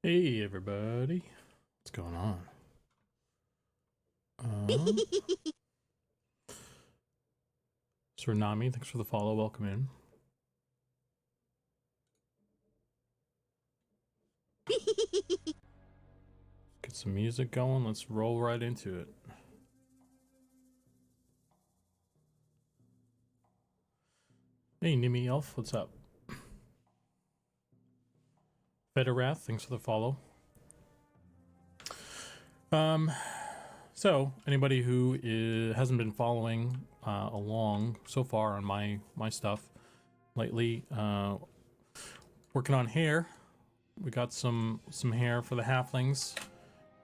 Hey everybody, what's going on? Surinami, thanks for the follow. Welcome in. Get some music going. Let's roll right into it. Hey Nimi Elf, what's up? Federath, thanks for the follow. So anybody who hasn't been following along so far on my stuff lately, working on hair. We got some hair for the halflings.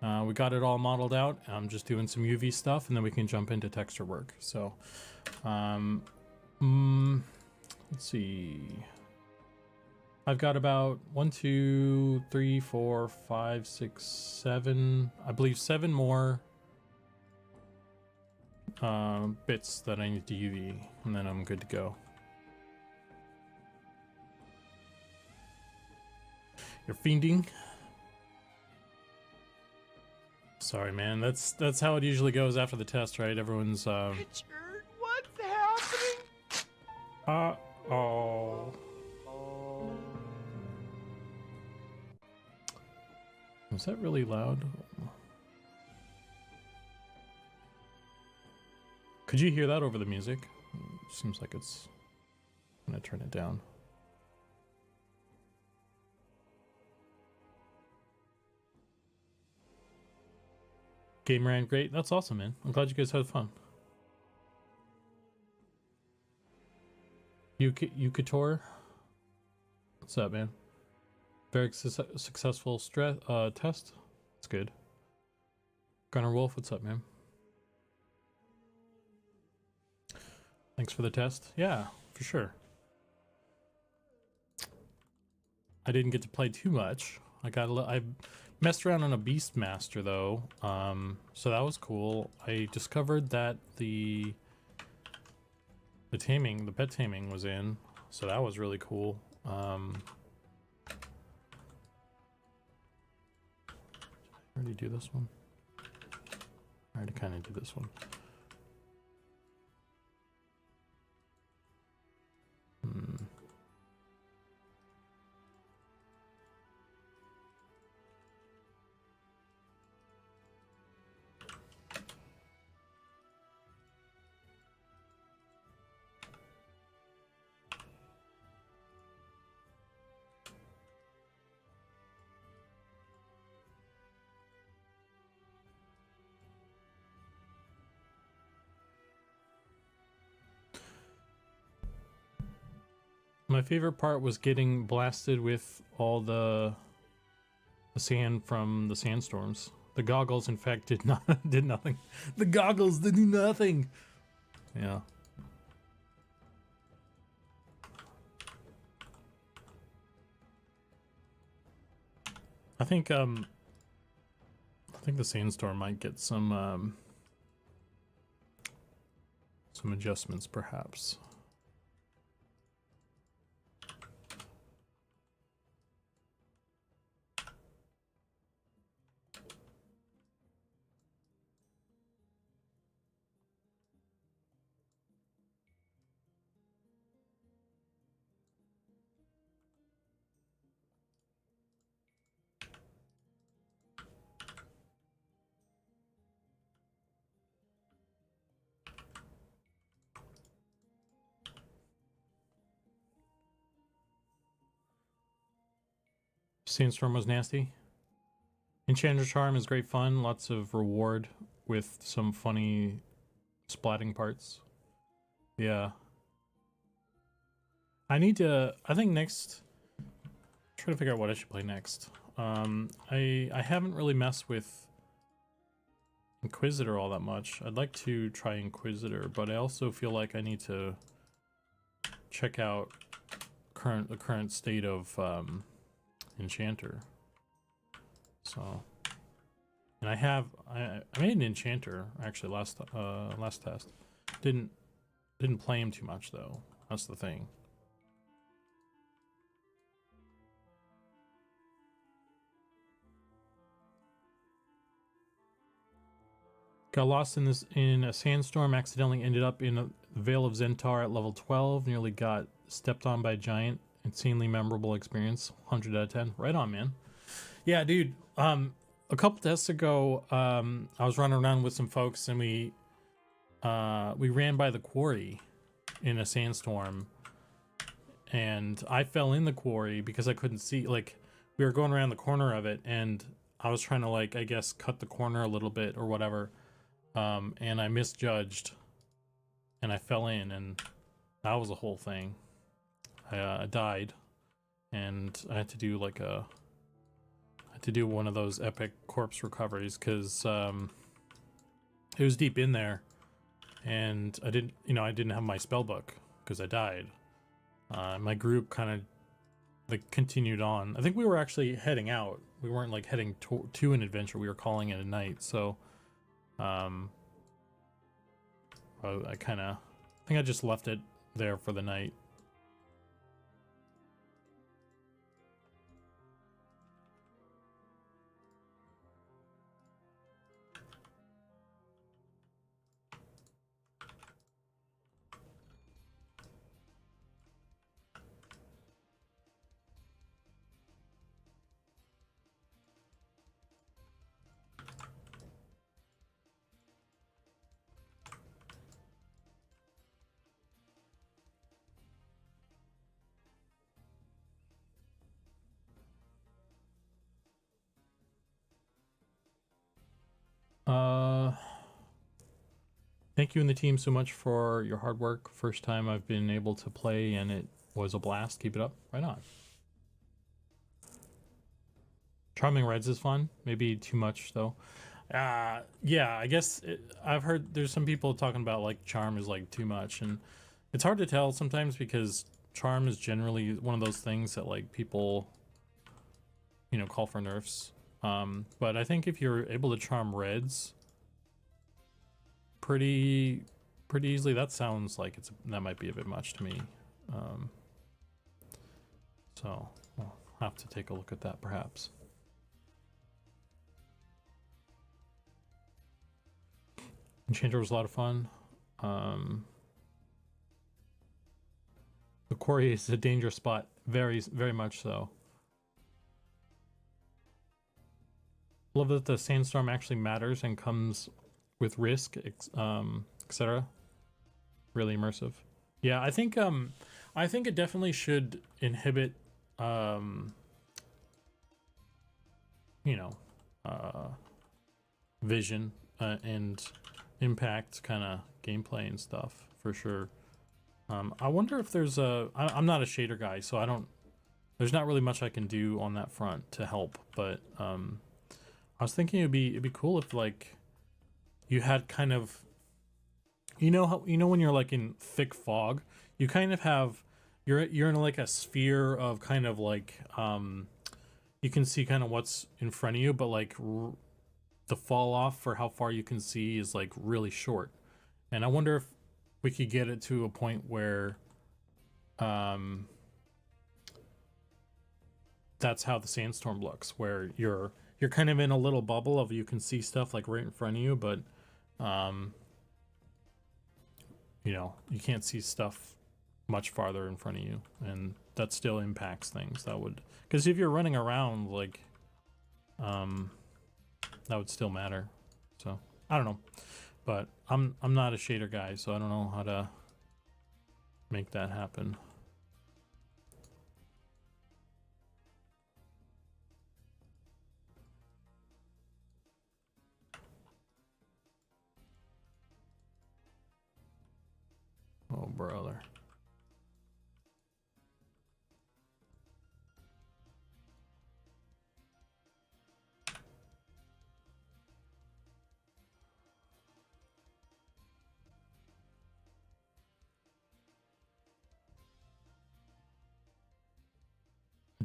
We got it all modeled out. I'm just doing some UV stuff, and then we can jump into texture work. So, let's see. I've got about 1, 2, 3, 4, 5, 6, 7. I believe 7 more bits that I need to UV, and then I'm good to go. You're fiending. Sorry, man. That's how it usually goes after the test, right? Everyone's Richard, what's happening? oh. Was that really loud? Could you hear that over the music? Seems like it's... I'm gonna turn it down. Game ran great. That's awesome, man. I'm glad you guys had fun. Yukator, what's up, man? Very successful test. That's good. Gunnar Wolf, what's up, man? Thanks for the test. Yeah, for sure. I didn't get to play too much. I messed around on a Beastmaster though, so that was cool. I discovered that the pet taming was in, so that was really cool. I already do this one. I already kind of did this one. My favorite part was getting blasted with all the sand from the sandstorms. The goggles, in fact, did nothing. The goggles did nothing. Yeah. I think the sandstorm might get some adjustments, perhaps. Sandstorm was nasty. Enchanter Charm is great fun. Lots of reward with some funny splatting parts. Yeah. I think next... Try to figure out what I should play next. I haven't really messed with Inquisitor all that much. I'd like to try Inquisitor, but I also feel like I need to check out the current state of Enchanter. So, and I made an Enchanter actually last test. Didn't play him too much though. That's the thing. Got lost in a sandstorm, accidentally ended up in a Vale of Zentar at level 12, nearly got stepped on by a giant. Insanely memorable experience. 100 out of 10. Right on, man. Yeah, dude. A couple tests ago, I was running around with some folks and we ran by the quarry in a sandstorm, and I fell in the quarry because I couldn't see. Like, we were going around the corner of it, and I was trying to, like, I guess cut the corner a little bit or whatever, and I misjudged and I fell in, and that was a whole thing. I died, and I had to do like one of those epic corpse recoveries because it was deep in there, and I didn't have my spell book because I died. My group kind of like continued on. I think we were actually heading out. We weren't like heading to an adventure. We were calling it a night. So, I think I just left it there for the night. Thank you and the team so much for your hard work. First time I've been able to play, and it was a blast. Keep it up. Right on. Charming Reds is fun. Maybe too much though. Yeah, I guess I've heard there's some people talking about like Charm is like too much, and it's hard to tell sometimes because Charm is generally one of those things that like people, call for nerfs. But I think if you're able to charm Reds pretty easily, that sounds like that might be a bit much to me. So we'll have to take a look at that perhaps. Enchanter was a lot of fun. The quarry is a dangerous spot, very much so. Love that the sandstorm actually matters and comes with risk, etc. Really immersive. Yeah, I think it definitely should inhibit vision and impact kind of gameplay and stuff for sure. I wonder if there's I'm not a shader guy, so there's not really much I can do on that front to help, but I was thinking it'd be cool if like you had kind of, when you're like in thick fog, you kind of have, you're in like a sphere of kind of like you can see kind of what's in front of you, but like the fall off for how far you can see is like really short. And I wonder if we could get it to a point where that's how the sandstorm looks, where you're kind of in a little bubble of you can see stuff like right in front of you, but you can't see stuff much farther in front of you, and that still impacts things. That would, because if you're running around, like that would still matter. So I don't know, but I'm not a shader guy, so I don't know how to make that happen. Oh, brother.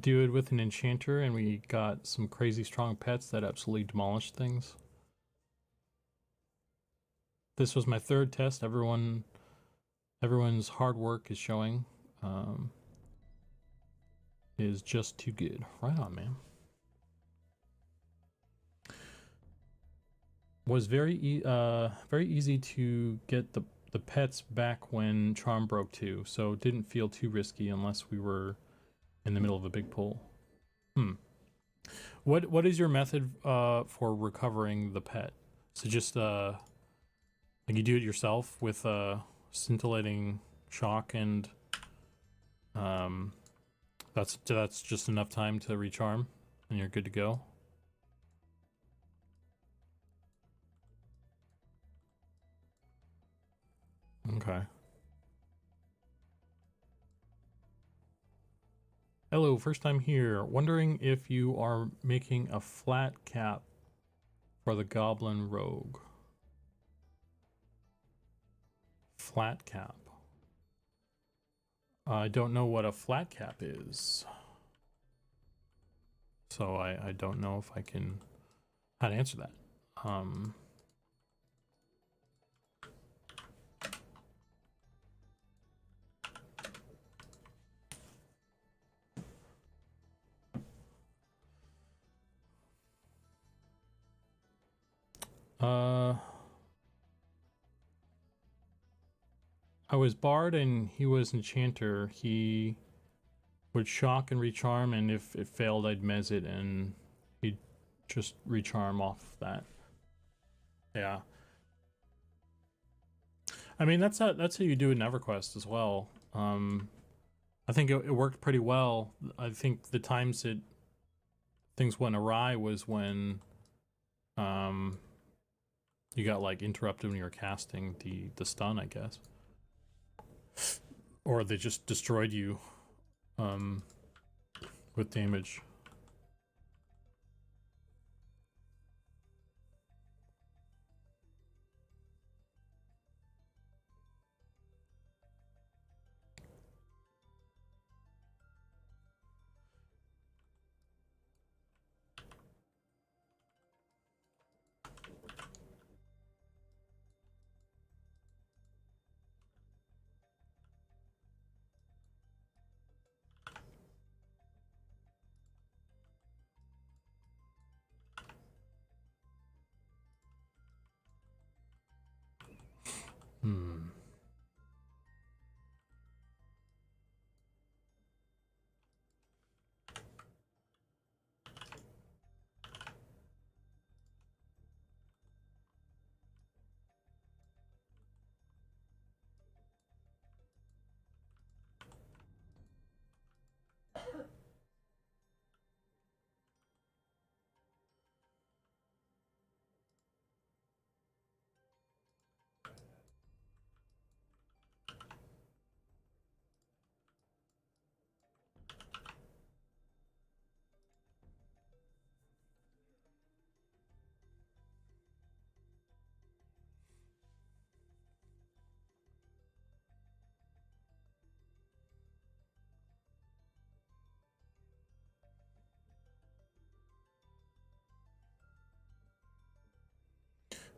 Do it with an enchanter, and we got some crazy strong pets that absolutely demolished things. This was my third test. Everyone's hard work is showing. Is just too good. Right on, man. was very easy to get the pets back when Charm broke too, so it didn't feel too risky unless we were in the middle of a big pool. What is your method for recovering the pet? So just like you do it yourself with scintillating shock and that's just enough time to recharm and you're good to go. Okay. Hello, first time here. Wondering if you are making a flat cap for the Goblin Rogue. Flat cap. I don't know what a flat cap is. So I don't know if I can how to answer that. I was Bard and he was Enchanter. He would shock and recharm, and if it failed, I'd mez it, and he'd just recharm off that. Yeah. I mean, that's how you do in EverQuest as well. I think it worked pretty well. I think the times things went awry was when you got like interrupted when you were casting the stun, I guess. Or they just destroyed you with damage.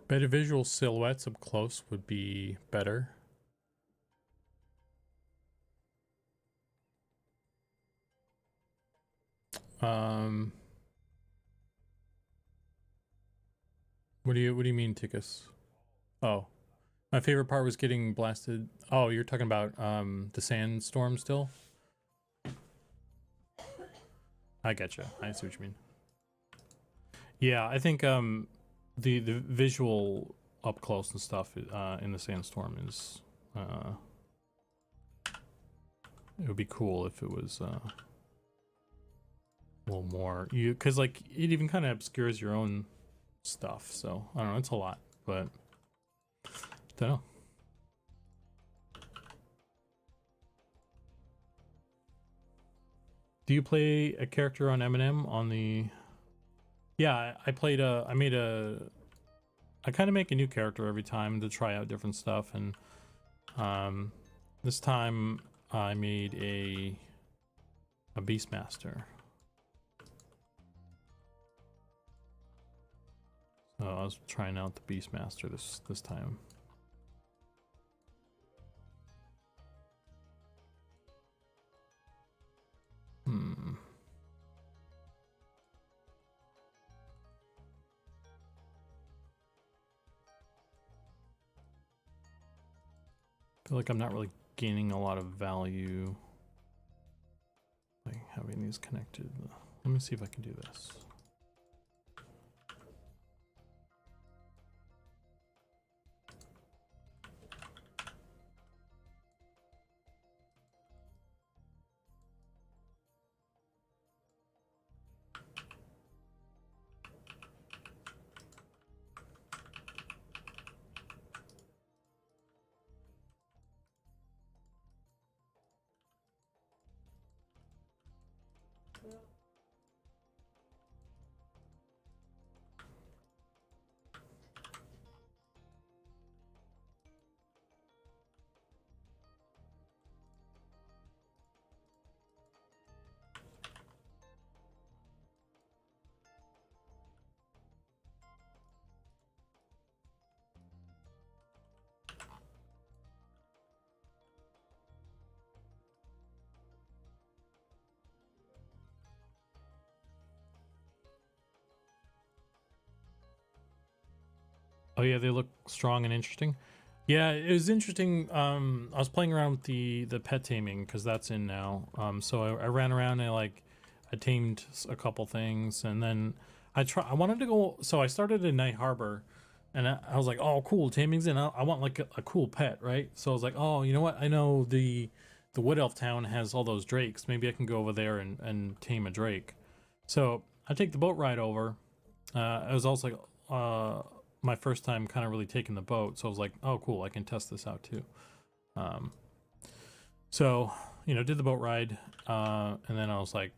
Better visual silhouettes up close would be better. What do you mean, Tickus? Oh, my favorite part was getting blasted. Oh, you're talking about the sandstorm still? I gotcha. I see what you mean. Yeah, I think the visual up close and stuff in the sandstorm is it would be cool if it was a little more because like it even kind of obscures your own stuff. So I don't know, it's a lot, but don't know. Do you play a character on Eminem on the? Yeah, I played a. I made a. I kind of make a new character every time to try out different stuff, and this time I made a Beastmaster. So I was trying out the Beastmaster this time. feel like I'm not really gaining a lot of value by having these connected. Let me see if I can do this. Oh yeah, they look strong and interesting. Yeah, it was interesting. I was playing around with the pet taming because that's in now. So I ran around and I tamed a couple things, and then I wanted to go. So I started in Night Harbor, and I was like, oh cool, taming's in. I want like a cool pet, right? So I was like, oh, you know what? I know the Wood Elf town has all those drakes. Maybe I can go over there and tame a drake. So I take the boat ride over. It was also like my first time kind of really taking the boat, so I was like, oh cool, I can test this out too. So you know, did the boat ride, and then I was like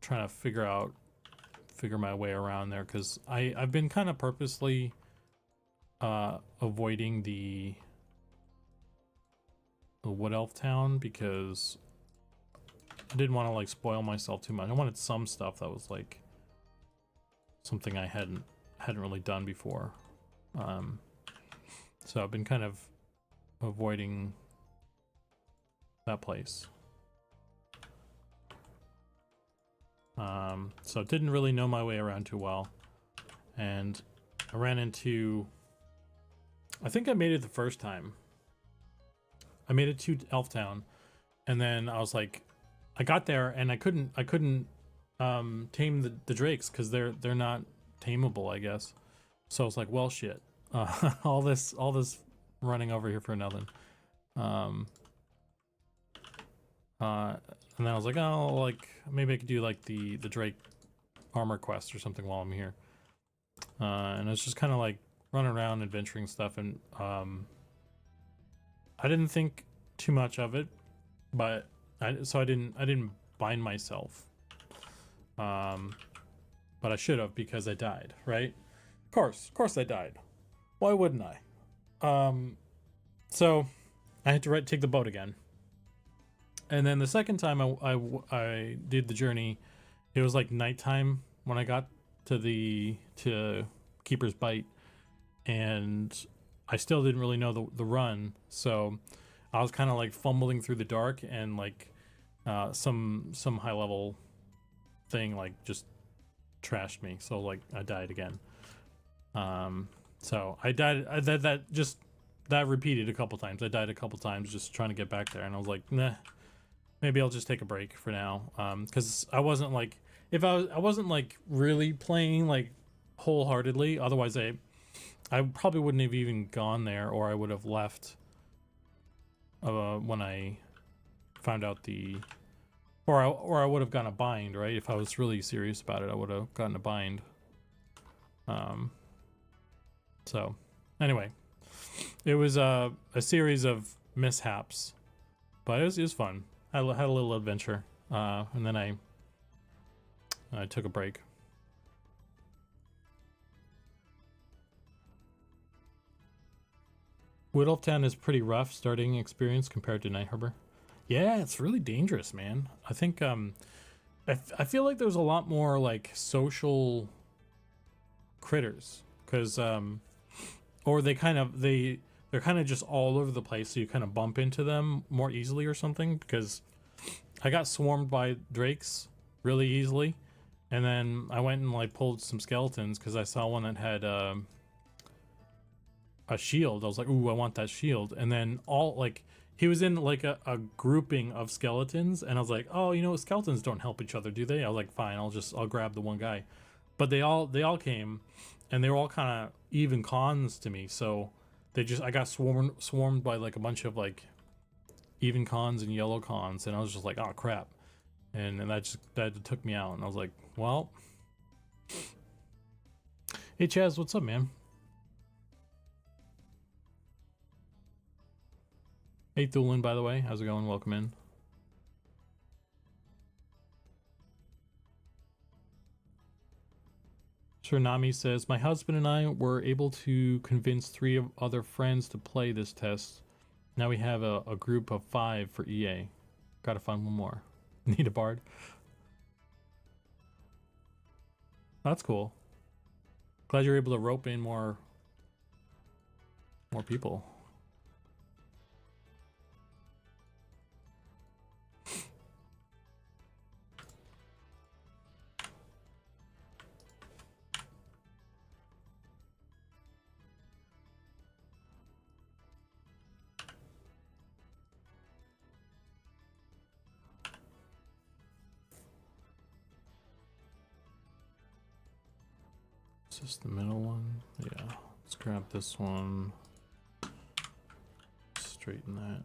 trying to figure my way around there, because I've been kind of purposely avoiding the Wood Elf town because I didn't want to like spoil myself too much. I wanted some stuff that was like something I hadn't really done before. So I've been kind of avoiding that place. So didn't really know my way around too well, and I ran into, I think I made it the first time. I made it to Elf Town, and then I was like, I got there and I couldn't tame the drakes because they're not tameable, I guess. So I was like, well, shit. All this running over here for nothing. And then I was like, oh, like maybe I could do like the Drake armor quest or something while I'm here. And it's just kind of like running around adventuring stuff, and I didn't think too much of it, but I didn't bind myself. But I should have, because I died, right? Of course I died. Why wouldn't I? So I had to take the boat again. And then the second time I did the journey, it was like nighttime when I got to Keeper's Bite, and I still didn't really know the run, so I was kind of like fumbling through the dark, and like some high level thing like just trashed me, so like I died again. So I died. That repeated a couple times. I died a couple times just trying to get back there, and I was like, nah, maybe I'll just take a break for now. Because I wasn't like, I wasn't like really playing like wholeheartedly. Otherwise, I probably wouldn't have even gone there, or I would have left when I found out or I would have gotten a bind, right? If I was really serious about it, I would have gotten a bind. So anyway, it was a series of mishaps, but it was fun. I had a little adventure, and then I took a break. Whittletown is pretty rough starting experience compared to Night Harbor. Yeah, it's really dangerous, man. I think I feel like there's a lot more like social critters, because or they're kind of just all over the place, so you kind of bump into them more easily or something, because I got swarmed by drakes really easily, and then I went and like pulled some skeletons because I saw one that had a shield. I was like, ooh, I want that shield. And then all like he was in like a grouping of skeletons, and I was like, oh, you know, skeletons don't help each other, do they? I was like, fine, I'll grab the one guy. But they all came, and they were all kind of even cons to me. So I got swarmed by like a bunch of like even cons and yellow cons, and I was just like, oh crap. And that took me out, and I was like, well, hey Chaz, what's up, man? Hey Thulin, by the way, how's it going? Welcome in. Nami says, my husband and I were able to convince 3 of other friends to play this test. Now we have a group of 5 for EA. Gotta find one more. Need a bard. That's cool. Glad you're able to rope in more people. Is this the middle one? Yeah. Let's grab this one. Straighten that.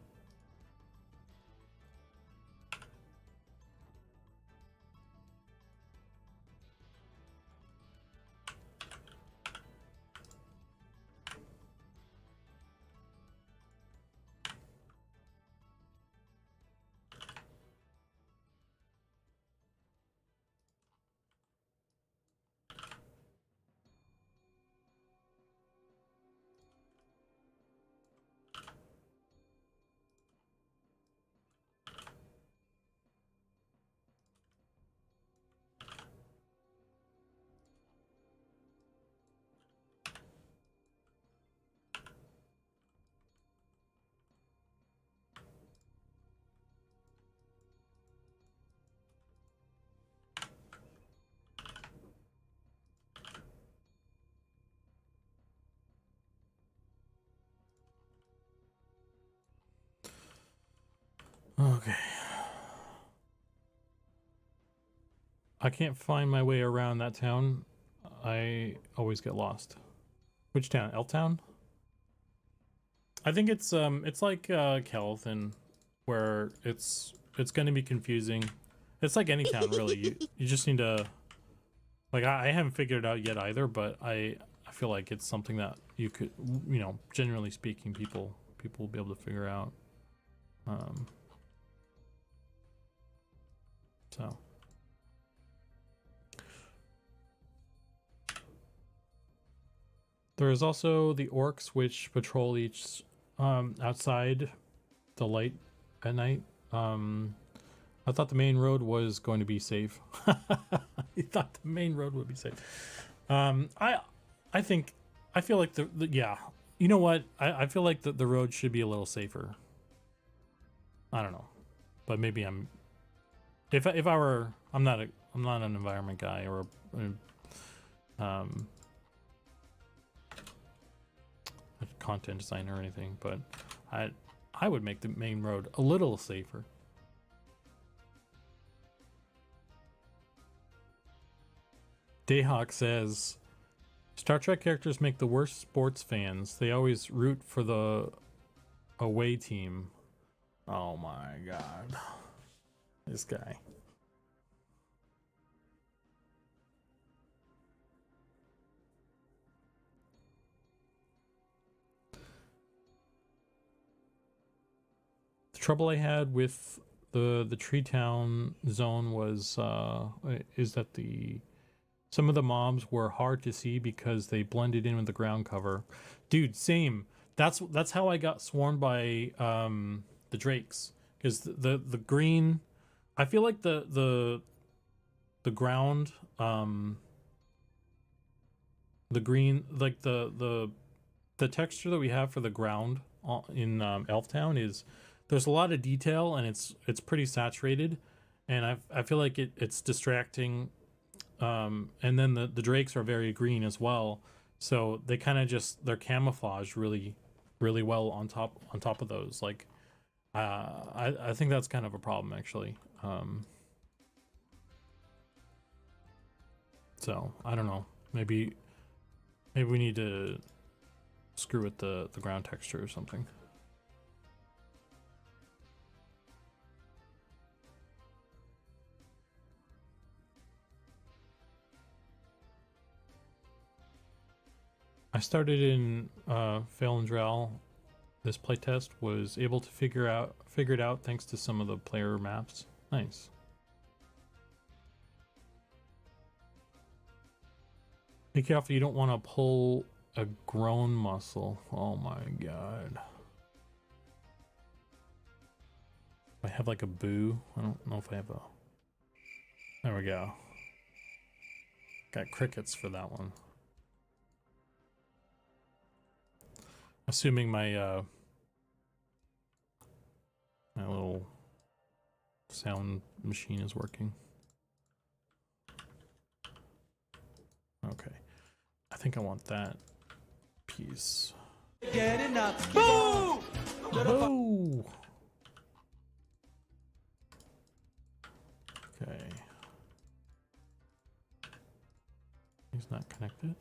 Okay. I can't find my way around that town. I always get lost. Which town? Eltown? I think it's like Kelthan, where it's gonna be confusing. It's like any town really. You just need to, like, I haven't figured it out yet either, but I feel like it's something that you could, you know, generally speaking, people will be able to figure out. So there is also the orcs, which patrol each outside the light at night. I thought the main road was going to be safe. I thought the main road would be safe. I feel like the yeah. You know what? I feel like the road should be a little safer. I don't know, but maybe I'm. If I were, I'm not an environment guy or a content designer or anything, but I would make the main road a little safer. Dayhawk says, Star Trek characters make the worst sports fans. They always root for the away team. Oh my god. This guy. The trouble I had with the Tree Town zone was is that some of the mobs were hard to see because they blended in with the ground cover. Dude, same. That's how I got swarmed by the drakes, because the green, I feel like the ground, the green, like the texture that we have for the ground in Elftown is, there's a lot of detail and it's pretty saturated, and I feel like it's distracting. And then the drakes are very green as well, So they kind of just, they're camouflaged really, really well on top of those. Like, I think that's kind of a problem actually. So I don't know. Maybe we need to screw with the ground texture or something. I started in Fail This playtest was able to figure it out thanks to some of the player maps. Nice. Be careful, you don't want to pull a grown muscle. Oh my god. I have like a boo. I don't know if I have a... There we go. Got crickets for that one. Assuming my my little sound machine is working. Okay. I think I want that piece. Getting up. Boo! Boo! Okay. He's not connected.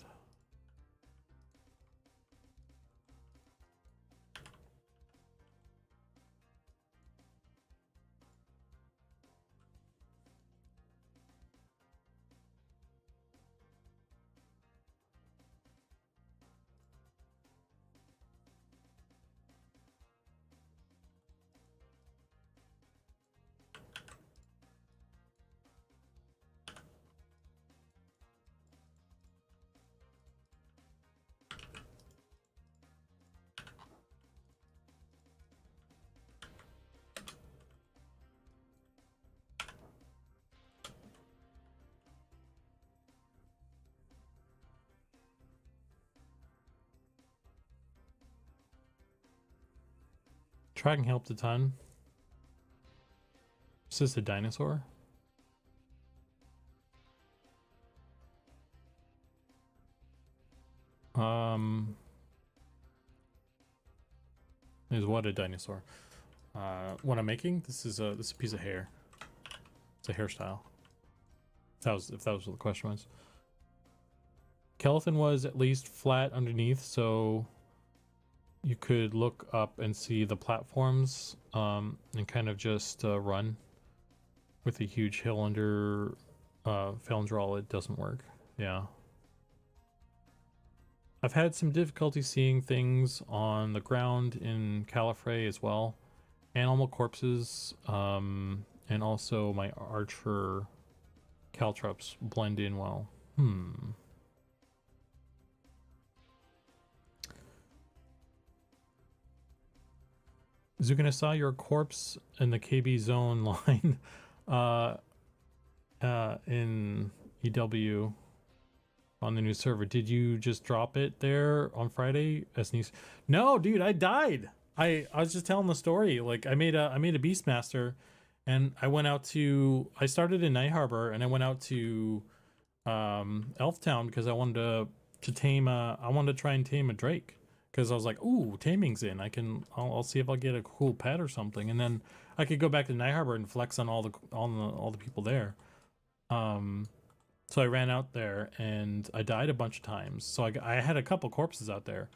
Tracking helped a ton. Is this a dinosaur? Is what a dinosaur? What I'm making? This is a piece of hair. It's a hairstyle. If that was what the question was. Kelethin was at least flat underneath, so you could look up and see the platforms, and kind of just run. With a huge hill under Felndral, it doesn't work. Yeah. I've had some difficulty seeing things on the ground in Calafray as well. Animal corpses, and also my archer caltrops blend in well. Zukan, I saw your corpse in the KB zone line in EW on the new server. Did you just drop it there on Friday as news? No, dude, I died. I was just telling the story. Like I made a Beastmaster, and I went out to, I started in Night Harbor and I went out to Elftown because I wanted to tame I wanted to try and tame a Drake. Because I was like, ooh, taming's in. I'll see if I'll get a cool pet or something, and then I could go back to Night Harbor and flex on all the people there. So I ran out there and I died a bunch of times. So I had a couple corpses out there,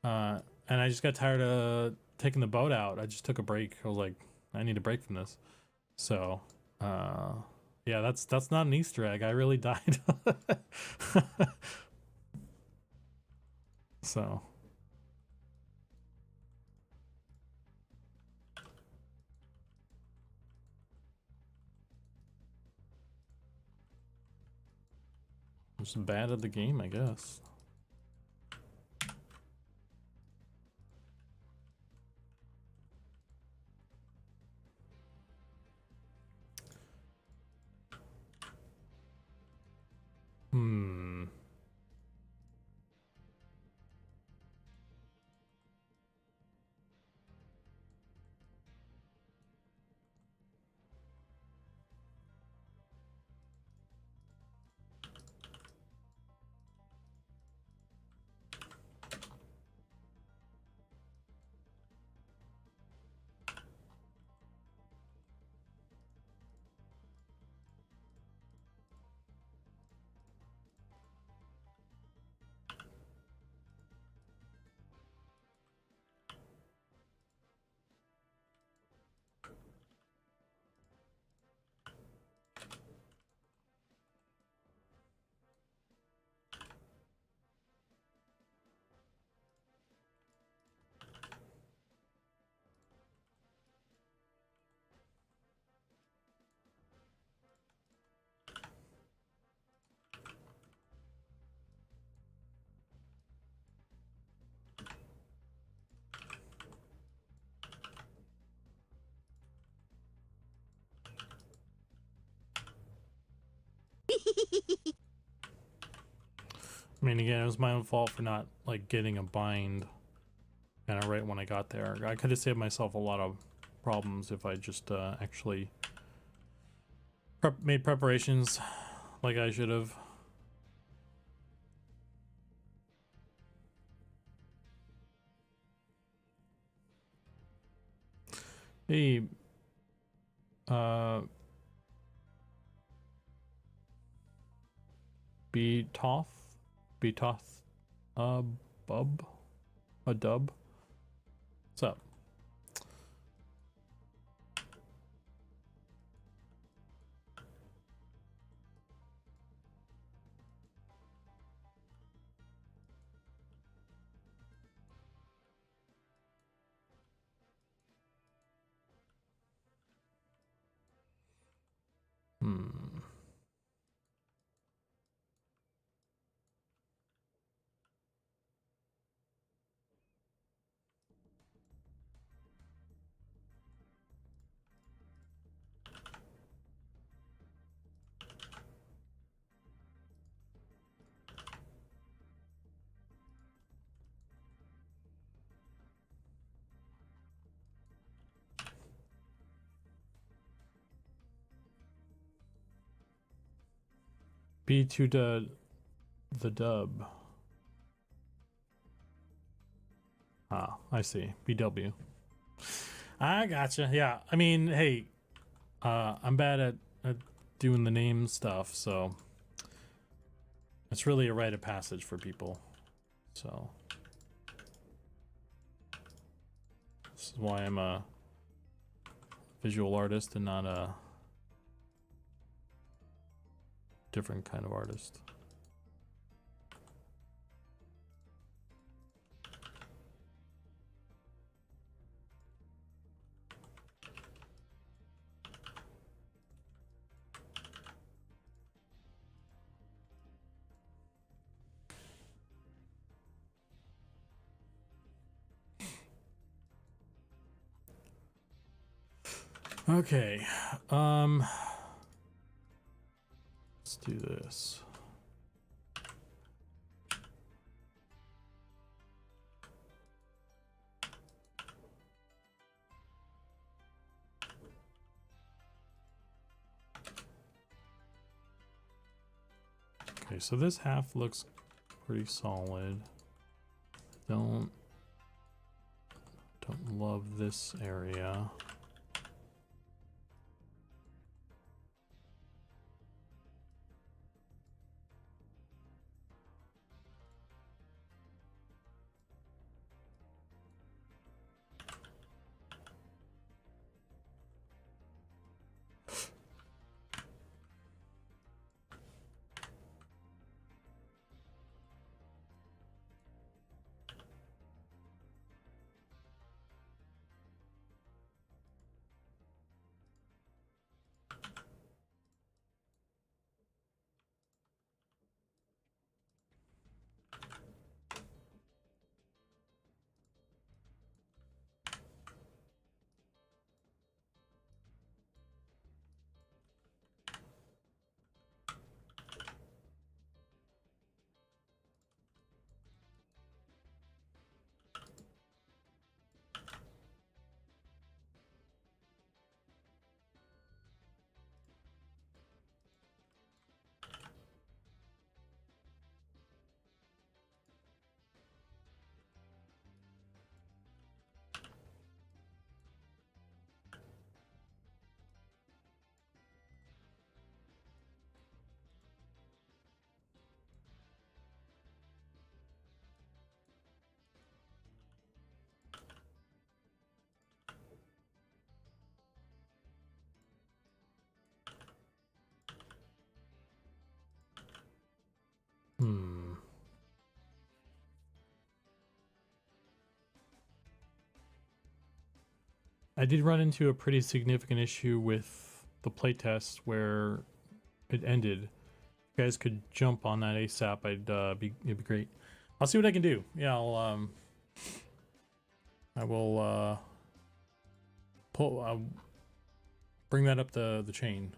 and I just got tired of taking the boat out. I just took a break. I was like, I need a break from this. So, yeah, that's not an Easter egg. I really died. So. Just bad at the game, I guess. I mean, again, it was my own fault for not like getting a bind kind of right when I got there. I could have saved myself a lot of problems if I just actually made preparations like I should have. Hey, Betoth, Betoth, Bub, a dub. What's up? Hmm. B to the dub. Ah, I see. BW. I gotcha. Yeah. I mean, hey, I'm bad at doing the name stuff, so it's really a rite of passage for people. So this is why I'm a visual artist and not a different kind of artist. Okay, let's do this. Okay, so this half looks pretty solid. Don't love this area. Hmm. I did run into a pretty significant issue with the playtest where it ended. If you guys could jump on that ASAP, it'd be great. I'll see what I can do. Yeah, I will bring that up the chain.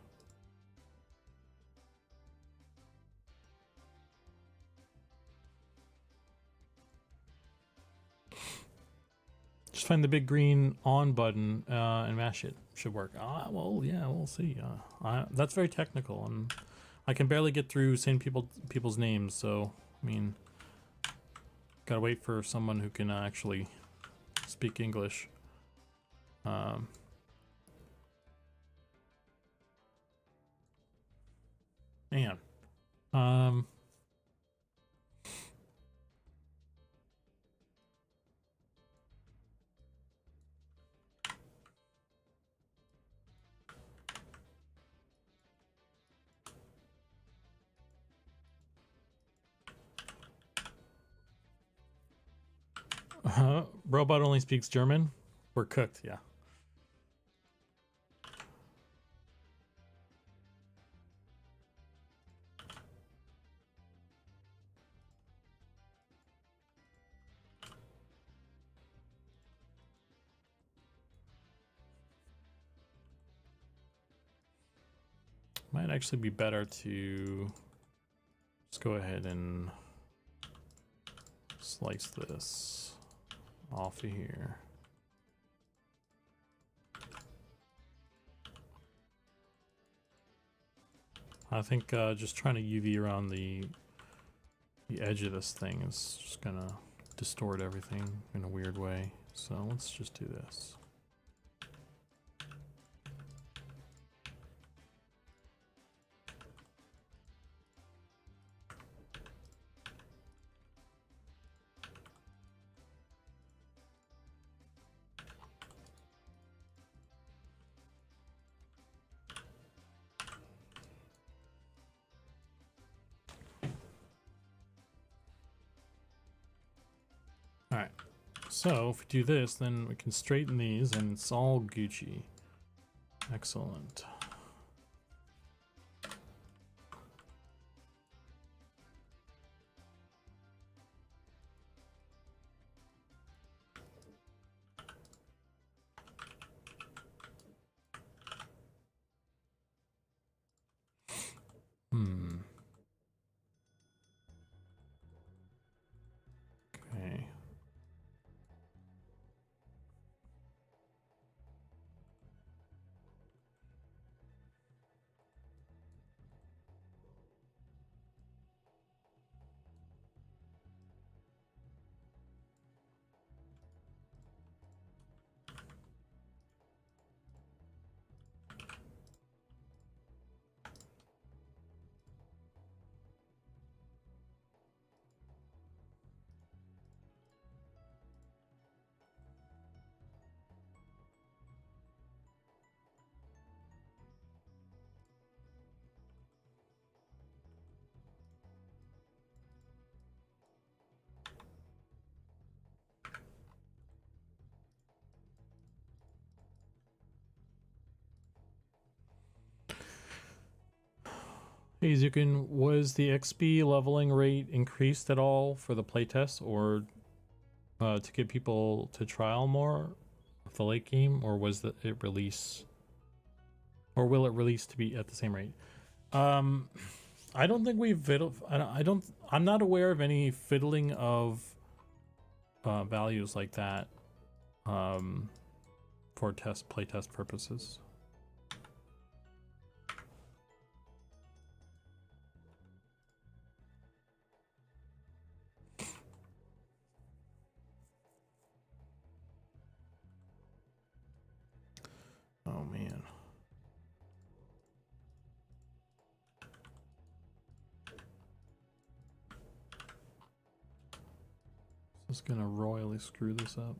Just find the big green on button and mash it. Should work. Well, yeah, we'll see. That's very technical, and I can barely get through saying people's names. So, I mean, gotta wait for someone who can actually speak English. Man. Robot only speaks German. We're cooked, yeah. Might actually be better to just go ahead and slice this off of here. I think just trying to UV around the edge of this thing is just gonna distort everything in a weird way. So let's just do this. Alright, so if we do this, then we can straighten these and it's all Gucci. Excellent. Okay. Hey Zukan, was the XP leveling rate increased at all for the playtest, or to get people to trial more of the late game, or was it release, or will it release to be at the same rate? I don't think we've I'm not aware of any fiddling of values like that for playtest purposes. Oh man. This is gonna royally screw this up.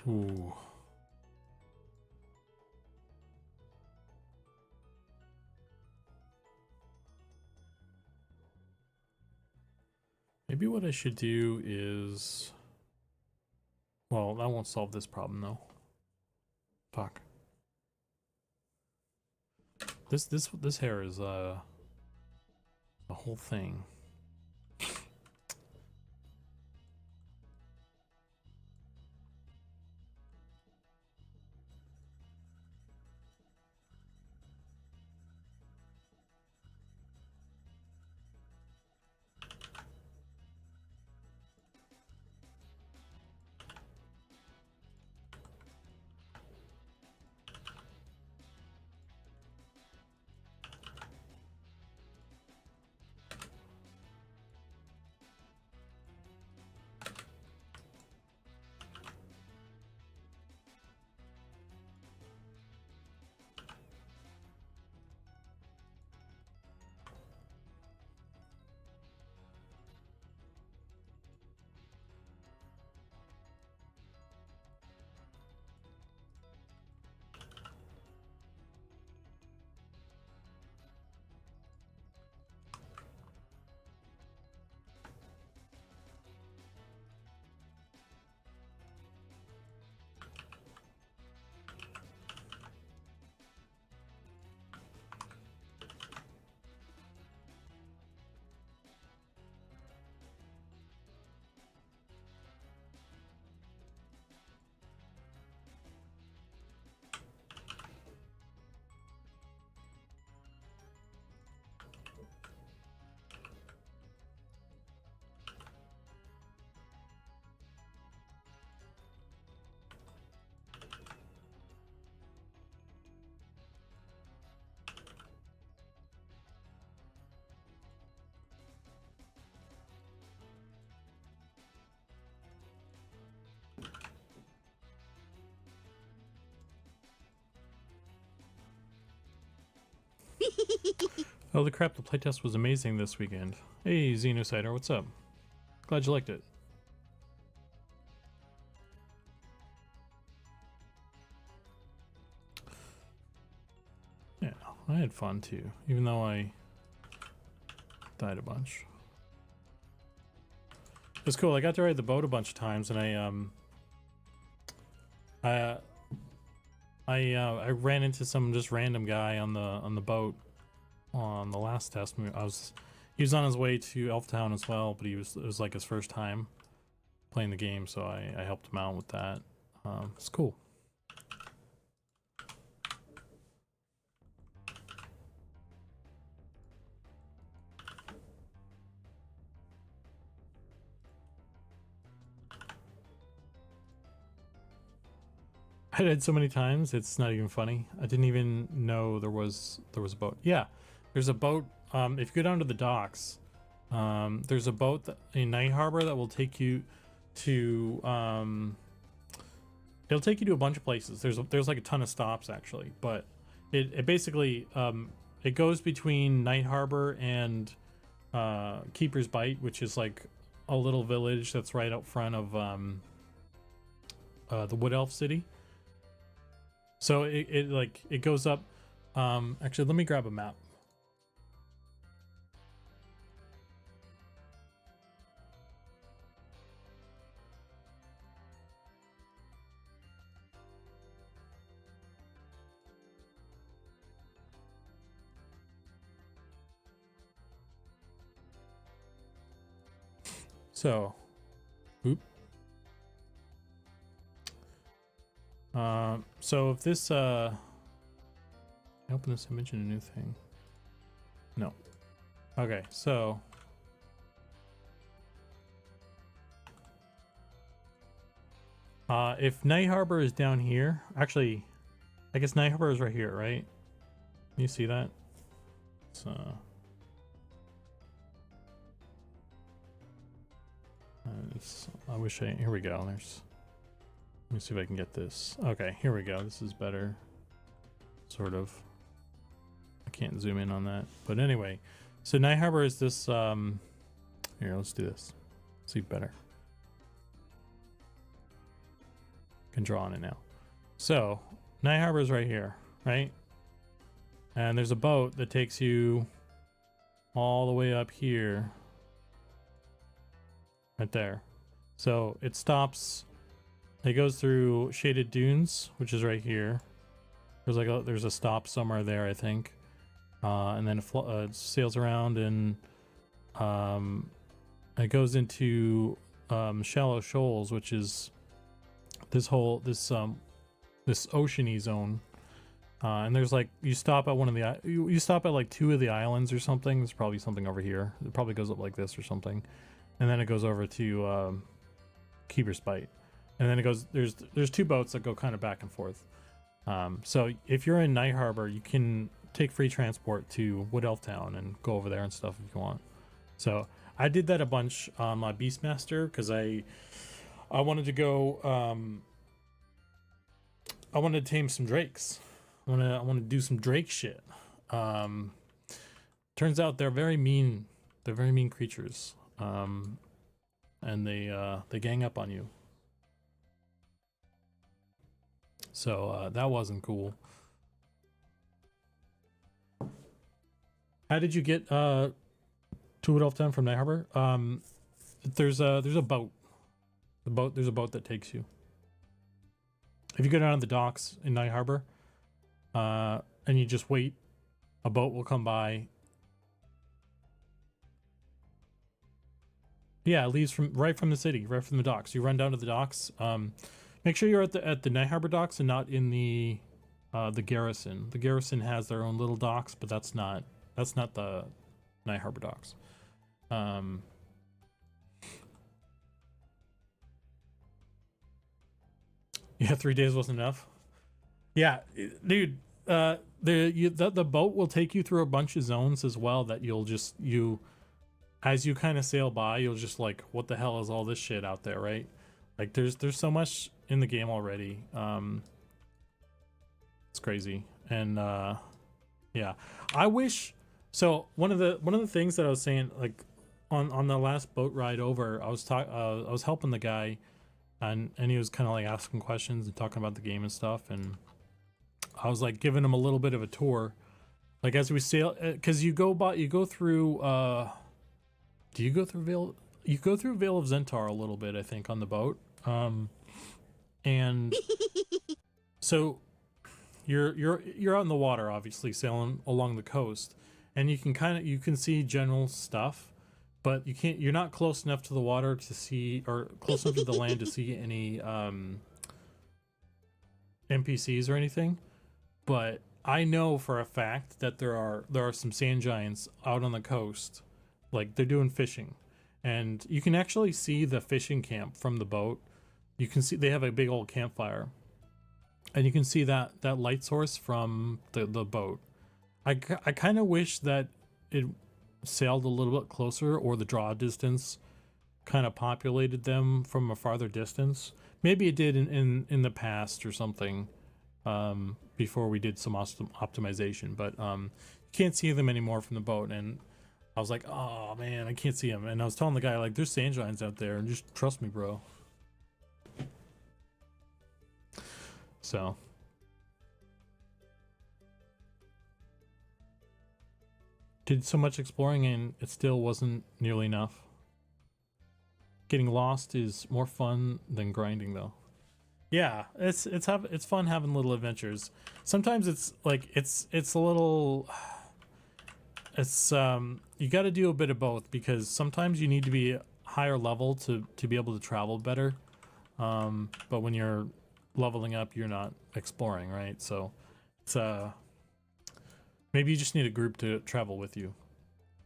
Ooh. Maybe what I should do is, well, that won't solve this problem though. Fuck. This hair is the whole thing. Oh, the crap, the playtest was amazing this weekend. Hey, Xenocider, what's up? Glad you liked it. Yeah, I had fun too, even though I died a bunch. It was cool. I got to ride the boat a bunch of times, and I ran into some just random guy on the boat on the last test. He was on his way to Elftown as well, but it was like his first time playing the game, so I helped him out with that. It's cool. I died so many times, it's not even funny. I didn't even know there was a boat. Yeah, there's a boat. If you go down to the docks, there's a boat in Night Harbor that will take you to. It'll take you to a bunch of places. There's like a ton of stops actually, but it basically it goes between Night Harbor and Keeper's Bite, which is like a little village that's right out front of the Wood Elf City. So it goes up. Actually, let me grab a map. So, oop. So if this, I open this image in a new thing. No. Okay, so. If Night Harbor is down here, actually, I guess Night Harbor is right here, right? Can you see that? So. I wish here we go. Let me see if I can get this. Okay, here we go. This is better. Sort of. I can't zoom in on that. But anyway, so Night Harbor is this, here, let's do this. See better. can draw on it now. So Night Harbor is right here, right? And there's a boat that takes you all the way up here, right there. So it stops. It goes through Shaded Dunes, which is right here. There's a stop somewhere there, I think, and then it sails around and it goes into Shallow Shoals, which is this oceany zone. And there's like you stop at you stop at like 2 of the islands or something. There's probably something over here. It probably goes up like this or something, and then it goes over to Keeper's Bite, and then it goes. There's 2 boats that go kind of back and forth. So if you're in Night Harbor, you can take free transport to Wood Elf Town and go over there and stuff if you want. So I did that a bunch on my Beastmaster because I wanted to go. I wanted to tame some drakes. I want to do some drake shit. Turns out they're very mean. They're very mean creatures. And they gang up on you. So that wasn't cool. How did you get to Wood Elf Town from Night Harbor? There's a boat. There's a boat that takes you. If you go down to the docks in Night Harbor, and you just wait, a boat will come by. Yeah, it leaves right from the city, right from the docks. You run down to the docks. Make sure you're at the Night Harbor docks and not in the garrison. The garrison has their own little docks, but that's not the Night Harbor docks. Yeah, 3 days wasn't enough. Yeah, dude. The boat will take you through a bunch of zones as well that as you kind of sail by, you'll just like, what the hell is all this shit out there, right? Like there's so much in the game already. It's crazy. And yeah, I wish. So one of the things that I was saying, like on the last boat ride over, I was helping the guy, and he was kind of like asking questions and talking about the game and stuff, and I was like giving him a little bit of a tour, like as we sail, because you go through you go through Vale of Zentar a little bit, I think, on the boat, and so you're out in the water, obviously sailing along the coast, and you can see general stuff, but you're not close enough to the water to see, or close enough to the land to see any NPCs or anything. But I know for a fact that there are some sand giants out on the coast, like they're doing fishing, and you can actually see the fishing camp from the boat. You can see they have a big old campfire, and you can see that light source from the boat. I kind of wish that it sailed a little bit closer, or the draw distance kind of populated them from a farther distance. Maybe it did in the past or something, before we did some optimization, but you can't see them anymore from the boat. And I was like, oh man, I can't see them. And I was telling the guy, like, there's sand giants out there, and just trust me, bro. So did so much exploring, and it still wasn't nearly enough. Getting lost is more fun than grinding, though. Yeah, it's fun having little adventures. Sometimes it's like it's a little, it's you got to do a bit of both, because sometimes you need to be higher level to be able to travel better. But when you're leveling up, you're not exploring, right? So it's maybe you just need a group to travel with you.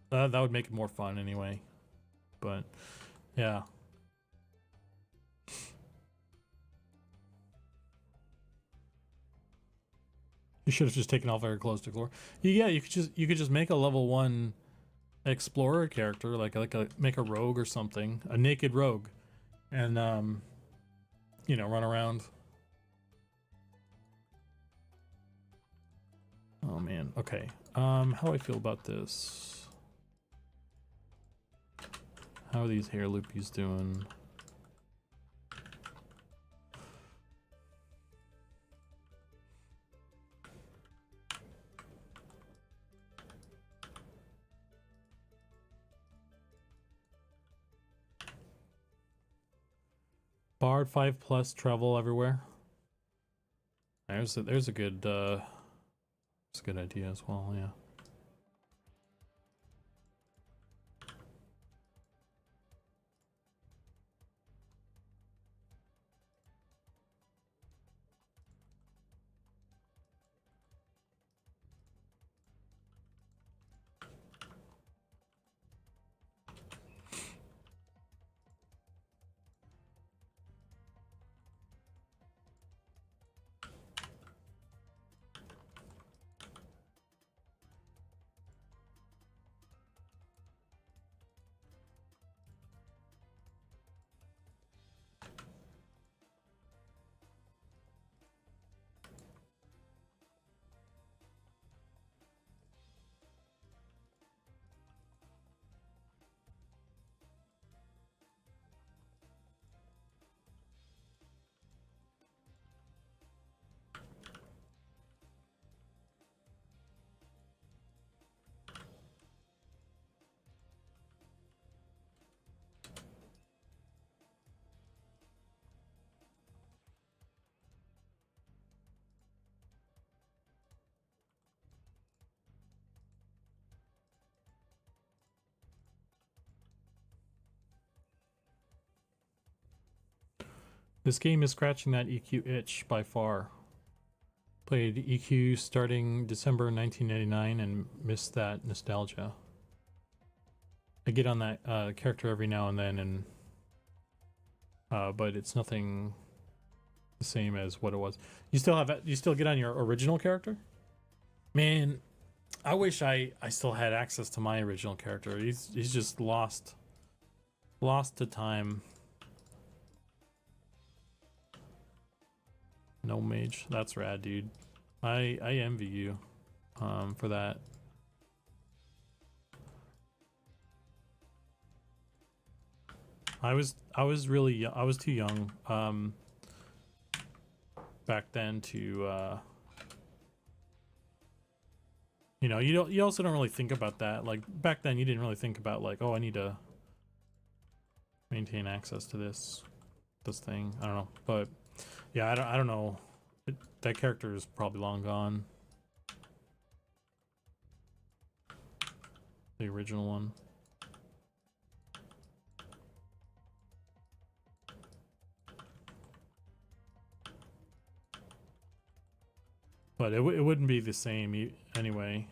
That would make it more fun anyway. But yeah. You should have just taken off very close to explore. Yeah, you could just make a level 1 explorer character, make a rogue or something, a naked rogue, and run around. Oh man, okay. How do I feel about this? How are these hair loopies doing? Bard 5+ travel everywhere. There's a good it's a good idea as well, yeah. This game is scratching that EQ itch by far. Played EQ starting December 1999 and missed that nostalgia. I get on that character every now and then, and but it's nothing the same as what it was. You still get on your original character? Man, I wish I still had access to my original character. He's just lost to time. No mage. That's rad, dude. I envy you for that. I was really young. I was too young back then to you know, you also don't really think about that. Like back then you didn't really think about like, oh, I need to maintain access to this thing. I don't know. But yeah, I don't know. That character is probably long gone. The original one. But it wouldn't be the same anyway.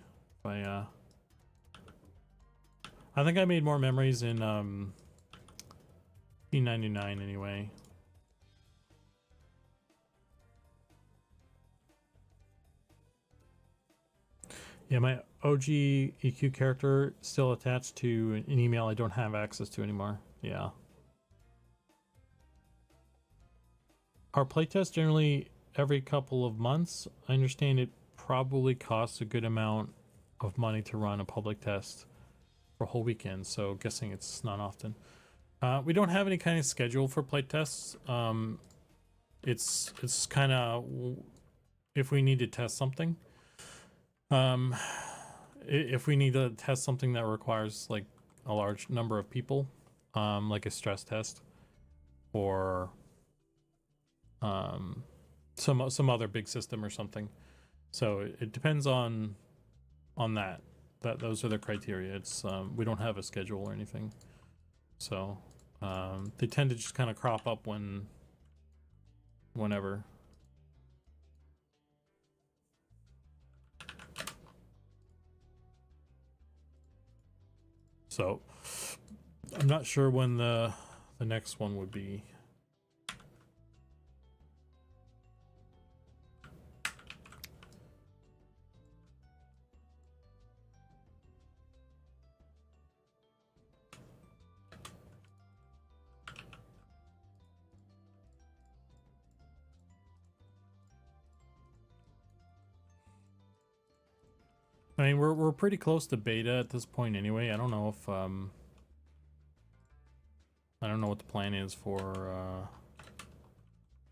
If I think I made more memories in P99 anyway. Yeah, my OG EQ character still attached to an email I don't have access to anymore. Yeah. Our playtest generally every couple of months. I understand it probably costs a good amount of money to run a public test for a whole weekend, so guessing it's not often. We don't have any kind of schedule for playtests. It's kind of if we need to test something. If we need to test something that requires like a large number of people, like a stress test, or some other big system or something. So it depends on that. Those are the criteria. It's we don't have a schedule or anything. So they tend to just kind of crop up whenever. So I'm not sure when the next one would be. I mean, we're pretty close to beta at this point anyway. I don't know if I don't know what the plan is for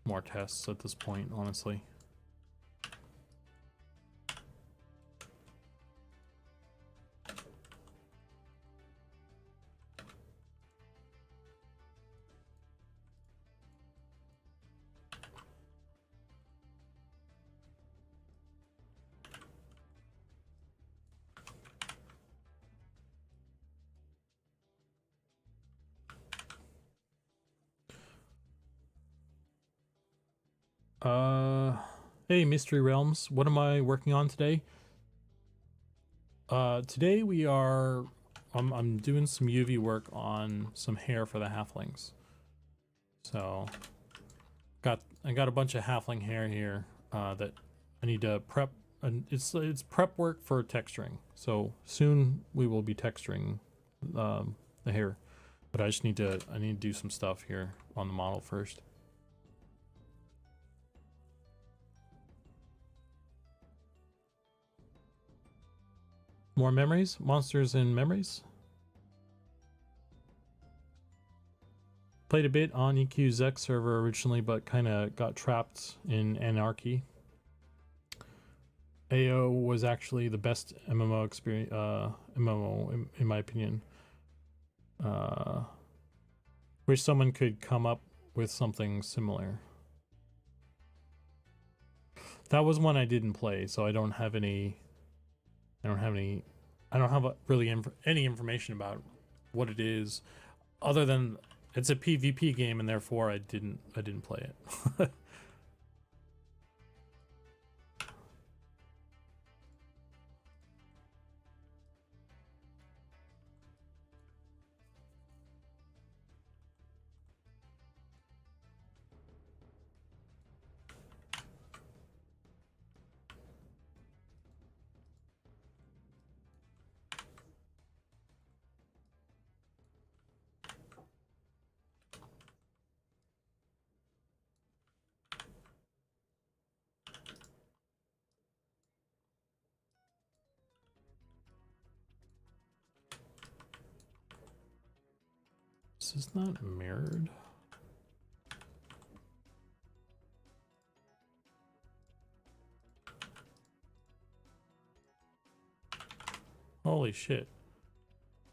more tests at this point, honestly. Hey, Mystery Realms. What am I working on today? Today we are. I'm doing some UV work on some hair for the halflings. So, I got a bunch of halfling hair here that I need to prep, and it's prep work for texturing. So soon we will be texturing the hair, but I need to do some stuff here on the model first. More memories, monsters and memories. Played a bit on EQ's X server originally, but kind of got trapped in anarchy. AO was actually the best MMO experience, MMO in my opinion. Wish someone could come up with something similar. That was one I didn't play, so I don't have any. I don't have really any information about what it is, other than it's a PvP game, and therefore I didn't play it. This is not mirrored. Holy shit.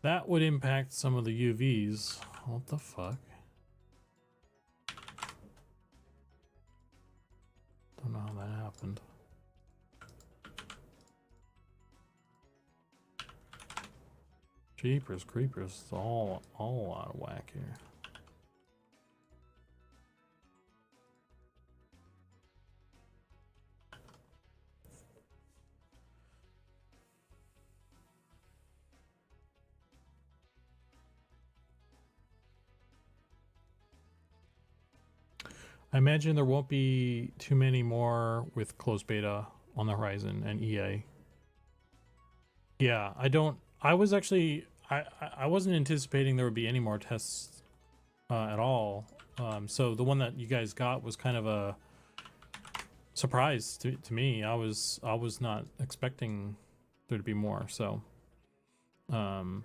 That would impact some of the UVs. What the fuck? Don't know how that happened. Jeepers creepers, it's all out of whack here. I imagine there won't be too many more with closed beta on the horizon and EA. Yeah, I was actually I wasn't anticipating there would be any more tests at all. So the one that you guys got was kind of a surprise to me. I was not expecting there to be more. So so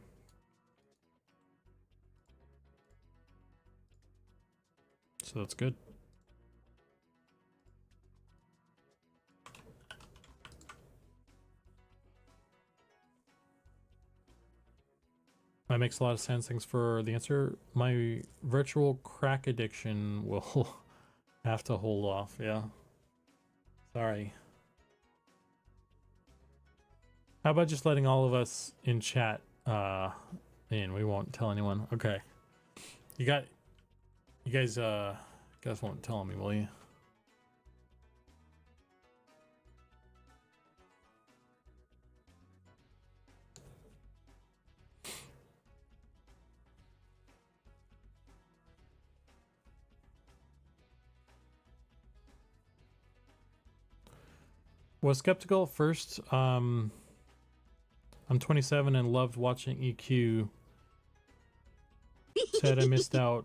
that's good. That makes a lot of sense. Thanks for the answer. My virtual crack addiction will have to hold off. Yeah. Sorry. How about just letting all of us in chat in? We won't tell anyone. Okay. You guys won't tell me, will you? Was skeptical at first. I'm 27 and loved watching EQ. Said I missed out.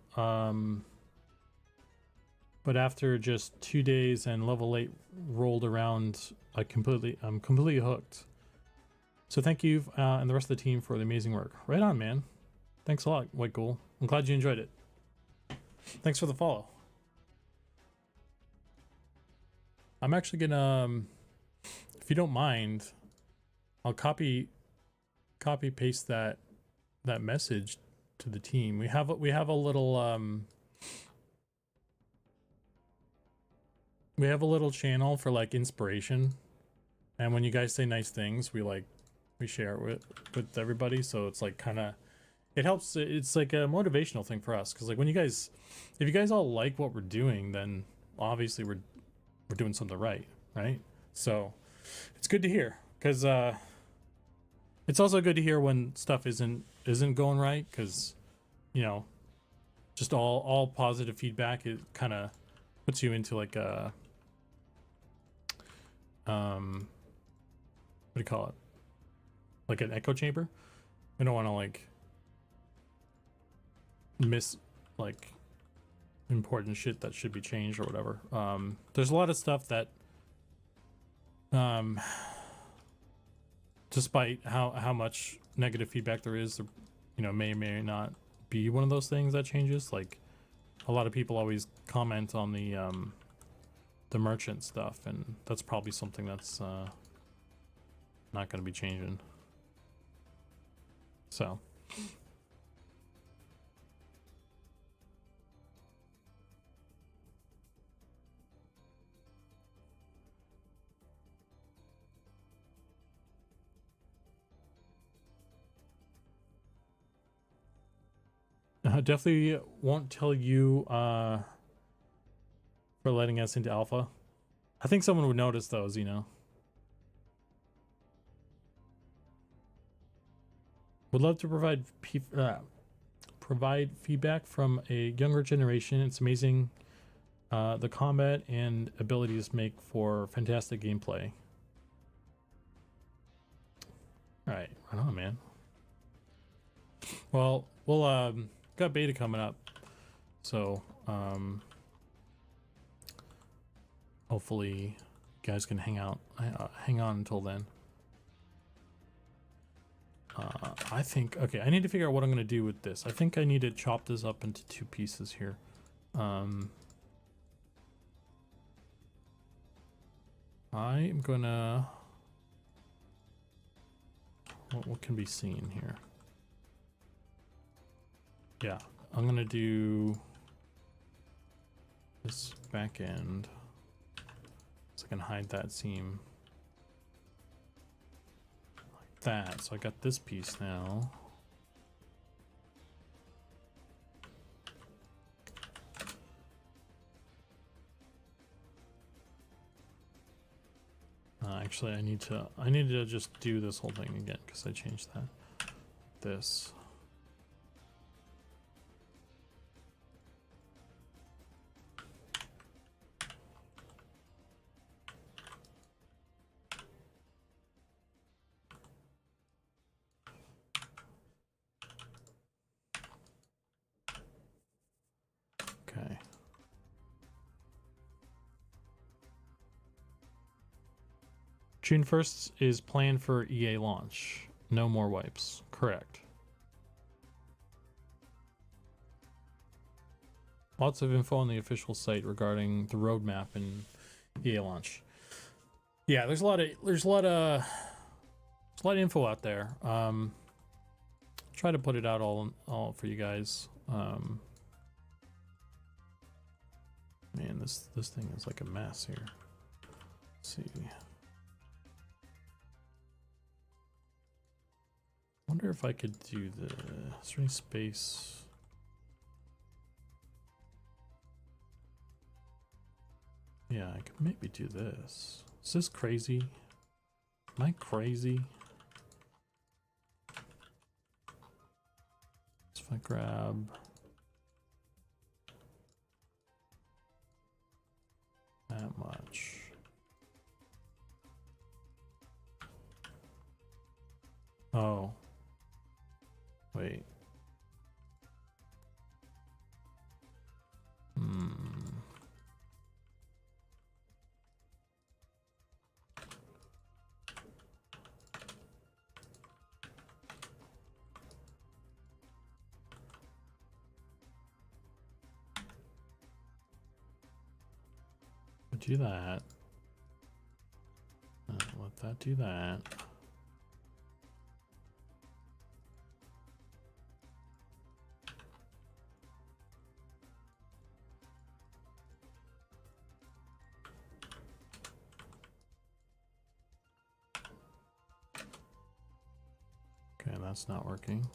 But after just 2 days and level 8 rolled around, I'm completely hooked. So thank you and the rest of the team for the amazing work. Right on, man. Thanks a lot, White Ghoul. I'm glad you enjoyed it. Thanks for the follow. I'm actually gonna, if you don't mind, I'll copy paste that message to the team. We have a little we have a little channel for like inspiration, and when you guys say nice things, we share it with everybody. So it's like kind of, it helps. It's like a motivational thing for us, because like when if you guys all like what we're doing, then obviously we're doing something right? So it's good to hear, because it's also good to hear when stuff isn't going right, because you know, just all positive feedback, it kind of puts you into like a what do you call it, like an echo chamber. I don't want to like miss like important shit that should be changed or whatever. There's a lot of stuff that despite how much negative feedback there is, you know, may or may not be one of those things that changes. Like a lot of people always comment on the merchant stuff, and that's probably something that's not going to be changing. So definitely won't tell you for letting us into alpha. I think someone would notice those, you know. Would love to provide feedback from a younger generation. It's amazing the combat and abilities make for fantastic gameplay. All right, right on, man. Well, we'll got beta coming up, so hopefully you guys can hang on until then. I think, okay, I need to figure out what I'm going to do with this. I think I need to chop this up into 2 pieces here. I'm gonna, what can be seen here? Yeah, I'm gonna do this back end so I can hide that seam like that. So I got this piece now. Actually, I need to just do this whole thing again because I changed that. This. Okay. June 1st is planned for EA launch. No more wipes. Correct. Lots of info on the official site regarding the roadmap and EA launch. Yeah, there's a lot of info out there. Try to put it out all for you guys. Man, this thing is like a mess here. Let's see. Wonder if I could do the, is there any space? Yeah, I could maybe do this. Is this crazy? Am I crazy? So if I grab that much. Oh. Wait. Do that. Let that do that. Okay, that's not working.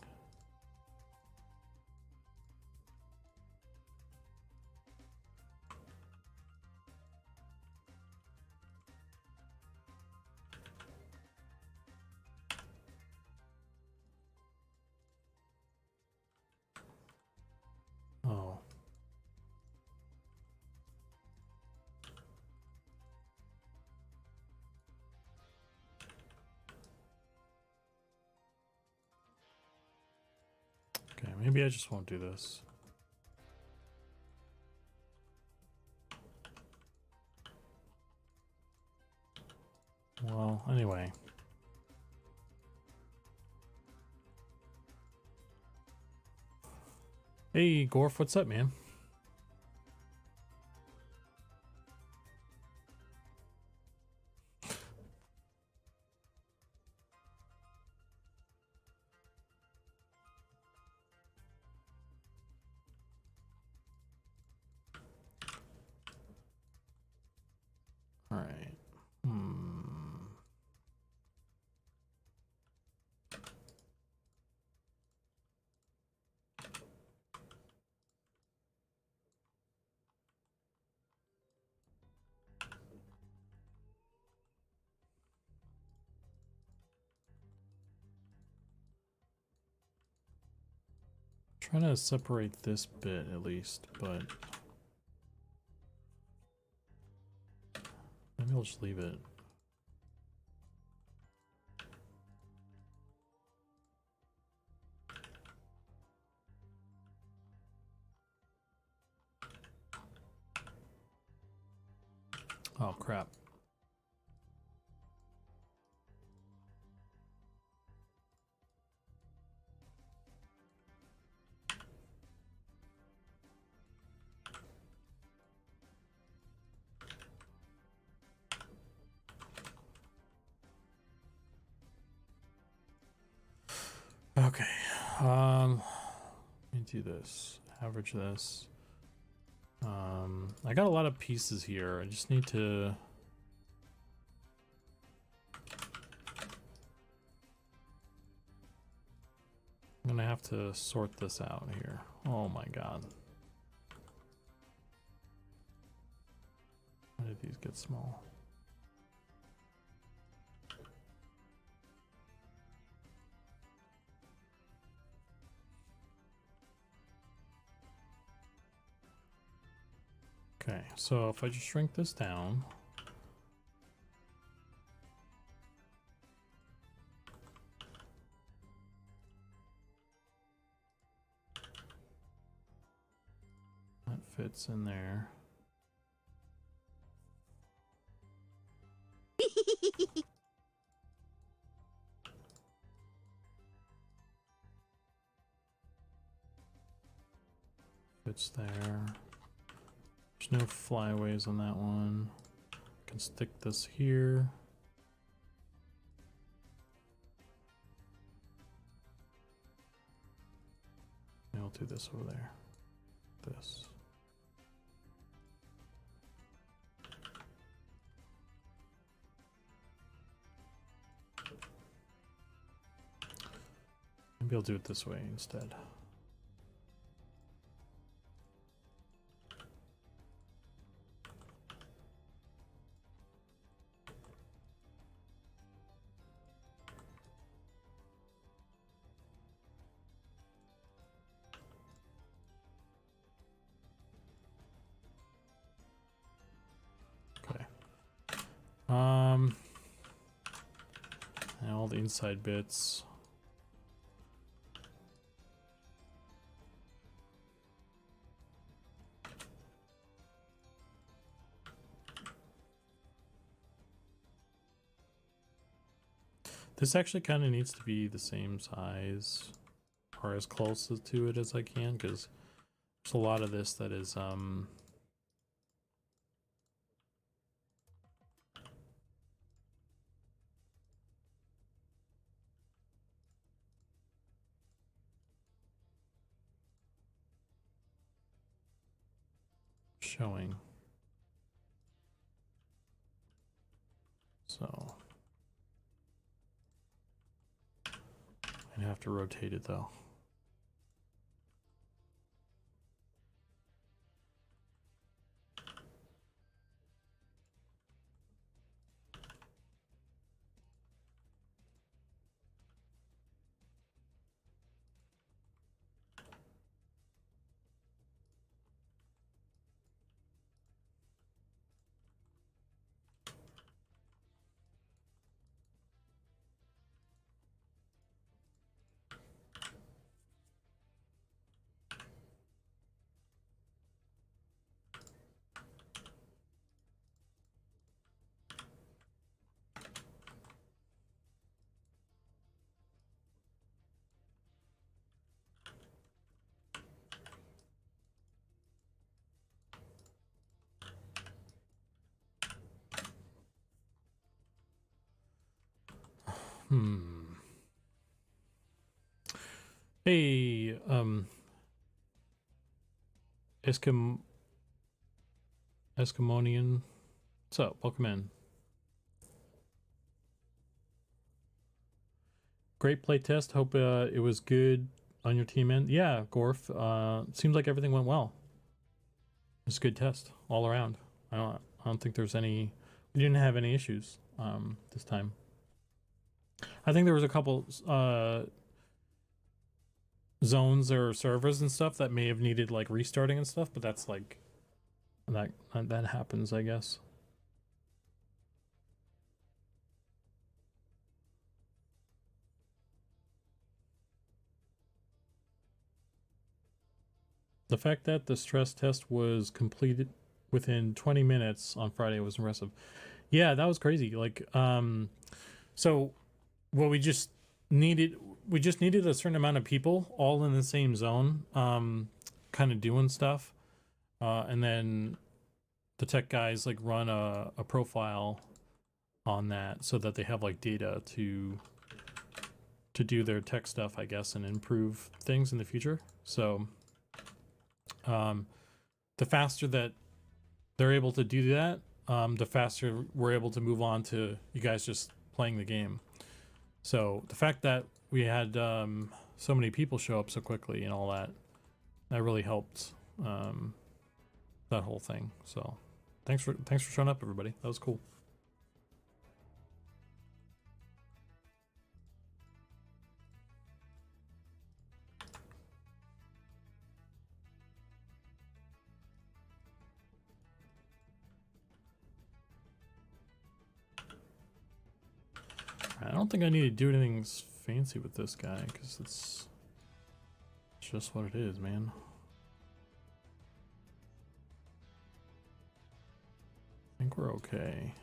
maybe I just won't do this. Well, anyway. Hey, Gorf, what's up, man? All right. Trying to separate this bit at least, but maybe I'll just leave it. Oh, crap. Okay. Let me do this. Average this. I got a lot of pieces here. I just need to... I'm gonna have to sort this out here. Oh my god. Why did these get small? Okay, so if I just shrink this down. That fits in there. Fits there. There's no flyaways on that one. Can stick this here. And I'll do this over there. This. Maybe I'll do it this way instead. Okay. And all the inside bits. This actually kind of needs to be the same size or as close to it as I can, because there's a lot of this that is showing. So I'd have to rotate it though. Hey, Eskimonian. What's up? Welcome in. Great playtest. Hope it was good on your team end. Yeah, Gorf. Seems like everything went well. It's a good test all around. I don't think there's any. We didn't have any issues this time. I think there was a couple zones or servers and stuff that may have needed like restarting and stuff, but that's like that happens, I guess. The fact that the stress test was completed within 20 minutes on Friday was impressive. Yeah, that was crazy. Like, so what we just needed a certain amount of people all in the same zone, kind of doing stuff. And then the tech guys like run a profile on that so that they have like data to do their tech stuff, I guess, and improve things in the future. So the faster that they're able to do that, the faster we're able to move on to you guys just playing the game. So the fact that we had so many people show up so quickly and all that really helped that whole thing. So thanks for showing up, everybody. That was cool. I don't think I need to do anything fancy with this guy because it's just what it is, man. I think we're okay.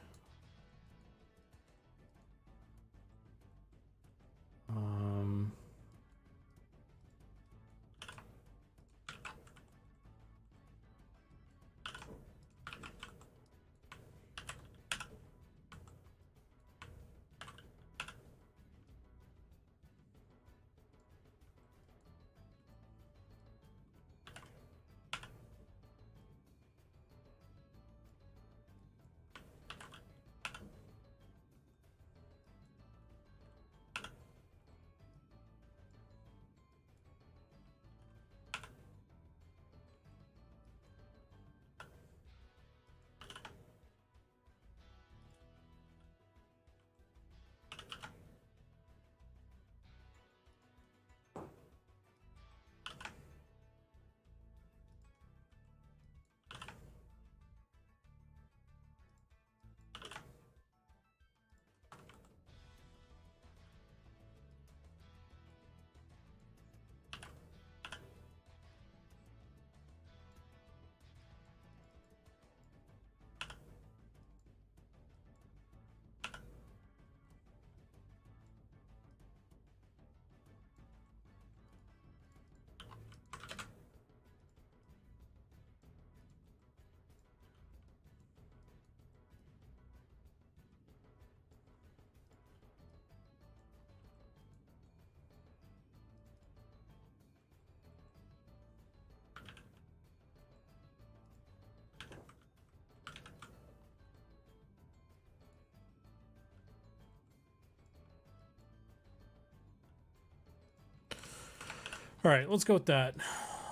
All right, let's go with that.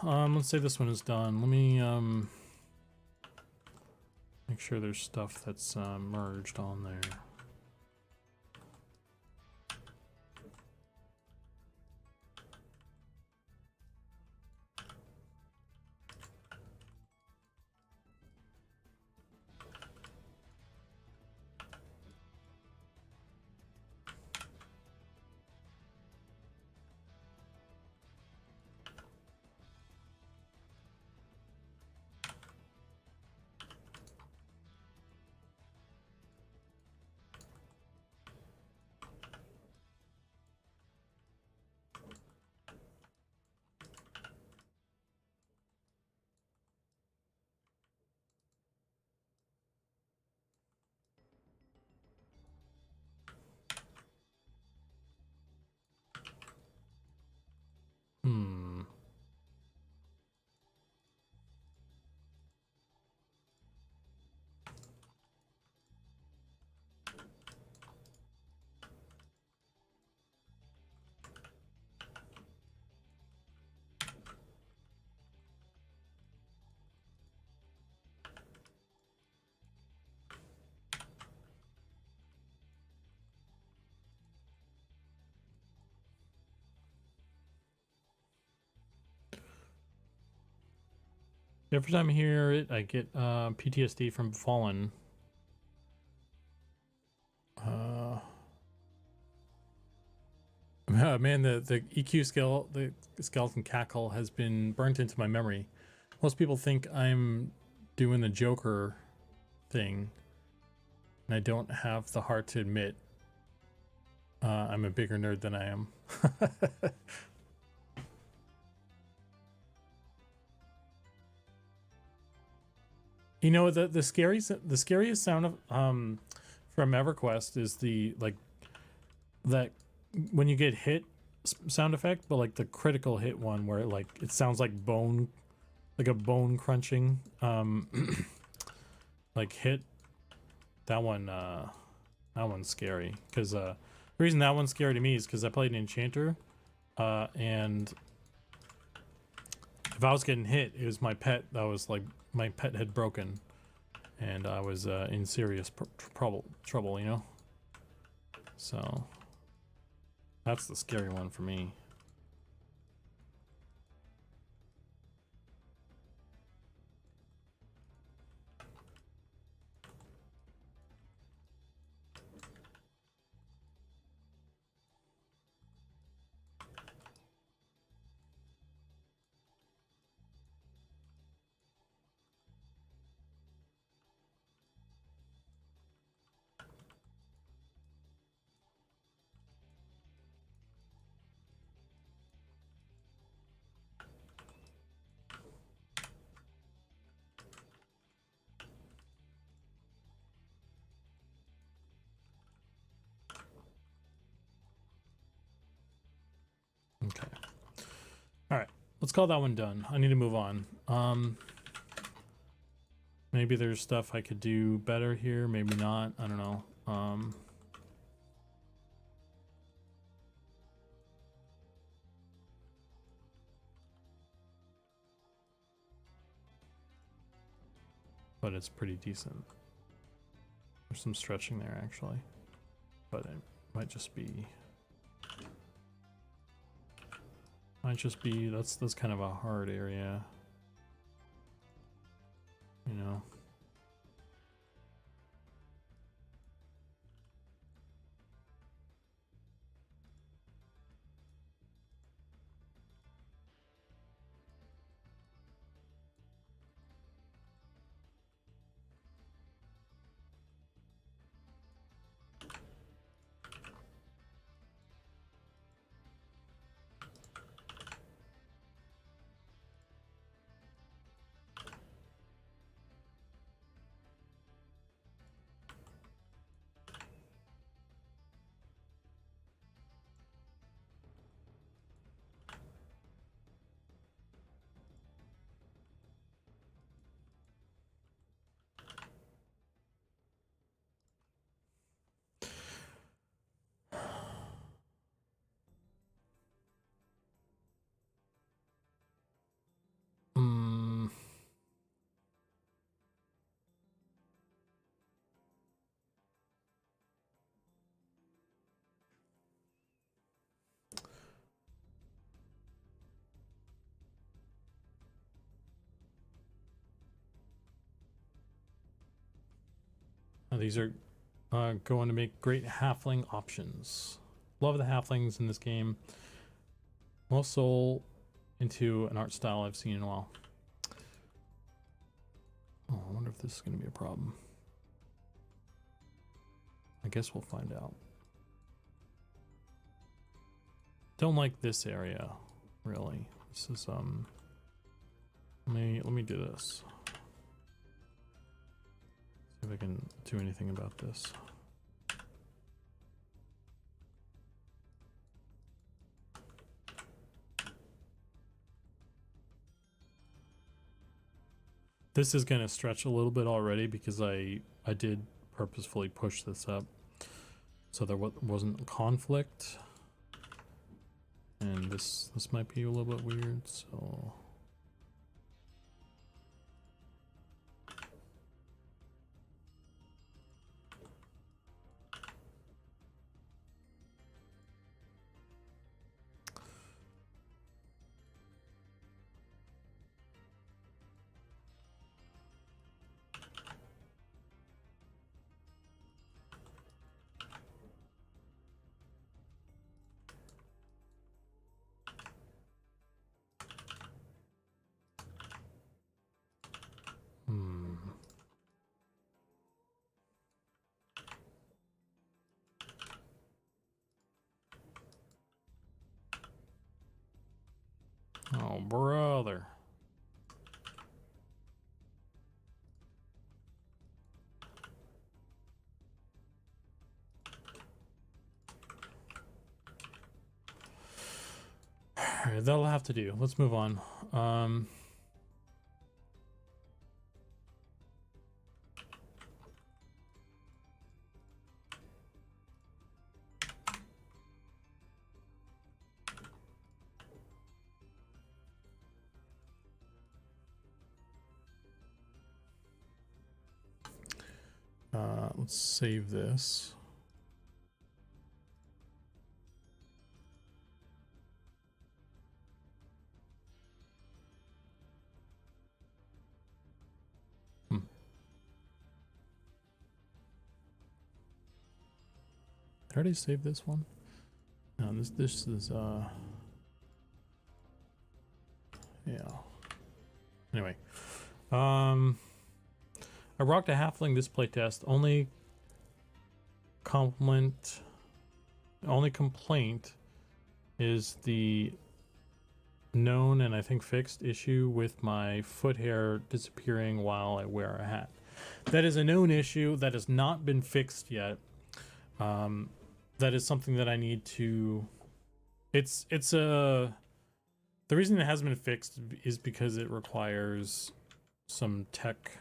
Let's say this one is done. Let me make sure there's stuff that's merged on there. Every time I hear it, I get PTSD from Fallen. Man, the EQ scale, the skeleton cackle has been burnt into my memory. Most people think I'm doing the Joker thing, and I don't have the heart to admit I'm a bigger nerd than I am. You know, the scariest sound of from EverQuest is the that when you get hit sound effect, but like the critical hit one where it sounds like bone, like a bone crunching like hit. That one's scary because the reason that one's scary to me is because I played an enchanter and if I was getting hit, it was my pet that was like my pet had broken and I was in serious trouble, you know. So that's the scary one for me. Okay. All right. Let's call that one done. I need to move on. Maybe there's stuff I could do better here, maybe not. I don't know. But it's pretty decent. There's some stretching there actually. But it might just be that's kind of a hard area. You know. These are going to make great halfling options. Love the halflings in this game. Most soul into an art style I've seen in a while. Oh, I wonder if this is going to be a problem. I guess we'll find out. Don't like this area, really. This is let me do this. See if I can do anything about this. This is going to stretch a little bit already because I did purposefully push this up so there wasn't conflict, and this might be a little bit weird, so right, that'll have to do. Let's move on. Let's save this. Did I already save this one? No, this is yeah. Anyway, I rocked a halfling this playtest. Only complaint is the known and I think fixed issue with my foot hair disappearing while I wear a hat. That is a known issue that has not been fixed yet. That is something that I need to. The reason it hasn't been fixed is because it requires some tech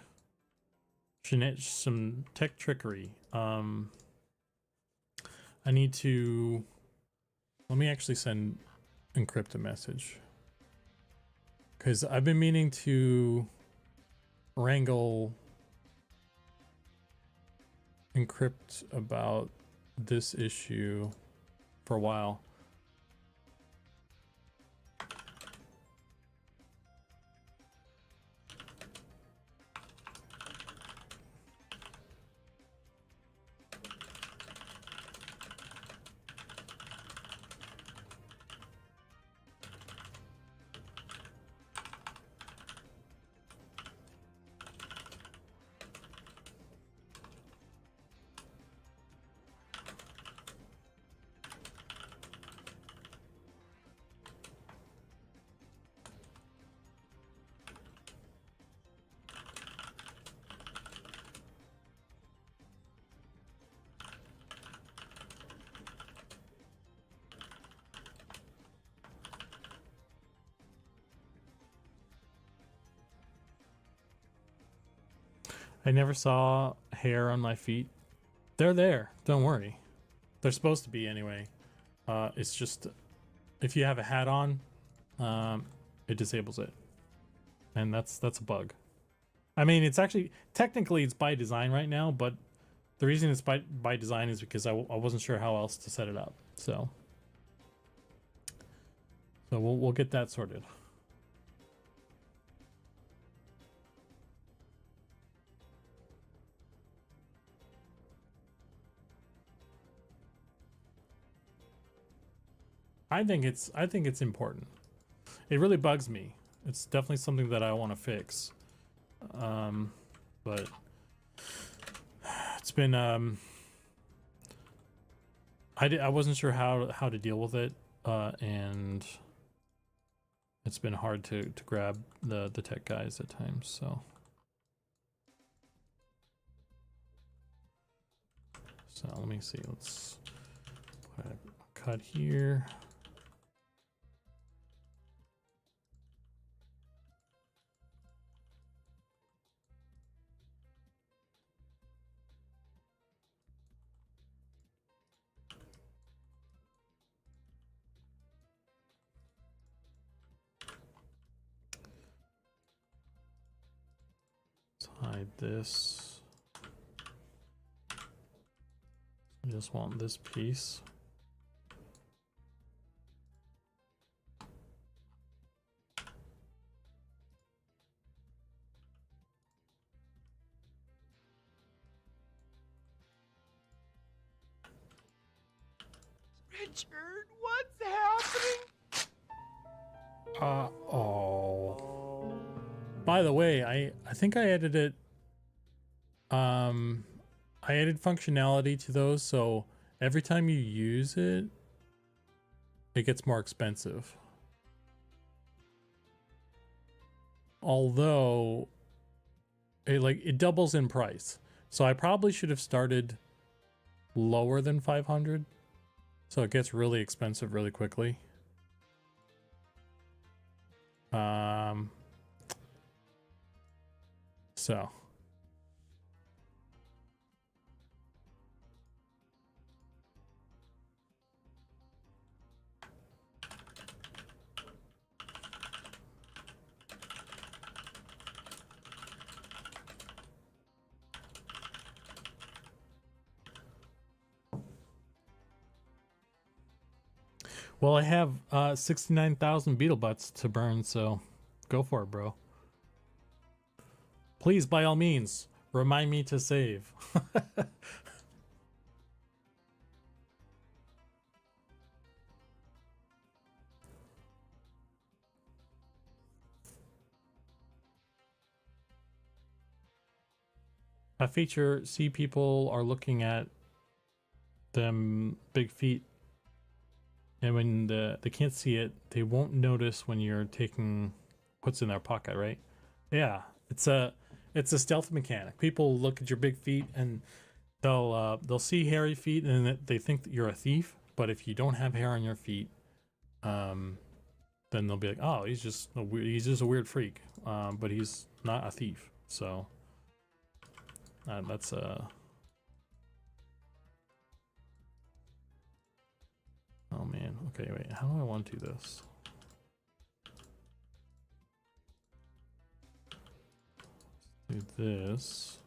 trickery. I need to. Let me actually encrypt a message, because I've been meaning to wrangle encrypt about this issue for a while. I never saw hair on my feet. They're there. Don't worry. They're supposed to be anyway. It's just if you have a hat on, it disables it, and that's a bug. I mean, it's actually technically it's by design right now, but the reason it's by design is because I wasn't sure how else to set it up. So we'll get that sorted. I think it's important. It really bugs me. It's definitely something that I want to fix. But it's been I wasn't sure how to deal with it, and it's been hard to grab the tech guys at times. So let me see. Let's put a cut here. Hide this. I just want this piece. Richard, what's happening? Oh. By the way, I think I edited I added functionality to those, so every time you use it, it gets more expensive. Although it doubles in price. So I probably should have started lower than 500. So it gets really expensive really quickly. So. Well, I have 69,000 beetle butts to burn, so go for it, bro. Please, by all means, remind me to save. A feature, see people are looking at them big feet, and when they can't see it, they won't notice when you're taking what's in their pocket, right? Yeah, it's a stealth mechanic. People look at your big feet and they'll see hairy feet and they think that you're a thief. But if you don't have hair on your feet, then they'll be like, oh, he's just a weird freak. But he's not a thief. So that's oh man. Okay, wait. How do I want to do this? Do this.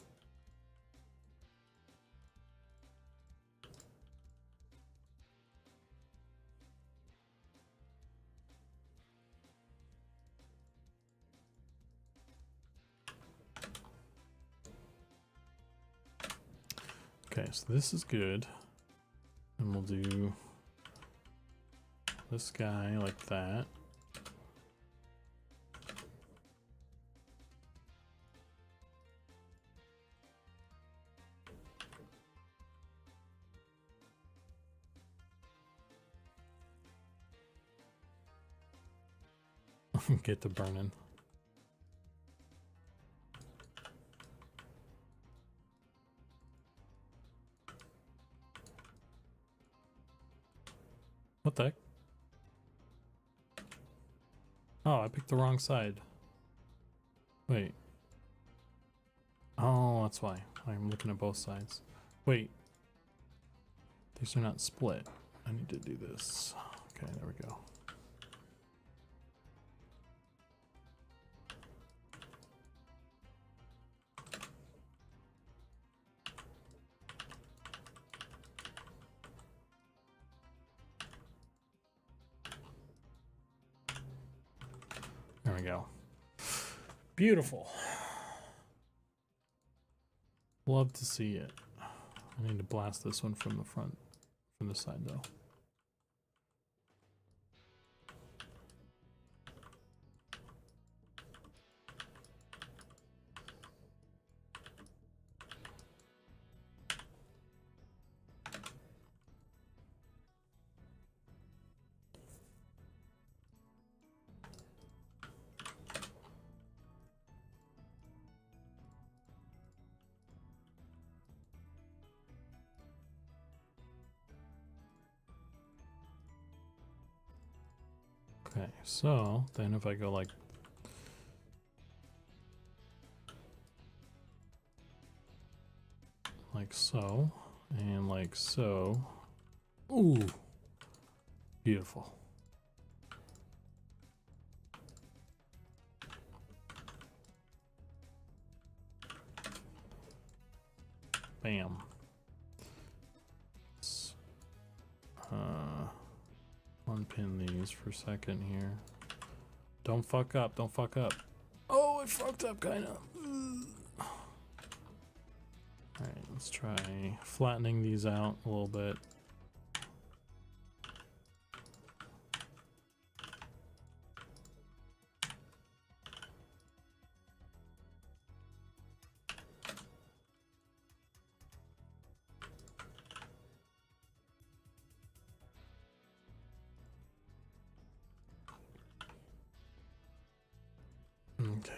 Okay, so this is good. And we'll do this guy like that. Get to burning. What the heck? Oh, I picked the wrong side. Wait. Oh, that's why. I'm looking at both sides. Wait. These are not split. I need to do this. Okay, there we go. There we go. Beautiful. Love to see it. I need to blast this one from the front, from the side though. Okay, so then if I go like so, and like so. Ooh, beautiful. Bam. Let's, unpin these for a second here. Don't fuck up, don't fuck up. Oh, it fucked up kinda. Alright, let's try flattening these out a little bit. Okay.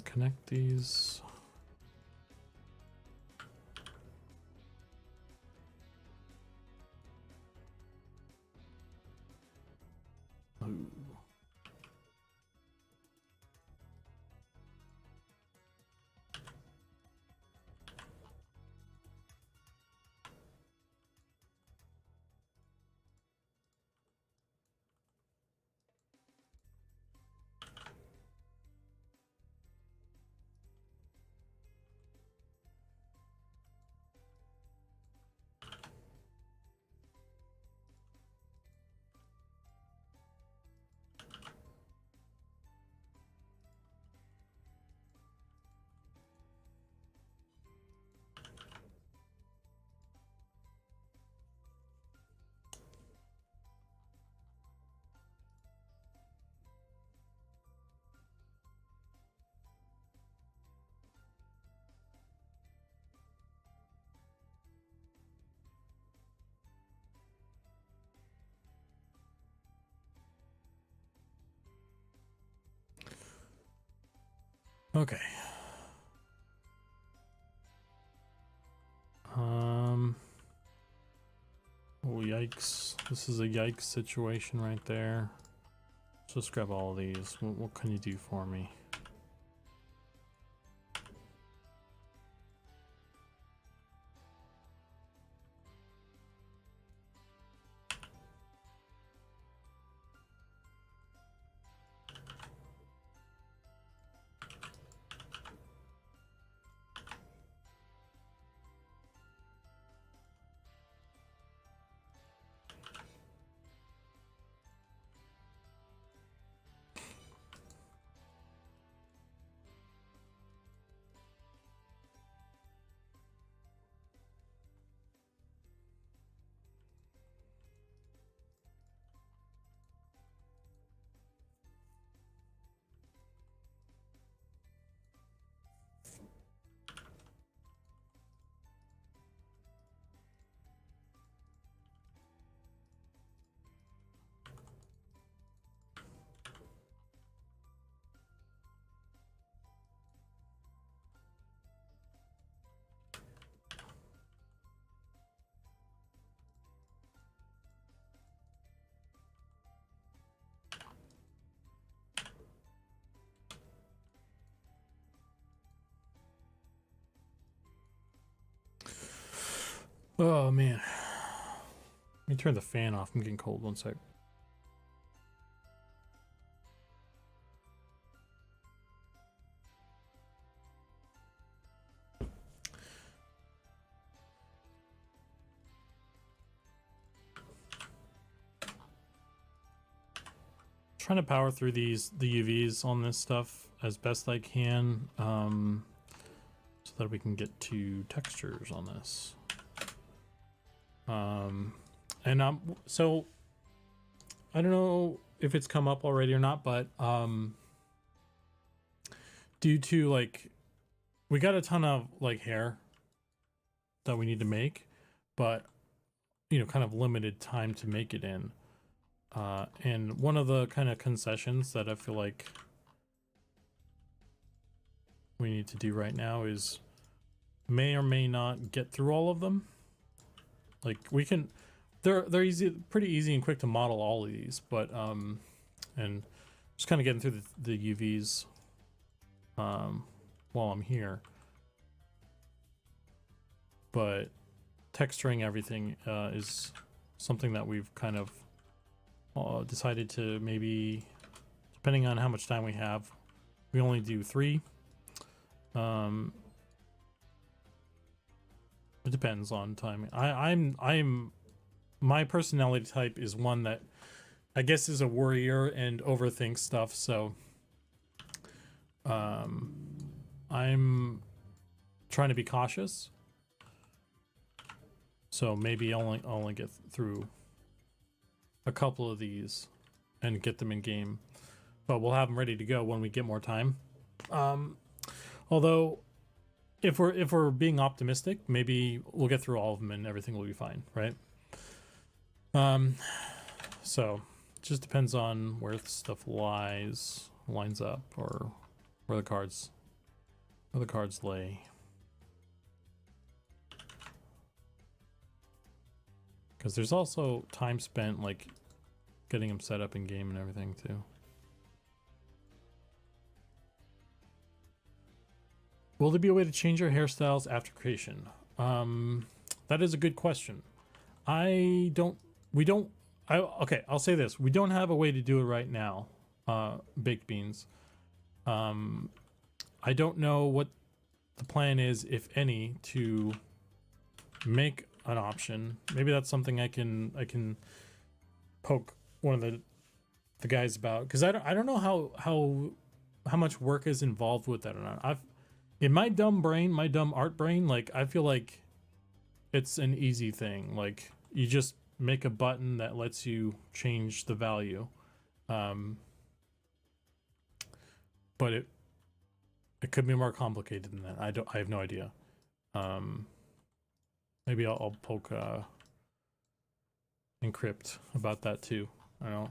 connect these. Ooh. Okay. Oh, yikes. This is a yikes situation right there. Let's just grab all of these. What can you do for me? Oh man. Let me turn the fan off. I'm getting cold. One sec. Trying to power through the UVs on this stuff as best I can, so that we can get to textures on this. And so I don't know if it's come up already or not, but due to like we got a ton of like hair that we need to make, but you know, kind of limited time to make it in. And one of the kind of concessions that I feel like we need to do right now is may or may not get through all of them. Like we can, they're easy, pretty easy and quick to model all of these, but and just kind of getting through the UVs while I'm here. But texturing everything is something that we've kind of decided to maybe, depending on how much time we have, we only do 3. It depends on timing. I'm my personality type is one that I guess is a worrier and overthinks stuff, so I'm trying to be cautious. So maybe only get through a couple of these and get them in game, but we'll have them ready to go when we get more time. Although if we're being optimistic, maybe we'll get through all of them and everything will be fine, right? So it just depends on where stuff lines up, or where the cards Where the cards lay. Because there's also time spent like getting them set up in game and everything too. Will there be a way to change your hairstyles after creation? That is a good question. Okay, I'll say this. We don't have a way to do it right now, Baked Beans. I don't know what the plan is, if any, to make an option. Maybe that's something I can poke one of the guys about, because I don't know how much work is involved with that or not. In my dumb brain, my dumb art brain, like I feel like it's an easy thing. Like you just make a button that lets you change the value. But it could be more complicated than that. I have no idea. Maybe I'll poke Encrypt about that too. I don't know.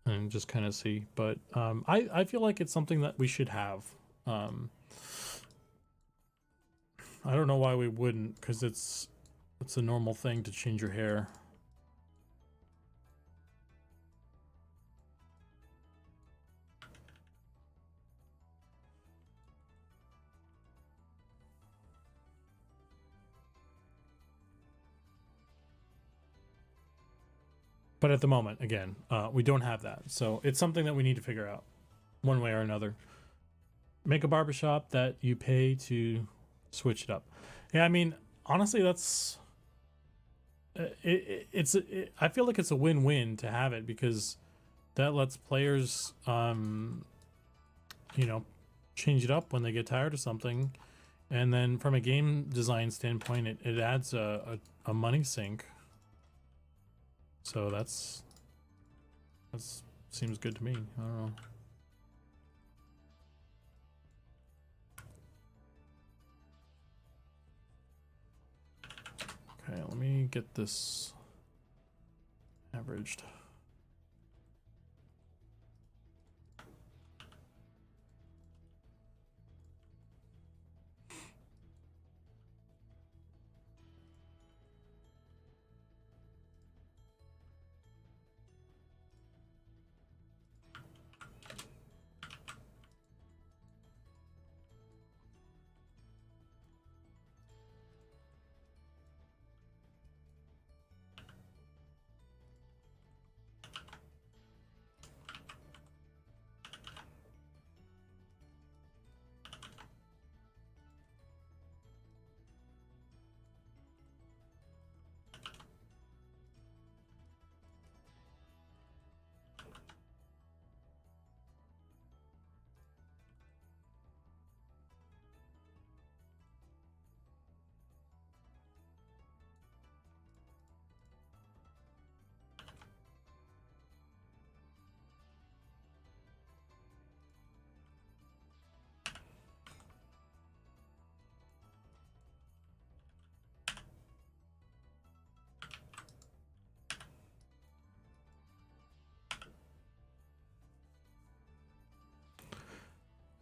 And just kind of see, but I feel like it's something that we should have. I don't know why we wouldn't, because it's a normal thing to change your hair. But at the moment, again, we don't have that. So it's something that we need to figure out one way or another. Make a barbershop that you pay to switch it up. Yeah, I mean, honestly, that's... I feel like it's a win-win to have it, because that lets players, you know, change it up when they get tired of something. And then from a game design standpoint, it adds a money sink. So that's seems good to me. I don't know. Okay, let me get this averaged.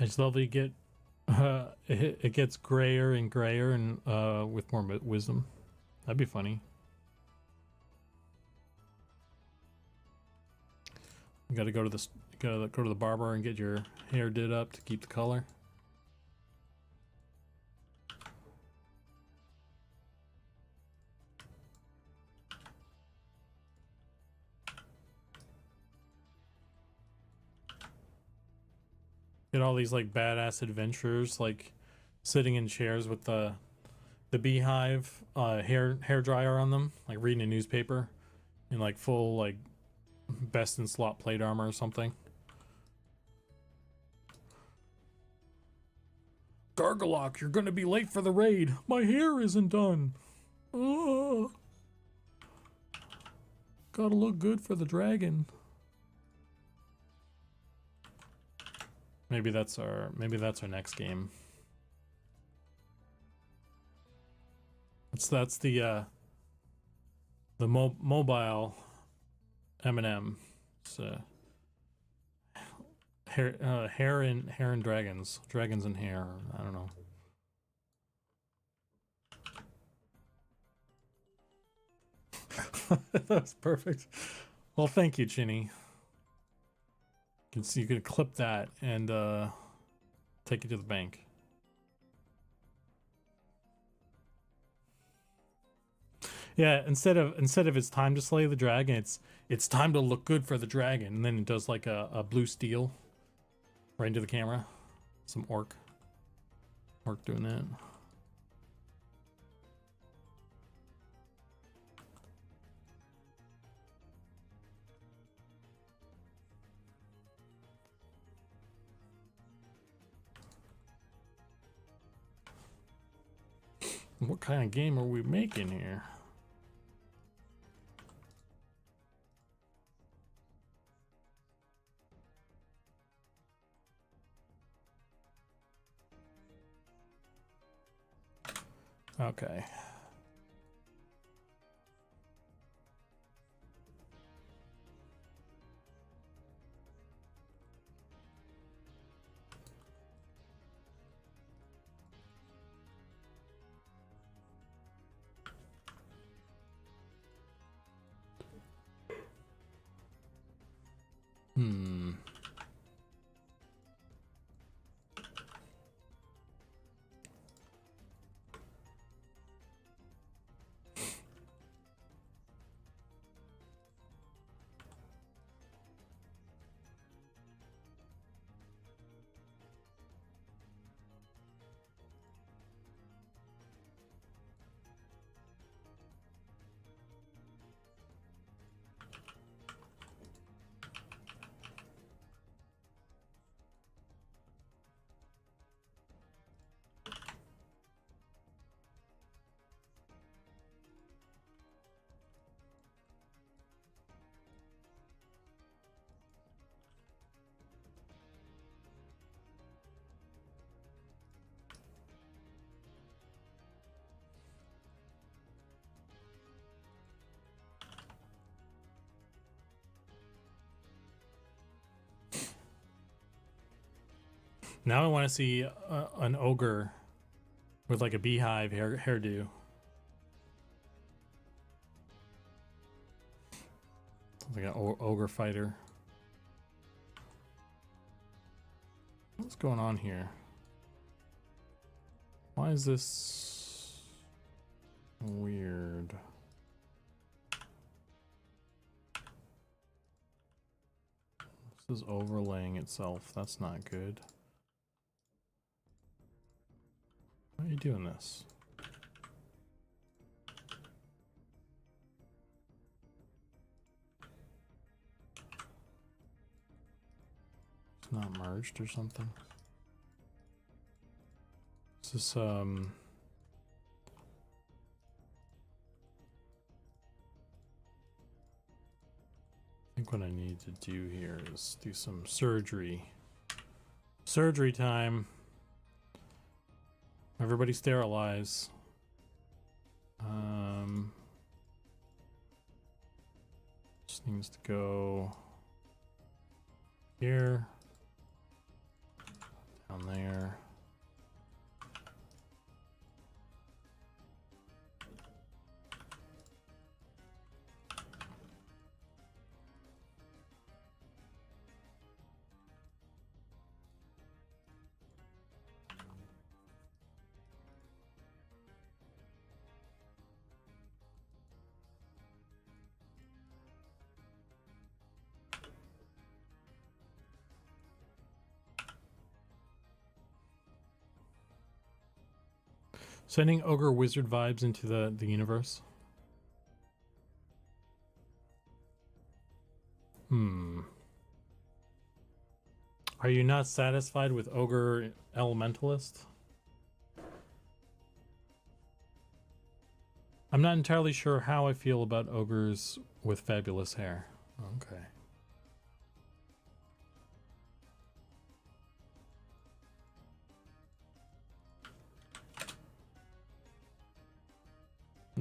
I just love that you get it gets grayer and grayer and with more wisdom. That'd be funny. You gotta go to the barber and get your hair did up to keep the color. Get all these like badass adventurers like sitting in chairs with the beehive hair dryer on them, like reading a newspaper in like full like best in slot plate armor or something. Gargalock, you're gonna be late for the raid. My hair isn't done. Oh, gotta look good for the dragon. Maybe that's our next game. That's the mobile M&M. It's hair and dragons. Dragons and hair. I don't know. That was perfect. Well, thank you, Chinny. You can see you could clip that and take it to the bank. Yeah, instead of it's time to slay the dragon, it's time to look good for the dragon, and then it does like a blue steel right into the camera. Some orc doing that. What kind of game are we making here? Okay. Now I want to see an ogre with like a beehive hairdo. Like an ogre fighter. What's going on here? Why is this weird? This is overlaying itself. That's not good. Why are you doing this? It's not merged or something. Is this I think what I need to do here is do some surgery. Surgery time. Everybody sterilize. Just needs to go here, down there. Sending ogre wizard vibes into the universe. Are you not satisfied with ogre elementalist? I'm not entirely sure how I feel about ogres with fabulous hair. Okay.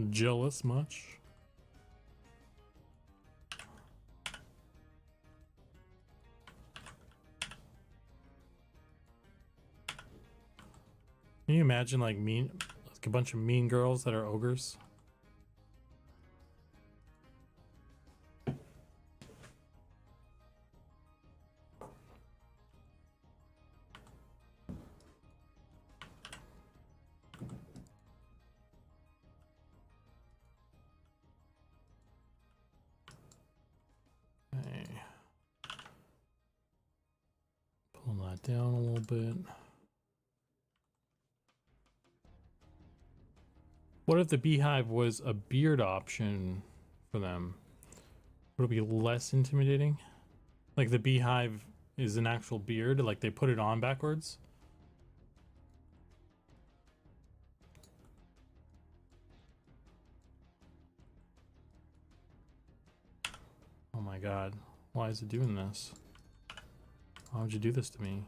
Jealous much? Can you imagine like a bunch of mean girls that are ogres? Okay. Pull that down a little bit. What if the beehive was a beard option for them? Would it be less intimidating? Like the beehive is an actual beard, like they put it on backwards? Oh my god. Why is it doing this? Why would you do this to me?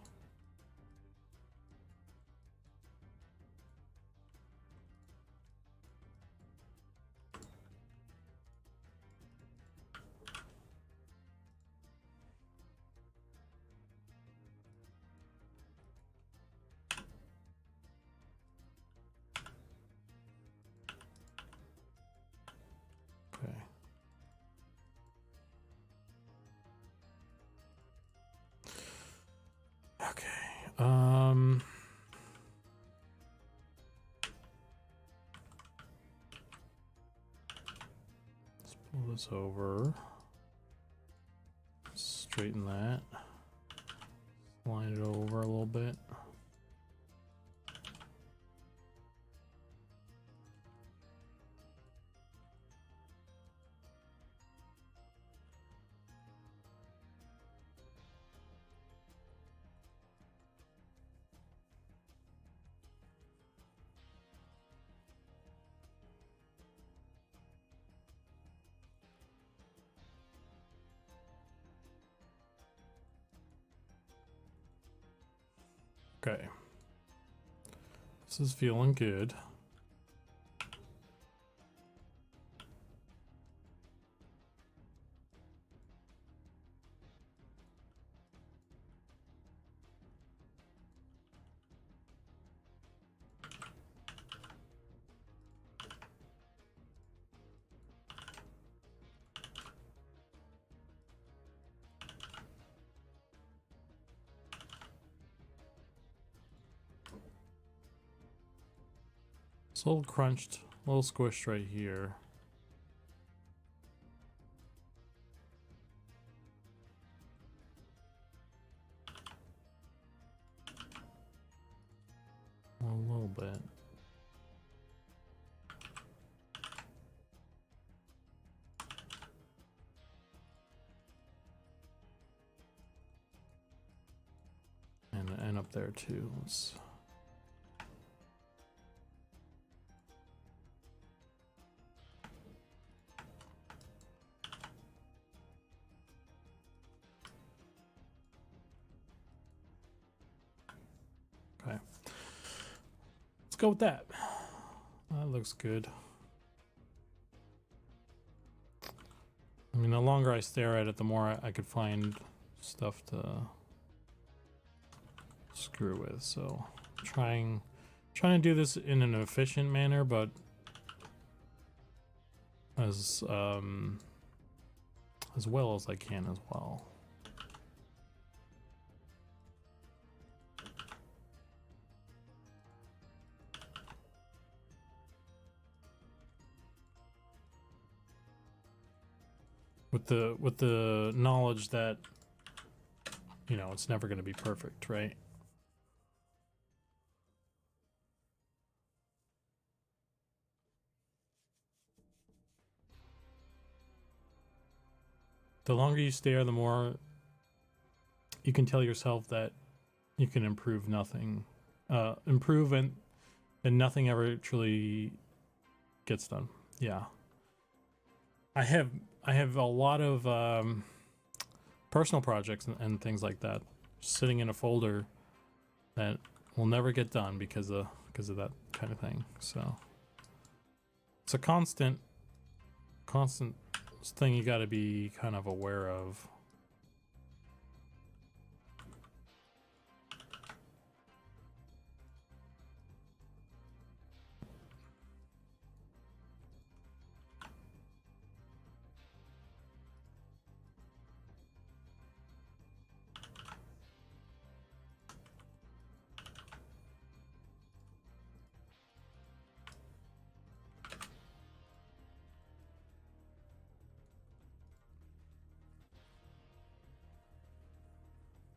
Okay. Okay. Let's pull this over. Straighten that. Line it over a little bit. Okay. This is feeling good. It's a little crunched, a little squished right here. A little bit. And up there too. Let's... Okay. Let's go with that. That looks good. I mean, the longer I stare at it, the more I could find stuff to screw with. So trying to do this in an efficient manner, but as well as I can as well. With the knowledge that, you know, it's never going to be perfect, right? The longer you stare, the more you can tell yourself that you can improve nothing, improve and nothing ever truly gets done. Yeah. I have a lot of personal projects and things like that sitting in a folder that will never get done because of that kind of thing. So it's a constant thing you got to be kind of aware of.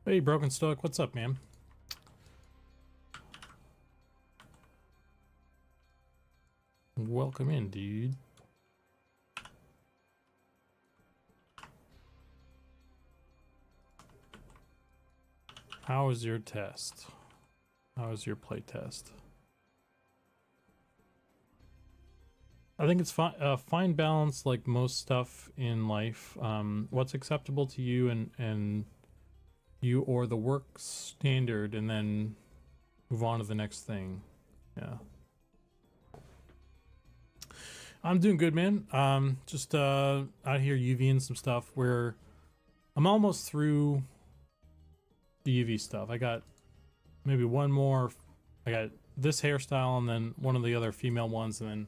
Hey, Broken Stoic, what's up, man? Welcome in, dude. How was your test? How was your play test? I think it's fine. Fine balance, like most stuff in life. What's acceptable to you and you or the work standard, and then move on to the next thing. Yeah. I'm doing good, man. Just out here UVing some stuff where I'm almost through the UV stuff. I got maybe one more. I got this hairstyle and then one of the other female ones, and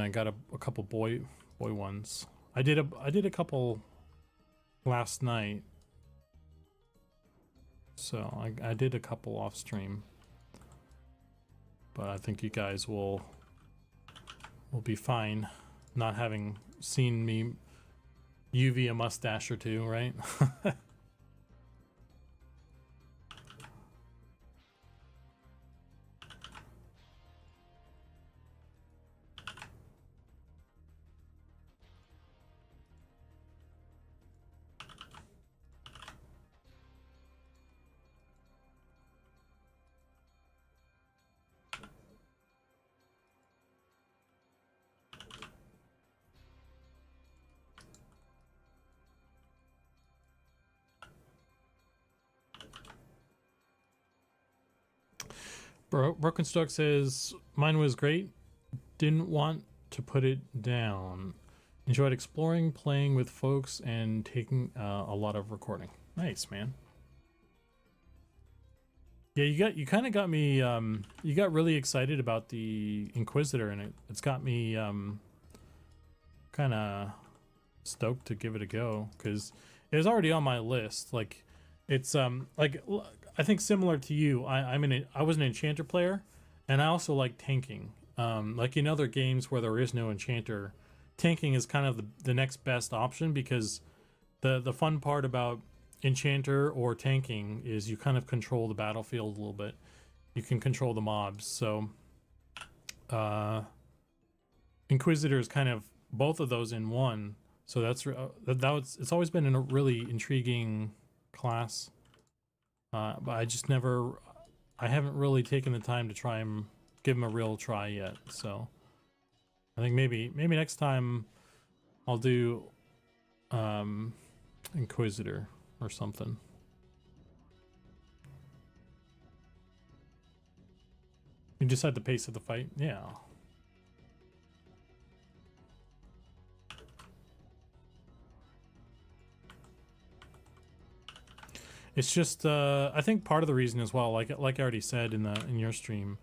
I got a couple boy ones. I did a couple last night. So I did a couple off stream. But I think you guys will be fine not having seen me UV a mustache or two, right? Broken Stock says, mine was great. Didn't want to put it down. Enjoyed exploring, playing with folks, and taking a lot of recording. Nice, man. Yeah, you kind of got me. You got really excited about the Inquisitor, and it's got me kind of stoked to give it a go because it was already on my list. Like, it's like I think similar to you. I was an enchanter player, and I also like tanking. Like in other games where there is no enchanter, tanking is kind of the next best option because the fun part about enchanter or tanking is you kind of control the battlefield a little bit. You can control the mobs. So Inquisitor is kind of both of those in one. So it's always been a really intriguing class. But I haven't really taken the time to try and give him a real try yet. So I think maybe next time I'll do Inquisitor or something. You decide the pace of the fight. Yeah. It's just I think part of the reason as well, like I already said in your stream,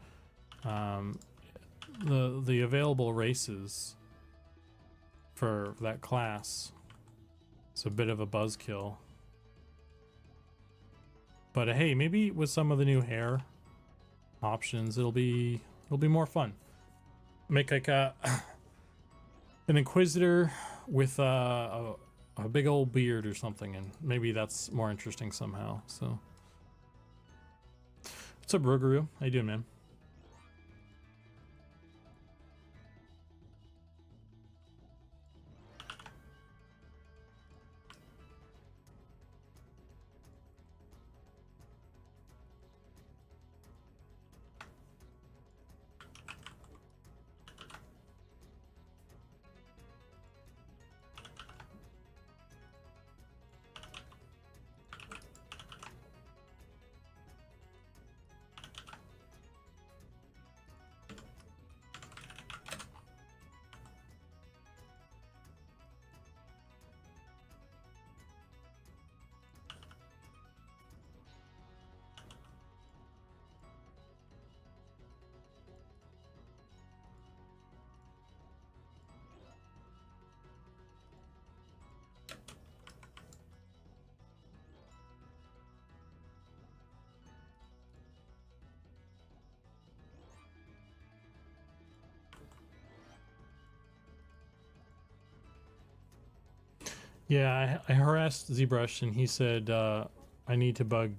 the available races for that class, it's a bit of a buzzkill. But hey, maybe with some of the new hair options, it'll be more fun. Make like an Inquisitor with a big old beard or something, and maybe that's more interesting somehow. So, what's up, Rogaroo? How you doing, man? Yeah, I harassed Zbrushed and he said I need to bug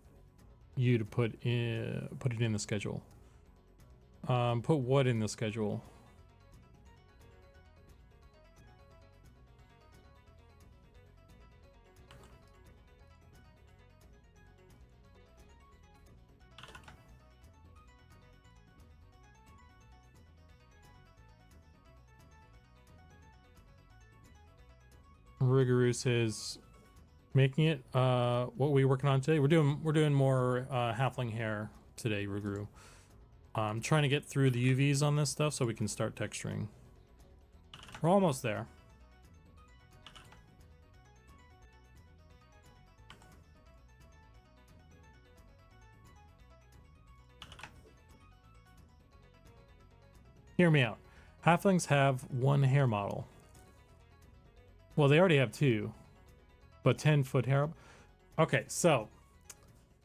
you to put it in the schedule. Put what in the schedule? Riguru says, making it. What are we working on today? We're doing more halfling hair today, Riguru. I'm trying to get through the UVs on this stuff so we can start texturing. We're almost there. Hear me out. Halflings have one hair model. Well, they already have two, but 10-foot hair. Okay, so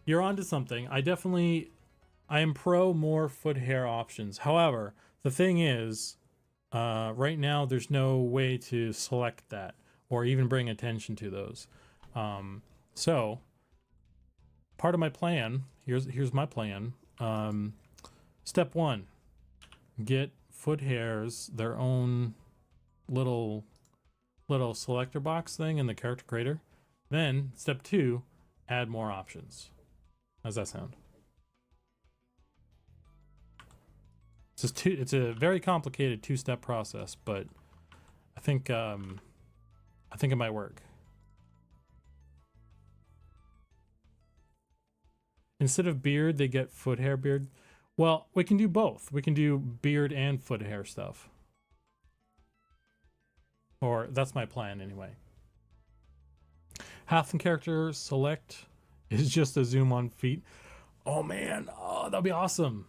you're onto something. I am pro more foot hair options. However, the thing is, right now there's no way to select that or even bring attention to those. So part of my plan, here's my plan. Step 1, get foot hairs their own little selector box thing in the character creator. Then step 2, add more options. How's that sound? It's a very complicated 2-step process, but I think it might work. Instead of beard, they get foot hair beard. Well, we can do both. We can do beard and foot hair stuff. Or that's my plan anyway. Halfling character select is just a zoom on feet. Oh man, that'll be awesome.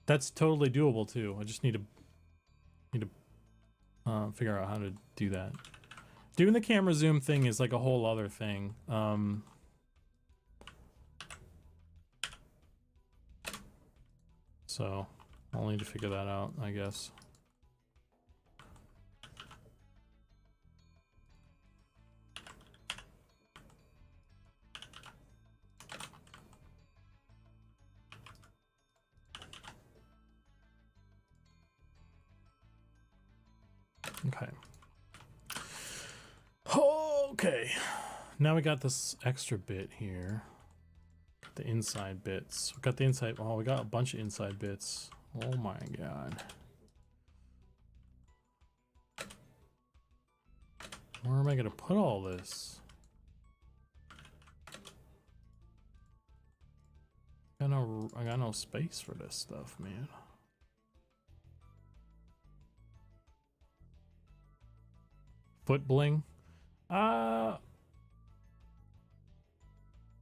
That's totally doable too. I just need to figure out how to do that. Doing the camera zoom thing is like a whole other thing. So I'll need to figure that out, I guess. Okay. Okay. Now we got this extra bit here. The inside bits. We got the inside. Oh, we got a bunch of inside bits. Oh my god. Where am I gonna put all this? I got no space for this stuff, man. Foot bling?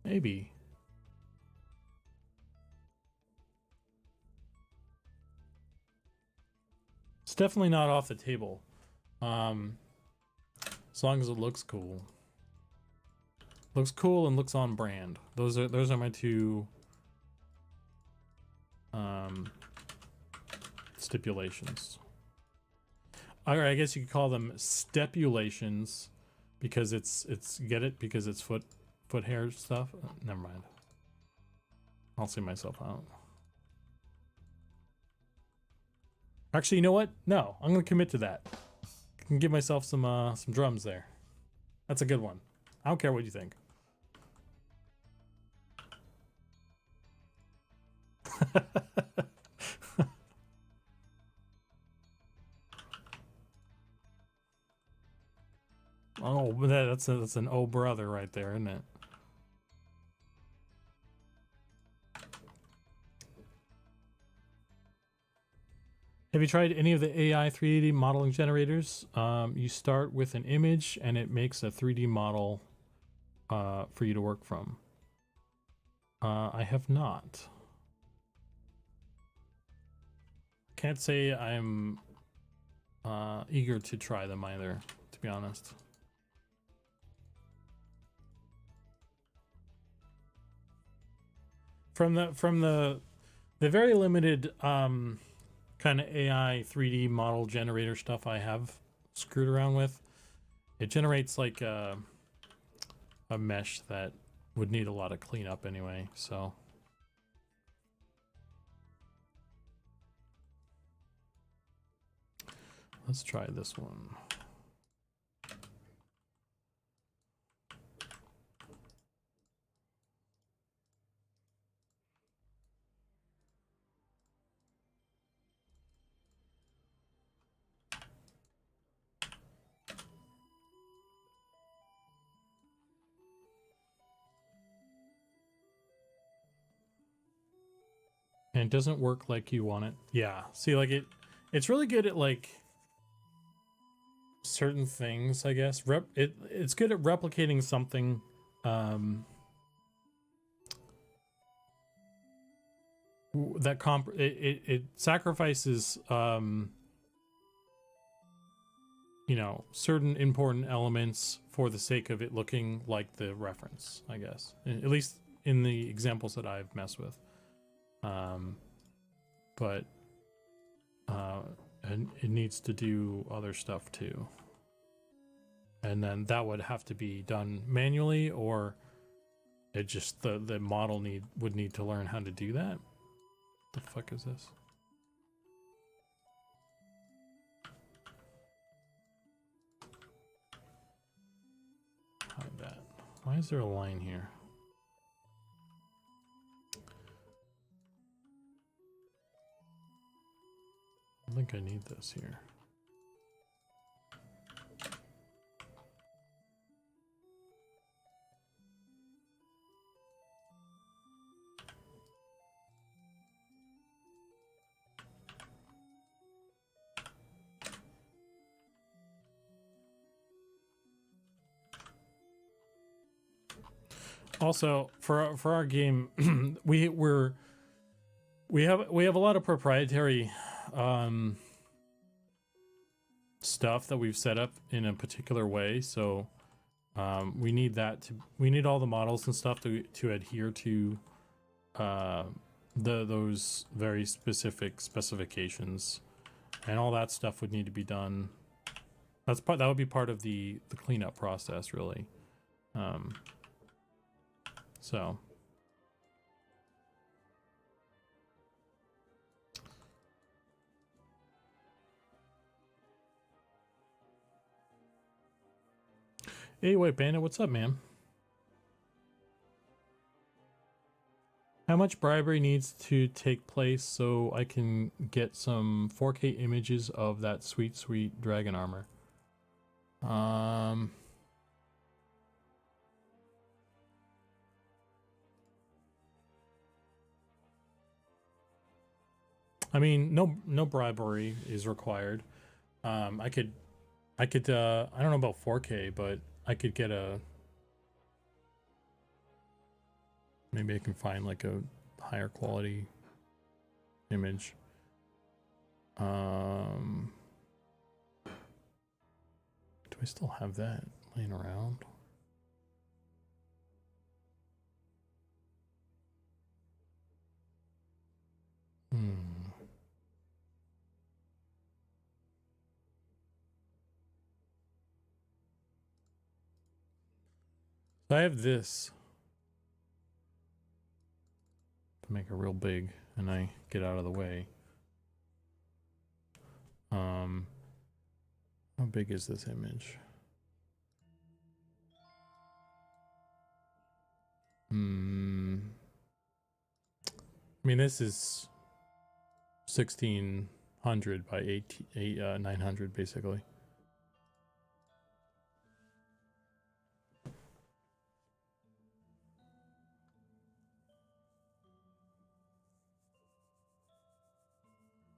Maybe. It's definitely not off the table. As long as it looks cool. Looks cool and looks on brand. Those are my two stipulations. Alright, I guess you could call them stipulations because it's get it? Because it's foot hair stuff? Never mind. I'll see myself out. Actually, you know what? No, I'm gonna commit to that. I can give myself some drums there. That's a good one. I don't care what you think. Oh, that's an oh brother right there, isn't it? Have you tried any of the AI 3D modeling generators? You start with an image and it makes a 3D model for you to work from. I have not. Can't say I'm eager to try them either, to be honest. From the very limited kind of AI 3D model generator stuff I have screwed around with, it generates like a mesh that would need a lot of cleanup anyway, so. Let's try this one. And it doesn't work like you want it. Yeah, see, like it's really good at like certain things, I guess. It's good at replicating something. That it sacrifices you know, certain important elements for the sake of it looking like the reference, I guess. At least in the examples that I've messed with. But and it needs to do other stuff too. And then that would have to be done manually, or it just the model would need to learn how to do that. The fuck is this? Hide that. Why is there a line here? I think I need this here. Also, for our game, we have a lot of proprietary stuff that we've set up in a particular way, so we need all the models and stuff to adhere to those very specific specifications, and all that stuff would need to be done. That would be part of the cleanup process, really. So hey, wait, Bandit, what's up, man? How much bribery needs to take place so I can get some 4K images of that sweet dragon armor? I mean, no bribery is required. I could I don't know about 4K, but I could get maybe I can find like a higher quality image. Do I still have that laying around? I have this to make it real big and I get out of the way. How big is this image? I mean, this is 1600 by 900 basically.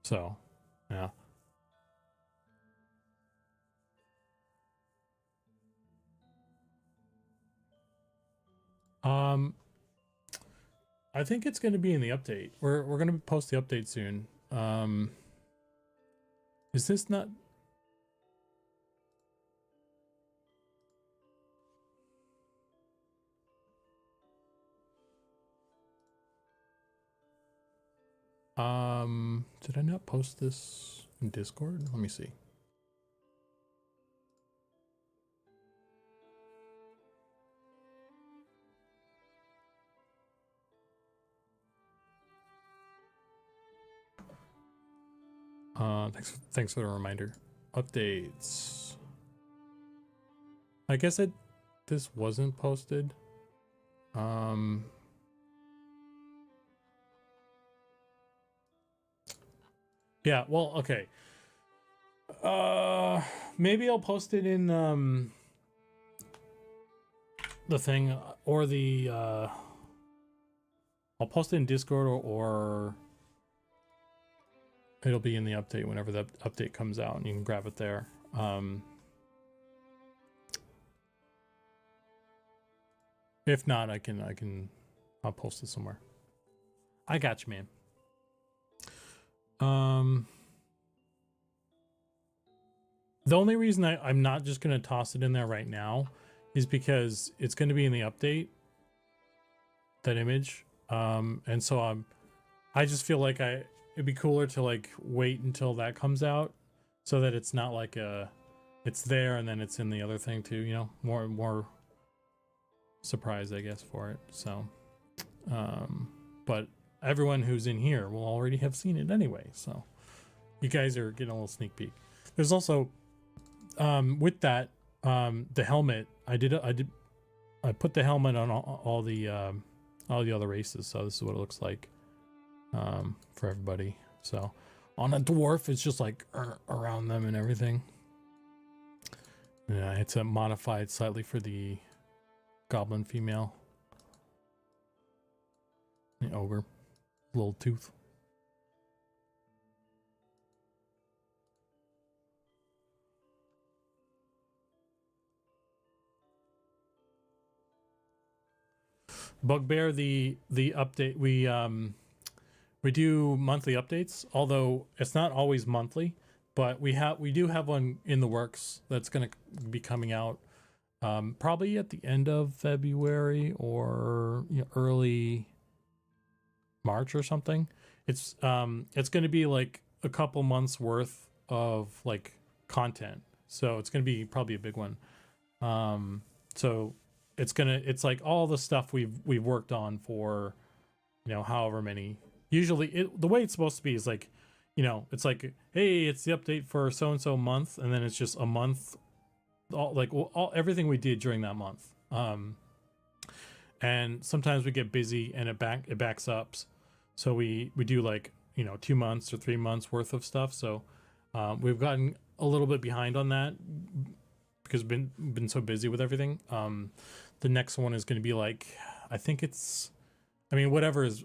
So, yeah. I think it's going to be in the update. We're going to post the update soon. Is this not? Did I not post this in Discord? Let me see. Thanks for the reminder. Updates. I guess this wasn't posted. Yeah, well, okay. Maybe I'll post it in the thing or the I'll post it in Discord or it'll be in the update whenever the update comes out and you can grab it there. If not, I'll post it somewhere. I got you, man. The only reason I'm not just going to toss it in there right now is because it's going to be in the update, that image. And so I just feel like it'd be cooler to like wait until that comes out so that it's not like it's there and then it's in the other thing too, you know, more surprise, I guess, for it. So, but everyone who's in here will already have seen it anyway. So you guys are getting a little sneak peek. There's also, with that, the helmet, I put the helmet on all the other races. So this is what it looks like, for everybody. So on a dwarf, it's just like around them and everything. Yeah, it's modified slightly for the goblin female. The ogre, little tooth. Bugbear, the update, we do monthly updates, although it's not always monthly, but we do have one in the works that's going to be coming out probably at the end of February or early March or something. It's going to be like a couple months worth of like content, so it's going to be probably a big one. So it's like all the stuff we've worked on for however many. Usually the way it's supposed to be is like, it's like, hey, it's the update for so and so month, and then it's just a month, everything we did during that month. And sometimes we get busy and it backs up, so we do like 2 months or 3 months worth of stuff. So we've gotten a little bit behind on that because we've been so busy with everything. The next one is going to be like, I think it's, whatever's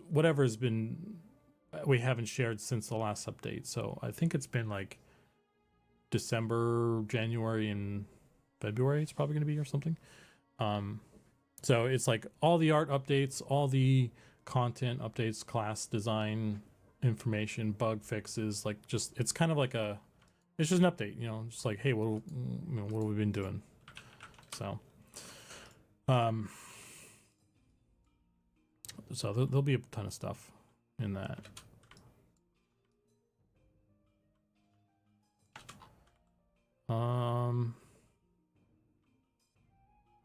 been, we haven't shared since the last update. So I think it's been like December, January, and February. It's probably going to be or something. So it's like all the art updates, all the content updates, class design information, bug fixes, like just, it's kind of like it's just an update, just like, hey, what have we been doing? So, so there'll be a ton of stuff in that.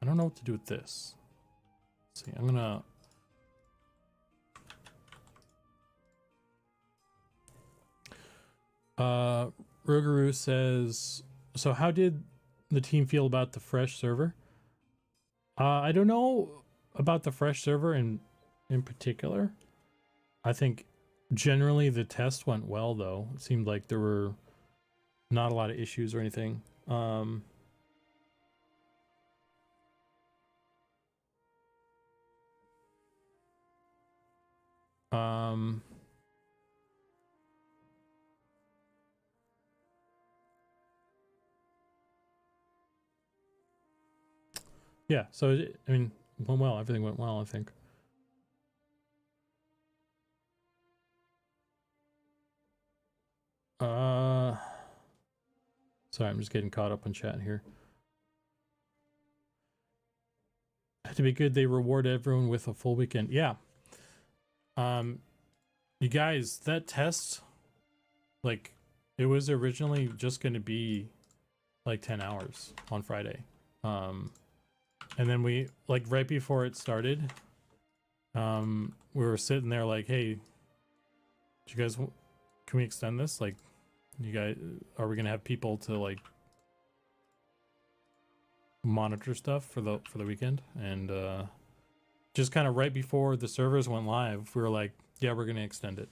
I don't know what to do with this. Let's see, I'm gonna Rogaroo says, so how did the team feel about the fresh server? I don't know about the fresh server in particular. I think generally the test went well, though. It seemed like there were not a lot of issues or anything. Yeah, so went well. Everything went well, I think. Sorry, I'm just getting caught up on chat here. To be good, they reward everyone with a full weekend. Yeah. You guys, that test, like, it was originally just going to be like 10 hours on Friday. And then we, like, right before it started, we were sitting there like, hey, do you guys, can we extend this? Like, You guys, are we gonna have people to like monitor stuff for the weekend? And just kind of right before the servers went live, we were like, yeah, we're gonna extend it.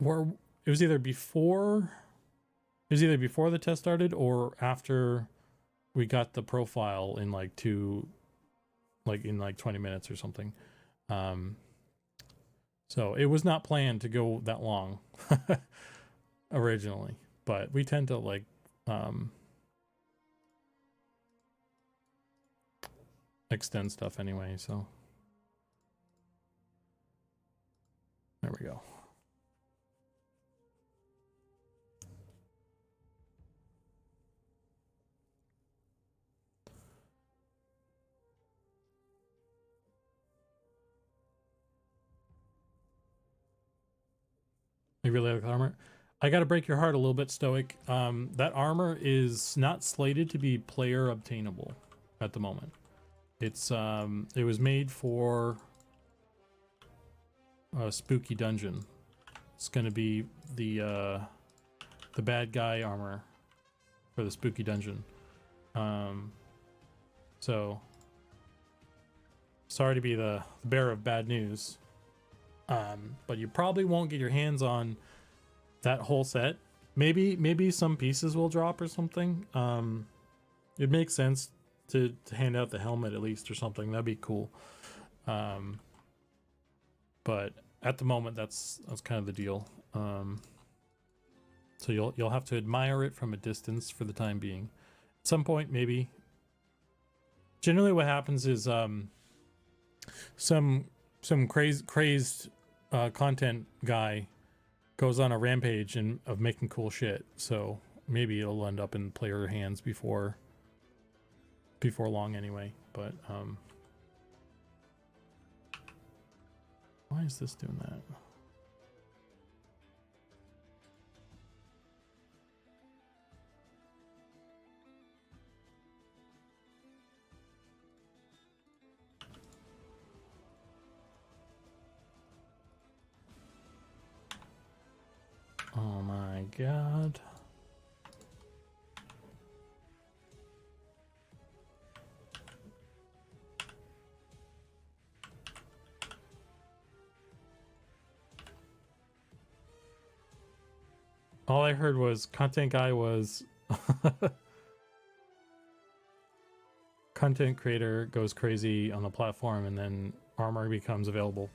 Or it was either before the test started or after we got the profile in like 20 minutes or something. So it was not planned to go that long originally, but we tend to like extend stuff anyway, so there we go. You really like armor? I gotta break your heart a little bit, Stoic. That armor is not slated to be player obtainable at the moment. It's it was made for a spooky dungeon. It's gonna be the bad guy armor for the spooky dungeon. So sorry to be the bearer of bad news. But you probably won't get your hands on that whole set. Maybe some pieces will drop or something. It makes sense to hand out the helmet at least or something. That'd be cool. But at the moment, that's kind of the deal. So you'll have to admire it from a distance for the time being. At some point, maybe. Generally, what happens is some crazed content guy goes on a rampage of making cool shit. So maybe it'll end up in player hands before long anyway. But why is this doing that? Oh my god. All I heard was content guy was content creator goes crazy on the platform and then armor becomes available.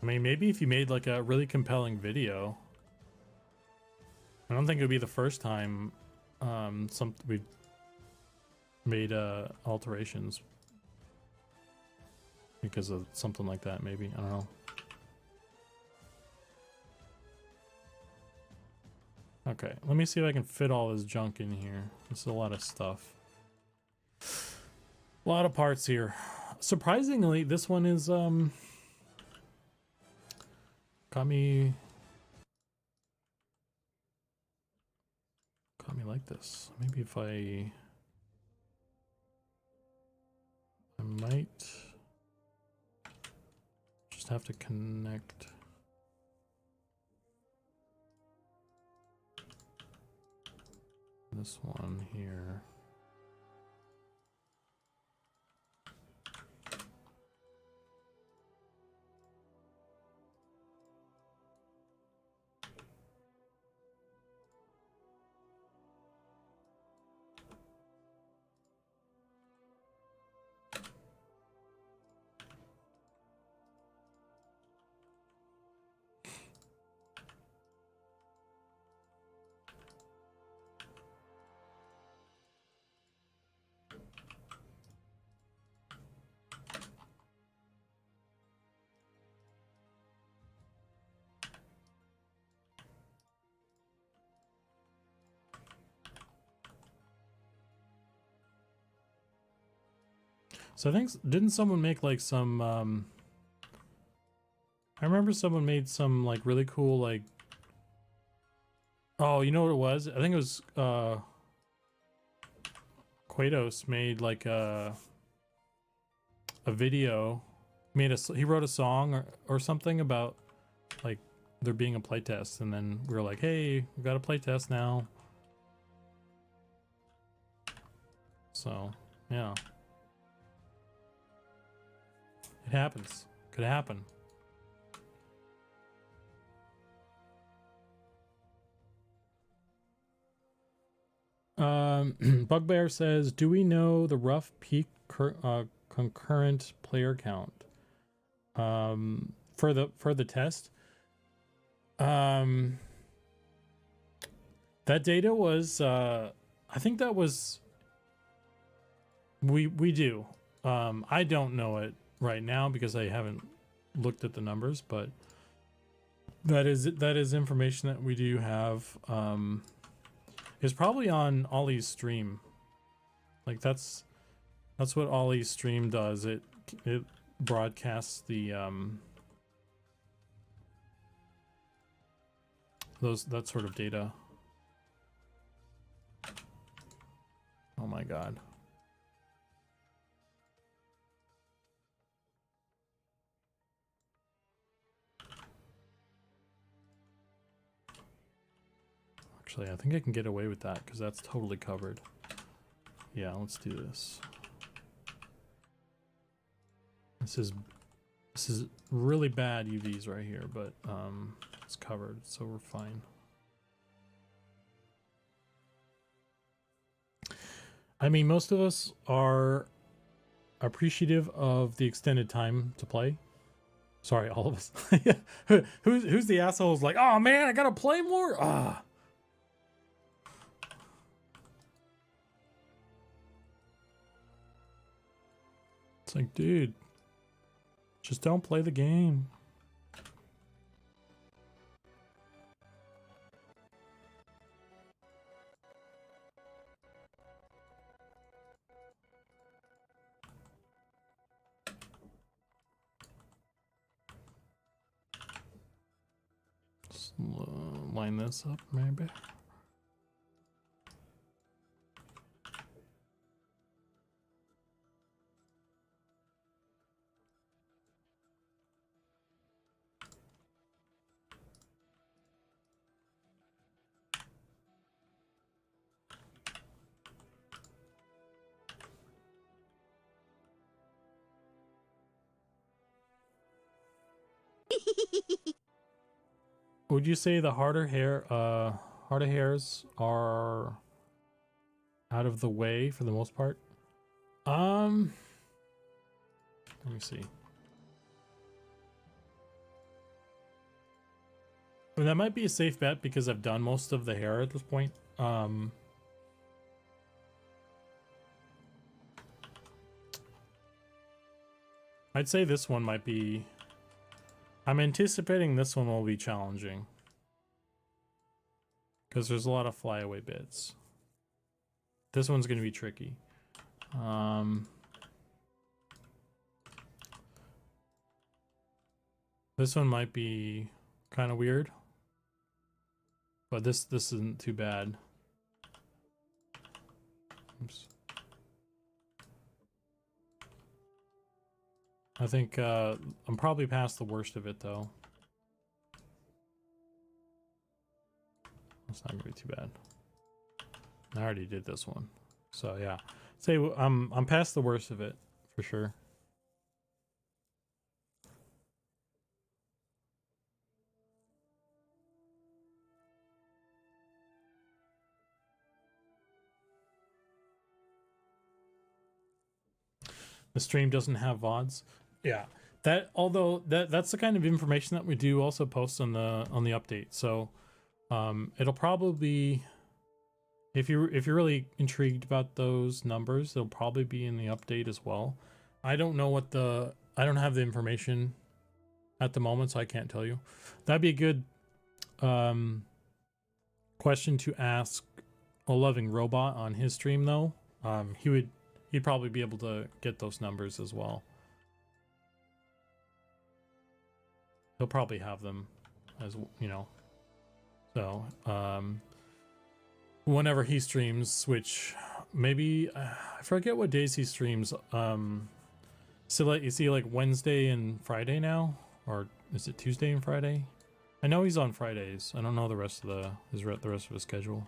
I mean, maybe if you made like a really compelling video. I don't think it would be the first time we've made alterations because of something like that. Maybe, I don't know. Okay, let me see if I can fit all this junk in here. This is a lot of stuff. A lot of parts here. Surprisingly, this one is got me like this. Maybe if I might just have to connect this one here. So I think, didn't someone make like some, I remember someone made some like really cool, like, oh, you know what it was? I think it was, Kratos made like a video he wrote a song or something about like there being a playtest, and then we were like, hey, we got a playtest now. So yeah, it happens. Could happen. Bugbear says, do we know the rough peak concurrent player count for the test? That data was I think that was we do. I don't know it right now because I haven't looked at the numbers, but that is information that we do have. Is probably on Ollie's stream. Like that's what Ollie's stream does. It broadcasts the that sort of data. Oh my god. Actually, I think I can get away with that because that's totally covered. Yeah, let's do this. This is really bad UVs right here, but it's covered, so we're fine. I mean, most of us are appreciative of the extended time to play. Sorry, all of us. Who's the asshole who's like, oh man, I gotta play more? Ah. It's like, dude, just don't play the game. Just line this up, maybe. Would you say the harder hairs are out of the way for the most part? Let me see. I mean, that might be a safe bet because I've done most of the hair at this point. I'd say this one might be... I'm anticipating this one will be challenging. Because there's a lot of flyaway bits. This one's going to be tricky. This one might be kind of weird. But this isn't too bad. Oops. I think I'm probably past the worst of it though. That's not gonna be too bad. I already did this one, so yeah. Say I'm past the worst of it for sure. The stream doesn't have VODs. Yeah, that although that's the kind of information that we do also post on the update. So it'll probably be, if you're really intrigued about those numbers, they'll probably be in the update as well. I don't know what I don't have the information at the moment, so I can't tell you. That'd be a good question to ask a loving robot on his stream though. He'd probably be able to get those numbers as well. He'll probably have them as you know. So whenever he streams, which maybe I forget what days he streams. So like, is he like Wednesday and Friday now, or is it Tuesday and Friday? I know he's on Fridays. I don't know the rest of the rest of his schedule.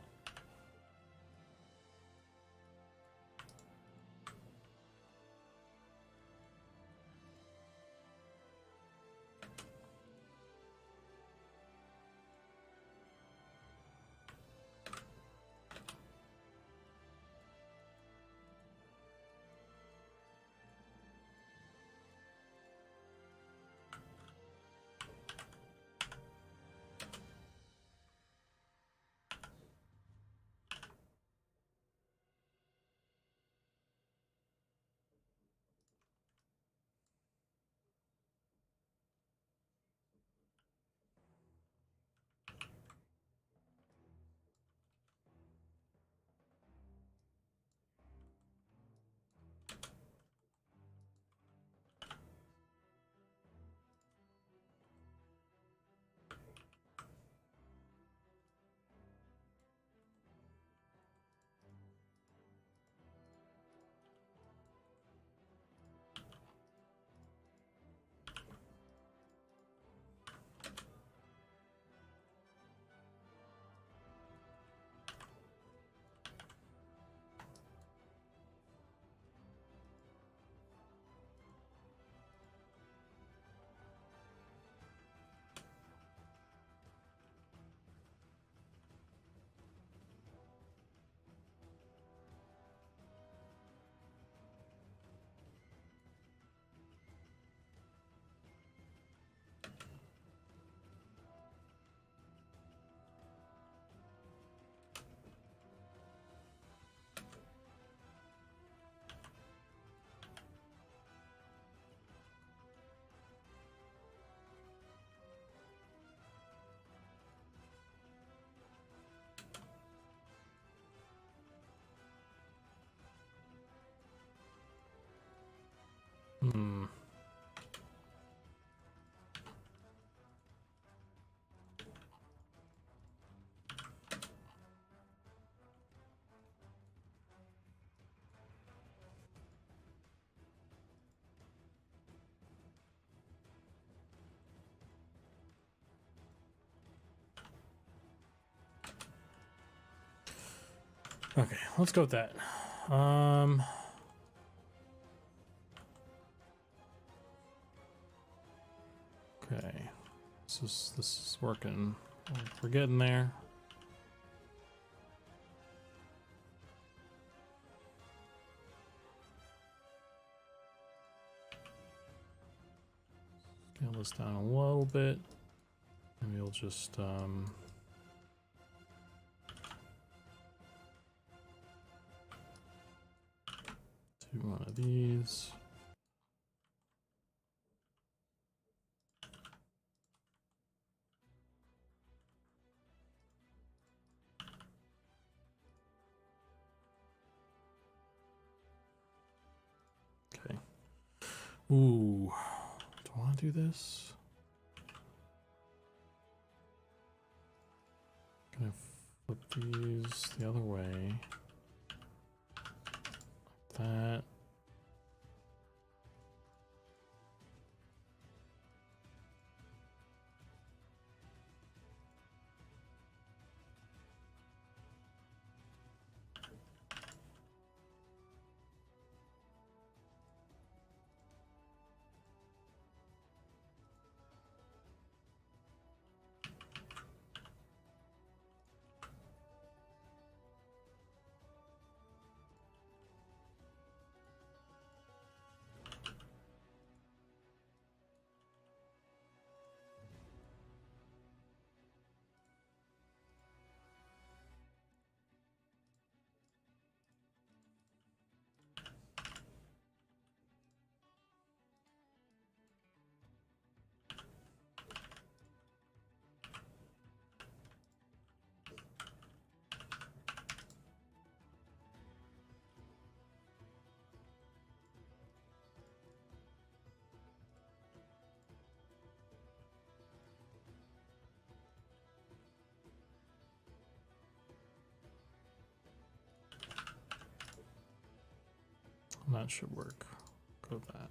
Hmm. Okay, let's go with that. Okay, this is working. We're getting there. Scale this down a little bit. Maybe we'll just do one of these. Okay. Ooh, do I want to do this? Gonna flip these the other way. Like that. That should work. Go with that.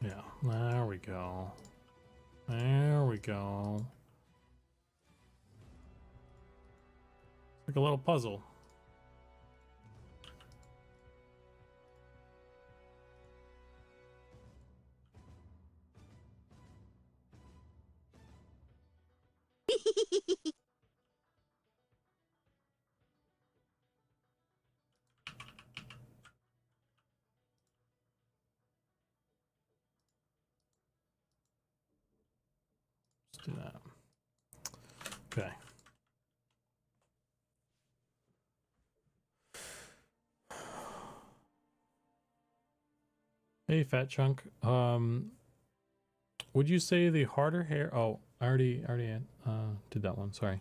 Yeah, there we go. There we go. Like a little puzzle. Let's do that. Okay. Hey, Fat Chunk. Would you say the harder hair? Oh, I already did that one. Sorry.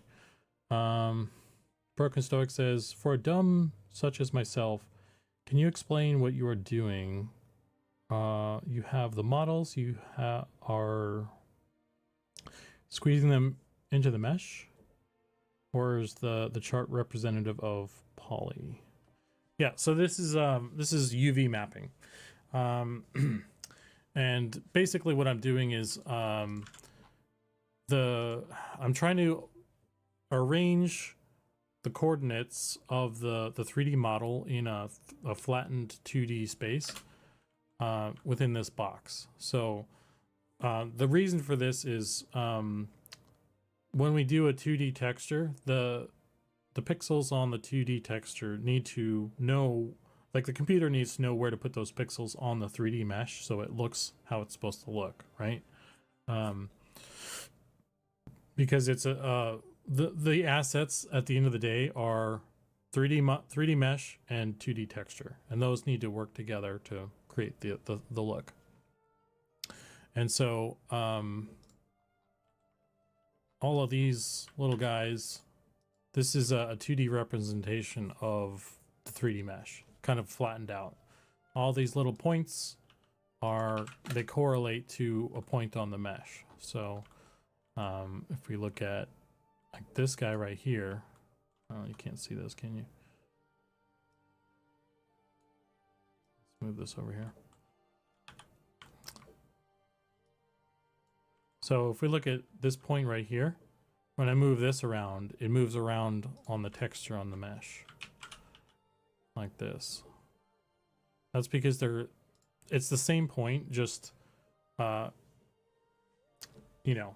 Broken Stoic says, for a dumb such as myself, can you explain what you are doing? You have the models. You are squeezing them into the mesh, or is the chart representative of poly? Yeah. So this is UV mapping. And basically what I'm doing is I'm trying to arrange the coordinates of the 3D model in a flattened 2D space within this box. So the reason for this is when we do a 2D texture, the pixels on the 2D texture need to know, like the computer needs to know where to put those pixels on the 3D mesh so it looks how it's supposed to look, right? Because it's the assets at the end of the day are 3D mesh and 2D texture, and those need to work together to create the look. And so all of these little guys, this is a 2D representation of the 3D mesh, kind of flattened out. All these little points they correlate to a point on the mesh. So if we look at like this guy right here, oh, you can't see this, can you? Let's move this over here. So if we look at this point right here, when I move this around, it moves around on the texture on the mesh. Like this. That's because it's the same point, just you know,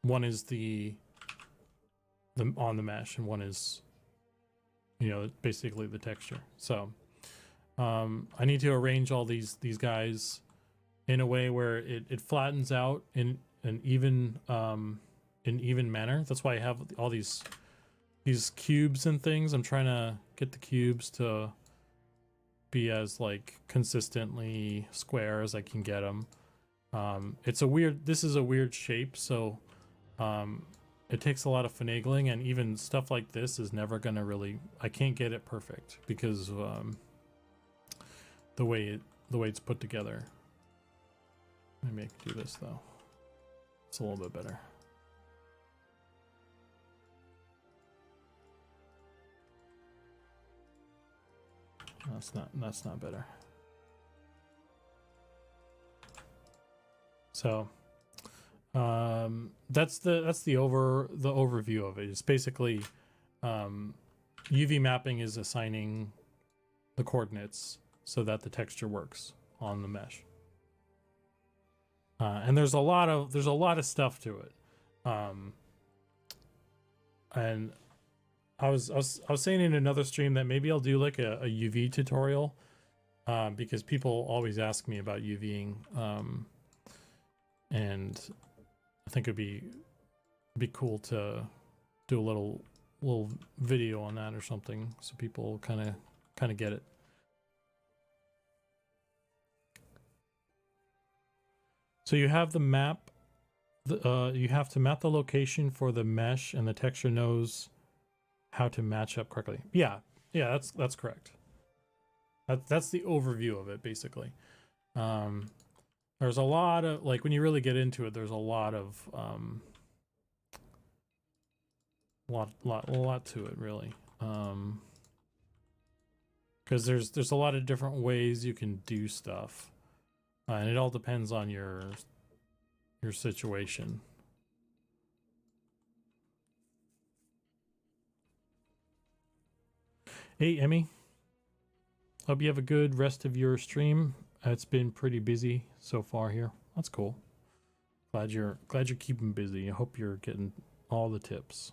one is the on the mesh and one is, you know, basically the texture. So I need to arrange all these guys in a way where it flattens out in an even manner. That's why I have all these cubes and things. I'm trying to get the cubes to be as like consistently square as I can get them. This is a weird shape, so it takes a lot of finagling, and even stuff like this is never gonna really, I can't get it perfect because the way it's put together. Maybe I can do this though. It's a little bit better. That's not better. So that's the overview of it. It's basically UV mapping is assigning the coordinates so that the texture works on the mesh. And there's a lot of stuff to it. And I was saying in another stream that maybe I'll do like a UV tutorial, because people always ask me about UVing, and I think it'd be cool to do a little video on that or something, so people kind of get it. So you have the map. You have to map the location for the mesh, and the texture knows how to match up correctly. Yeah, that's correct. That's the overview of it, basically. There's a lot of, like, when you really get into it, there's a lot of lot to it, really. Because there's a lot of different ways you can do stuff. And it all depends on your situation. Hey, Emmy. Hope you have a good rest of your stream. It's been pretty busy so far here. That's cool. Glad you're keeping busy. I hope you're getting all the tips.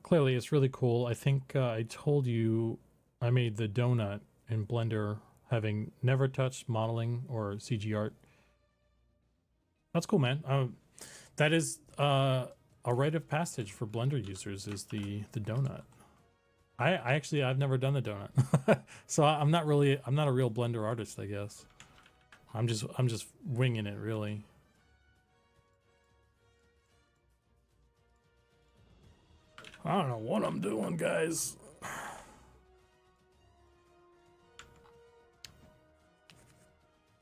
Clearly, it's really cool. I think I told you I made the donut in Blender, having never touched modeling or CG art. That's cool, man. That is a rite of passage for Blender users, is the donut. I've never done the donut, so I'm not a real Blender artist, I guess. I'm just winging it, really. I don't know what I'm doing, guys.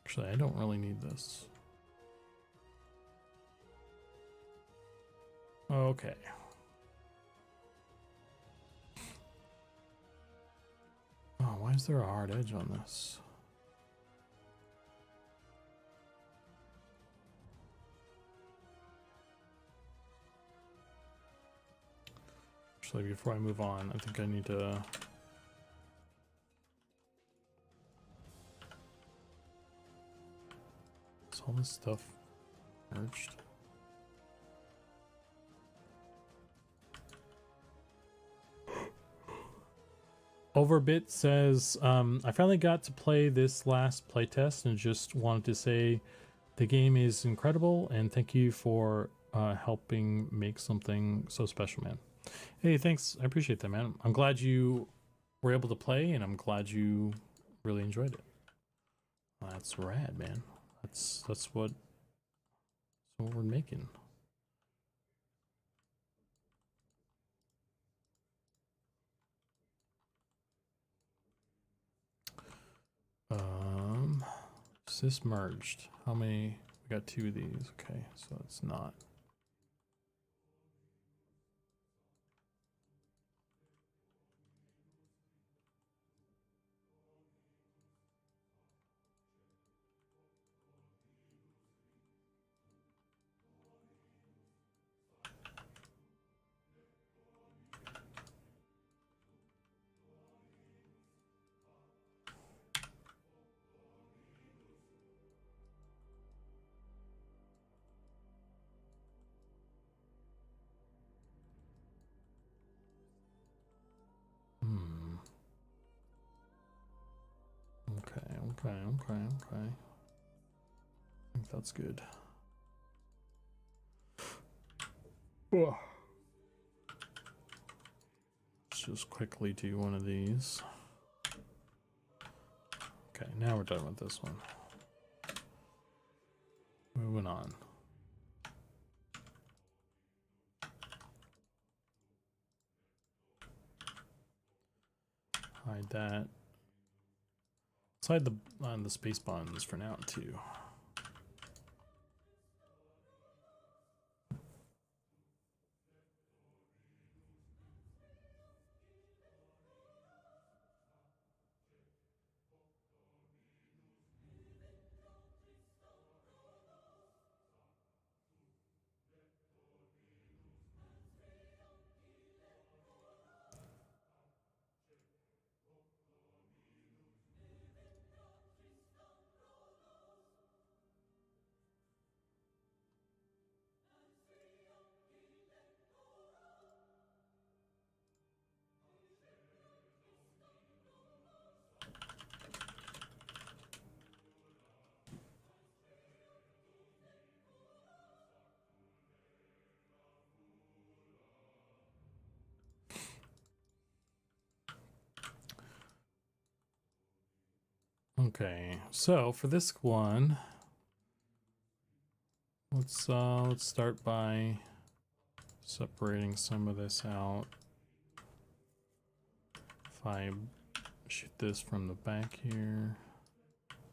Actually, I don't really need this. Okay. Oh, why is there a hard edge on this? Actually, before I move on, I think I need to... Is all this stuff merged? Overbit says, I finally got to play this last playtest and just wanted to say the game is incredible and thank you for helping make something so special, man. Hey, thanks. I appreciate that, man. I'm glad you were able to play and I'm glad you really enjoyed it. That's rad, man. That's what we're making. Is this merged? How many? We got 2 of these. Okay, so it's not. Okay. I think that's good. Let's just quickly do one of these. Okay, now we're done with this one. Moving on. Hide that. Let's hide the space buttons for now too. Okay, so for this one, let's start by separating some of this out. If I shoot this from the back here, I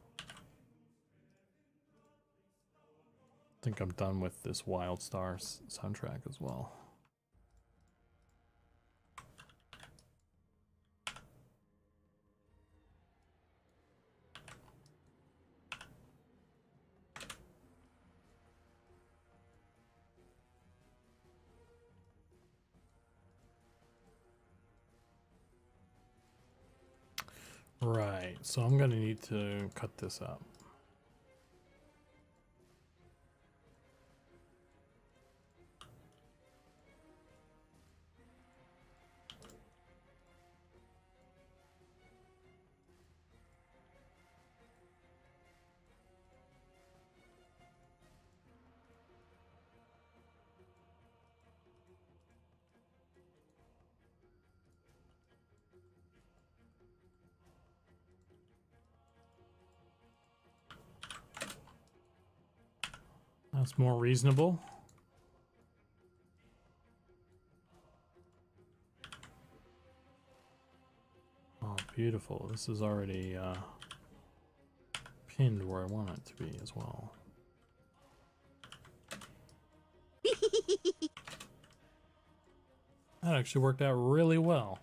think I'm done with this Wild Star soundtrack as well. Right, so I'm gonna need to cut this up. That's more reasonable. Oh, beautiful. This is already pinned where I want it to be as well. That actually worked out really well.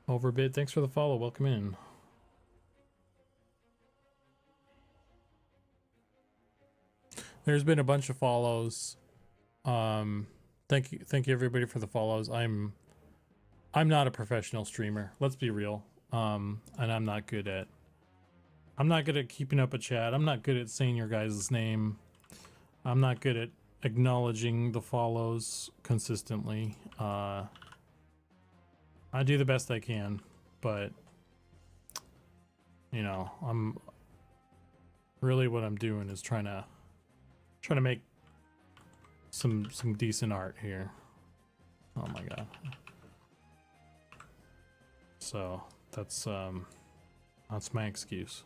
Overbid, thanks for the follow. Welcome in. There's been a bunch of follows. Thank you everybody for the follows. I'm not a professional streamer. Let's be real. And I'm not good at keeping up a chat. I'm not good at saying your guys' name. I'm not good at acknowledging the follows consistently. I do the best I can, but you know, I'm really what I'm doing is trying to make some decent art here. Oh my god. So that's my excuse.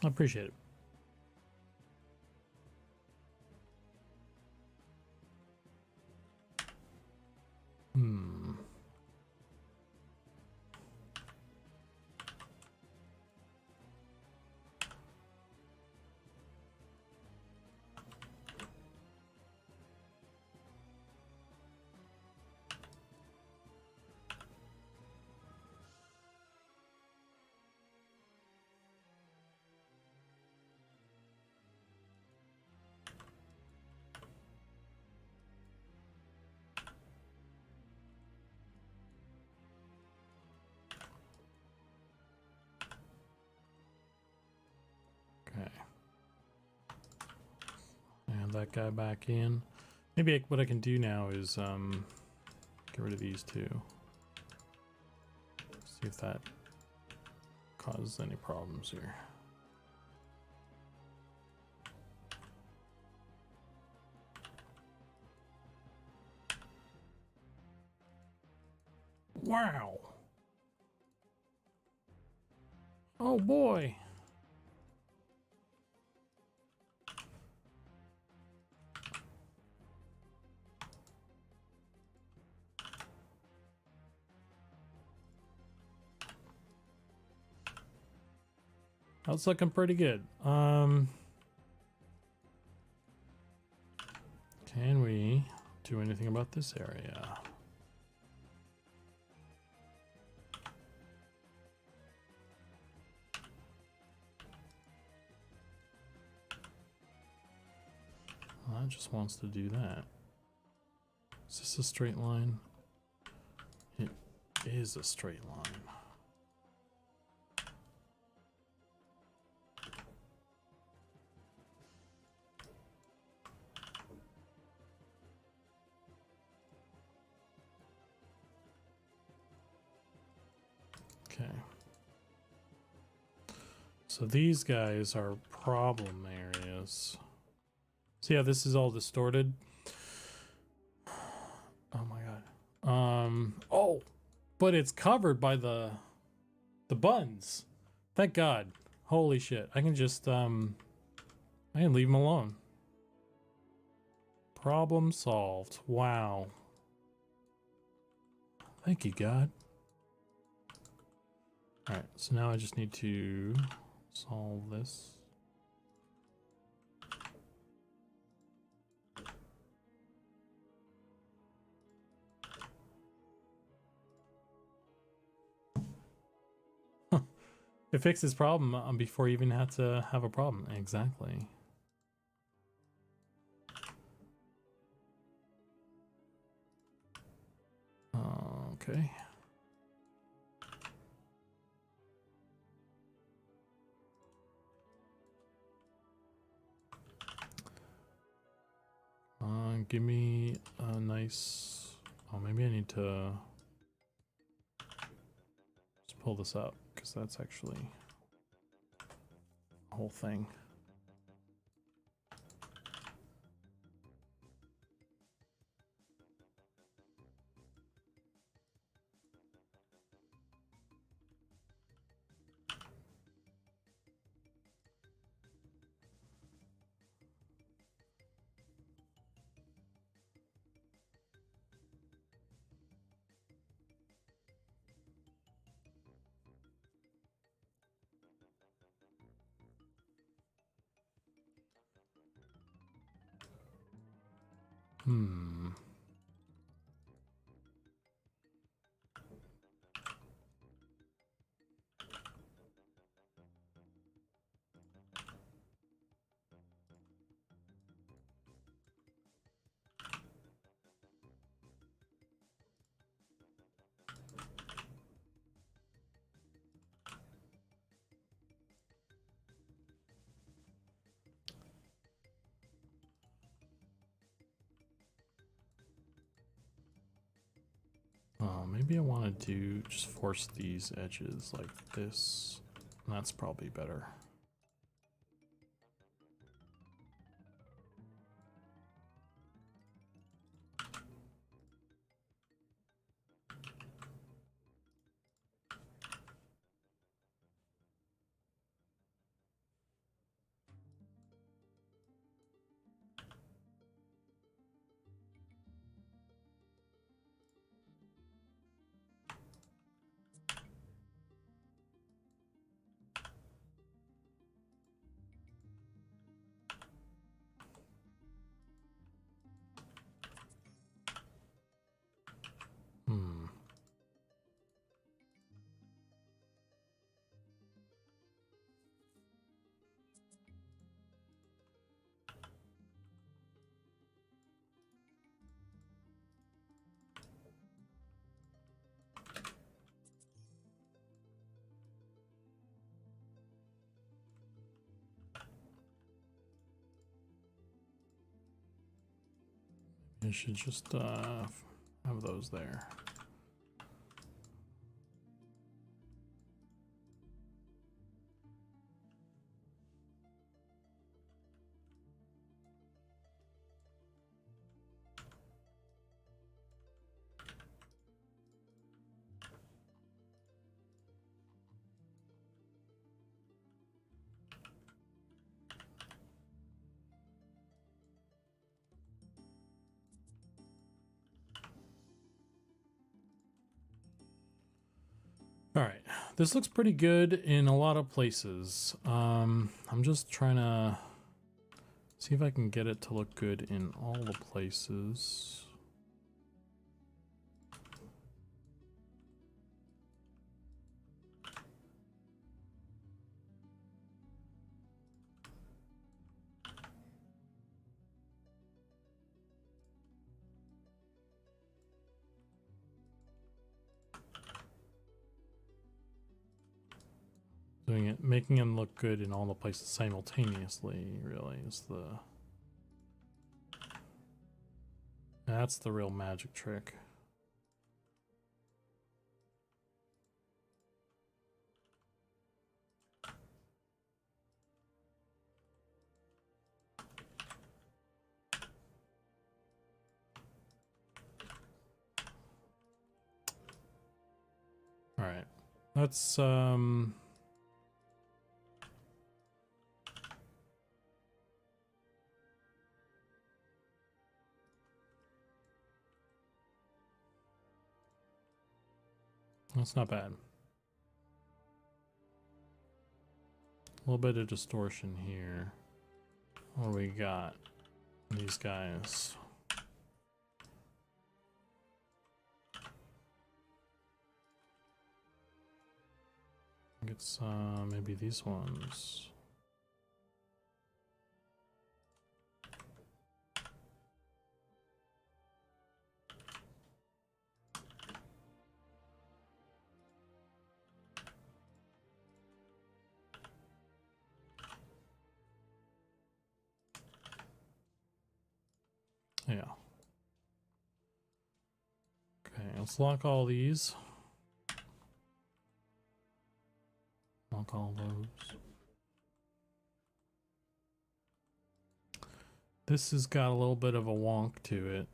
I appreciate it. Okay. And that guy back in. Maybe what I can do now is get rid of these two. See if that causes any problems here. Wow. Oh boy. That's looking pretty good. Can we do anything about this area? Well, it just wants to do that. Is this a straight line? It is a straight line. Okay. So these guys are problem areas. So yeah, this is all distorted. Oh my god. Oh, but it's covered by the buns. Thank God. Holy shit. I can just I can leave them alone. Problem solved. Wow. Thank you, God. Alright, so now I just need to solve this. It fixed his problem before he even had to have a problem. Exactly. Okay. Give me a nice... Oh, maybe I need to just pull this up, because that's actually the whole thing. Hmm. Maybe I want to do just force these edges like this. That's probably better. Hmm. I should just have those there. All right, this looks pretty good in a lot of places. I'm just trying to see if I can get it to look good in all the places. Doing it, making them look good in all the places simultaneously, really, is the... That's the real magic trick. All right, let's That's not bad. A little bit of distortion here. What do we got? These guys. Get some, maybe these ones. Yeah. Okay, let's lock all these. Lock all those. This has got a little bit of a wonk to it,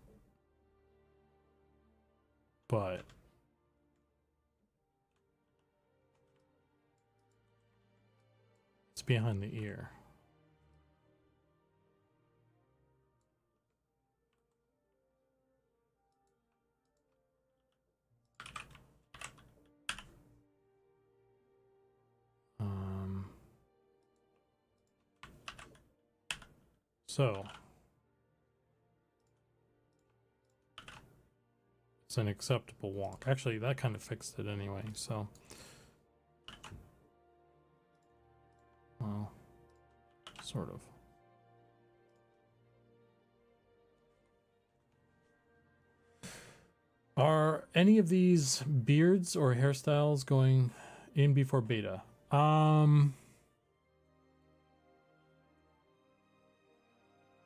but it's behind the ear. So it's an acceptable wonk. Actually, that kind of fixed it anyway, so. Well, sort of. Are any of these beards or hairstyles going in before beta?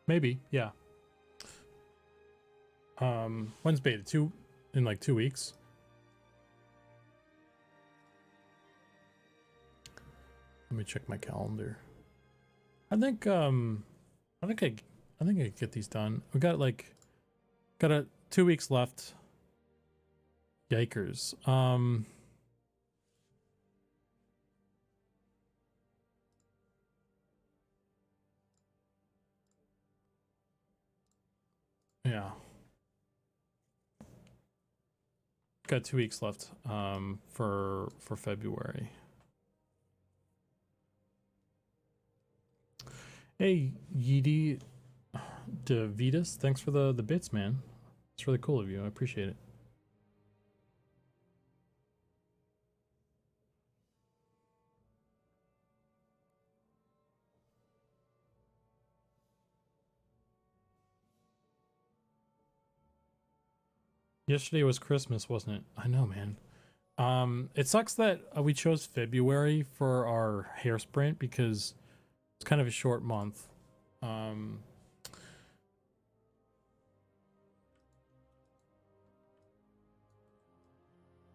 Maybe, yeah. When's beta? In like 2 weeks? Let me check my calendar. I think I think I get these done. We got a 2 weeks left. Yikers. Yeah. Got 2 weeks left for February. Hey, Yeedy DeVitas, thanks for the bits, man. It's really cool of you. I appreciate it. Yesterday was Christmas, wasn't it? I know, man. It sucks that we chose February for our hair sprint because it's kind of a short month.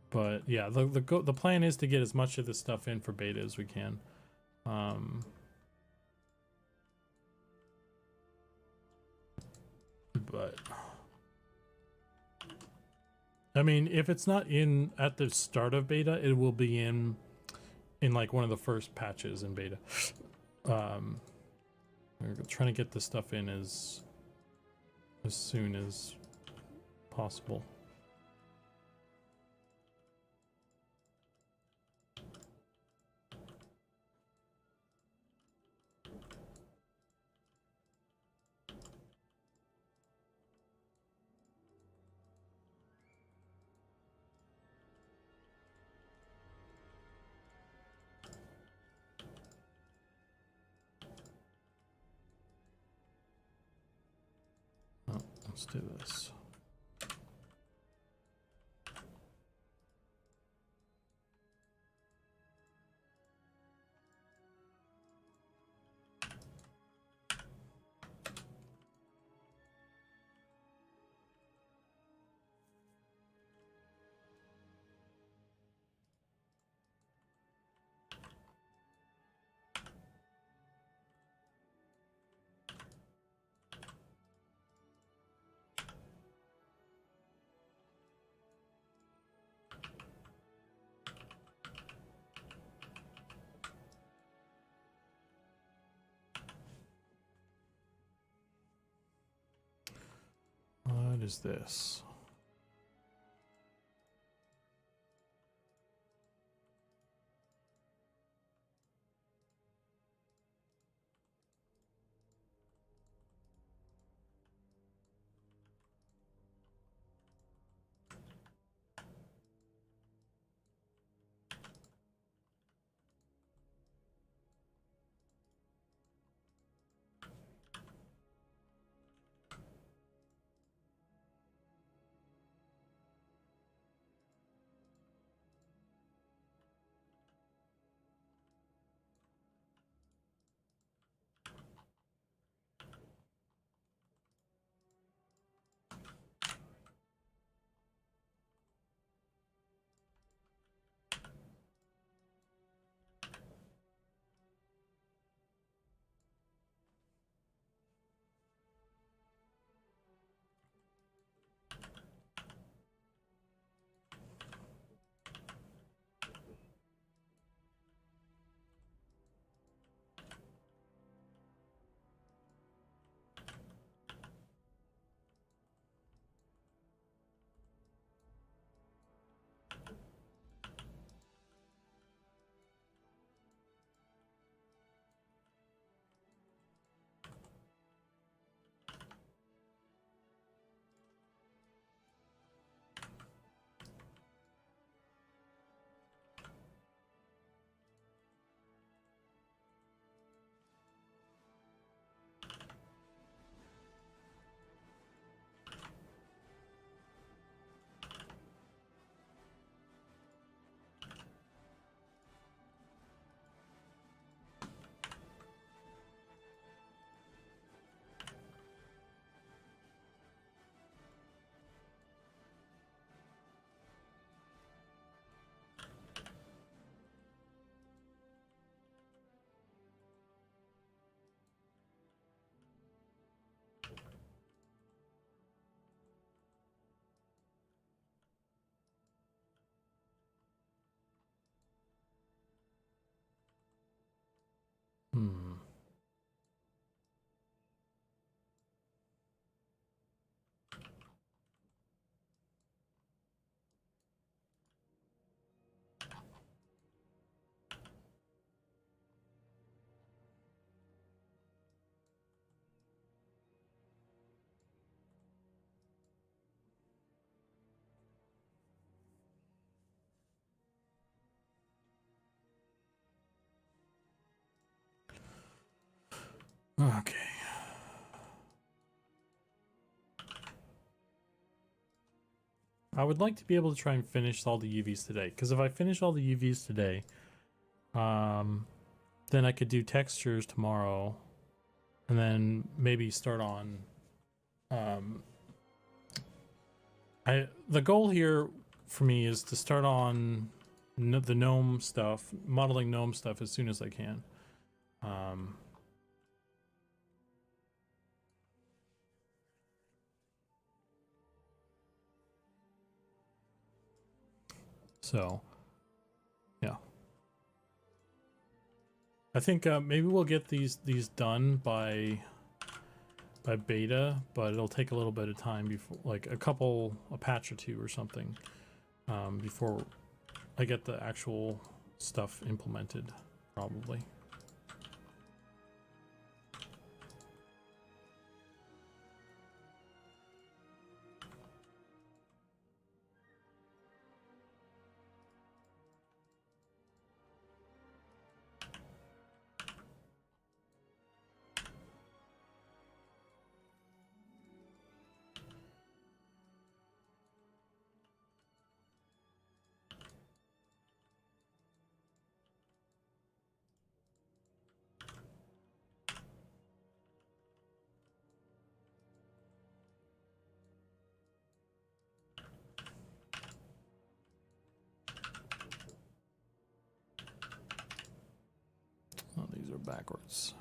But yeah, the plan is to get as much of this stuff in for beta as we can. But I mean, if it's not in at the start of beta, it will be in like one of the first patches in beta. We're trying to get this stuff in as soon as possible. Let's do this. What is this? Okay. I would like to be able to try and finish all the UVs today, because if I finish all the UVs today, then I could do textures tomorrow, and then maybe start on. The goal here for me is to start on the gnome stuff, modeling gnome stuff as soon as I can. So, yeah. I think maybe we'll get these done by beta, but it'll take a little bit of time before, like a patch or two or something, before I get the actual stuff implemented, probably. Oh, these are backwards.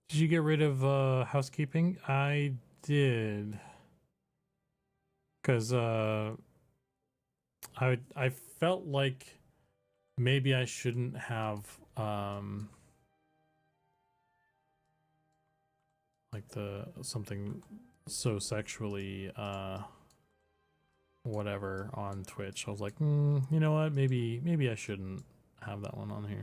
Did you get rid of housekeeping? I did. Because I felt like maybe I shouldn't have like something so sexually whatever on Twitch. I was like, you know what? Maybe I shouldn't have that one on here.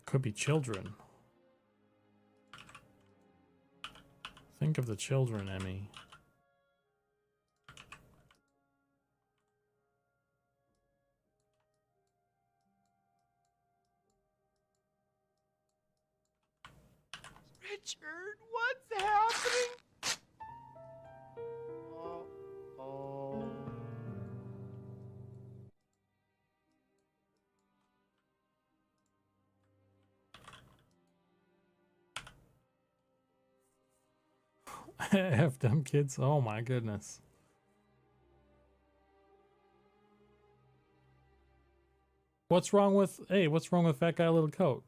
Could be children. Think of the children, Emmy. Richard, what's happening? Oh. F dumb kids. Oh my goodness. What's wrong with Fat Guy Little Coat?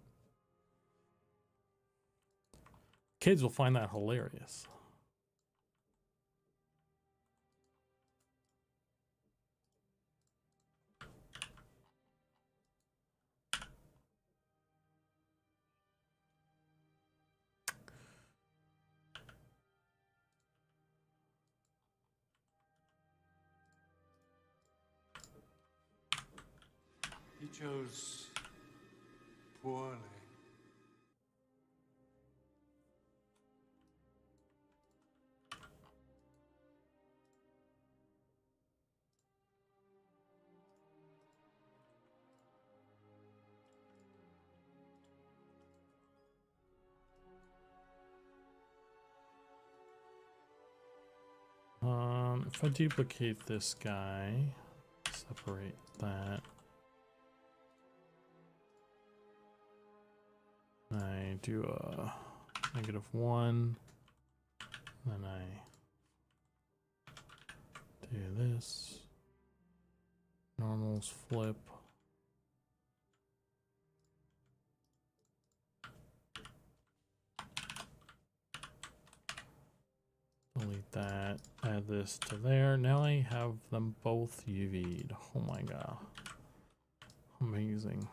Kids will find that hilarious. He chose poorly. If I duplicate this guy, separate that. I do a -1, then I do this. Normals flip. Delete that. that, add this to there. Now I have them both UV'd. Oh my god. Amazing.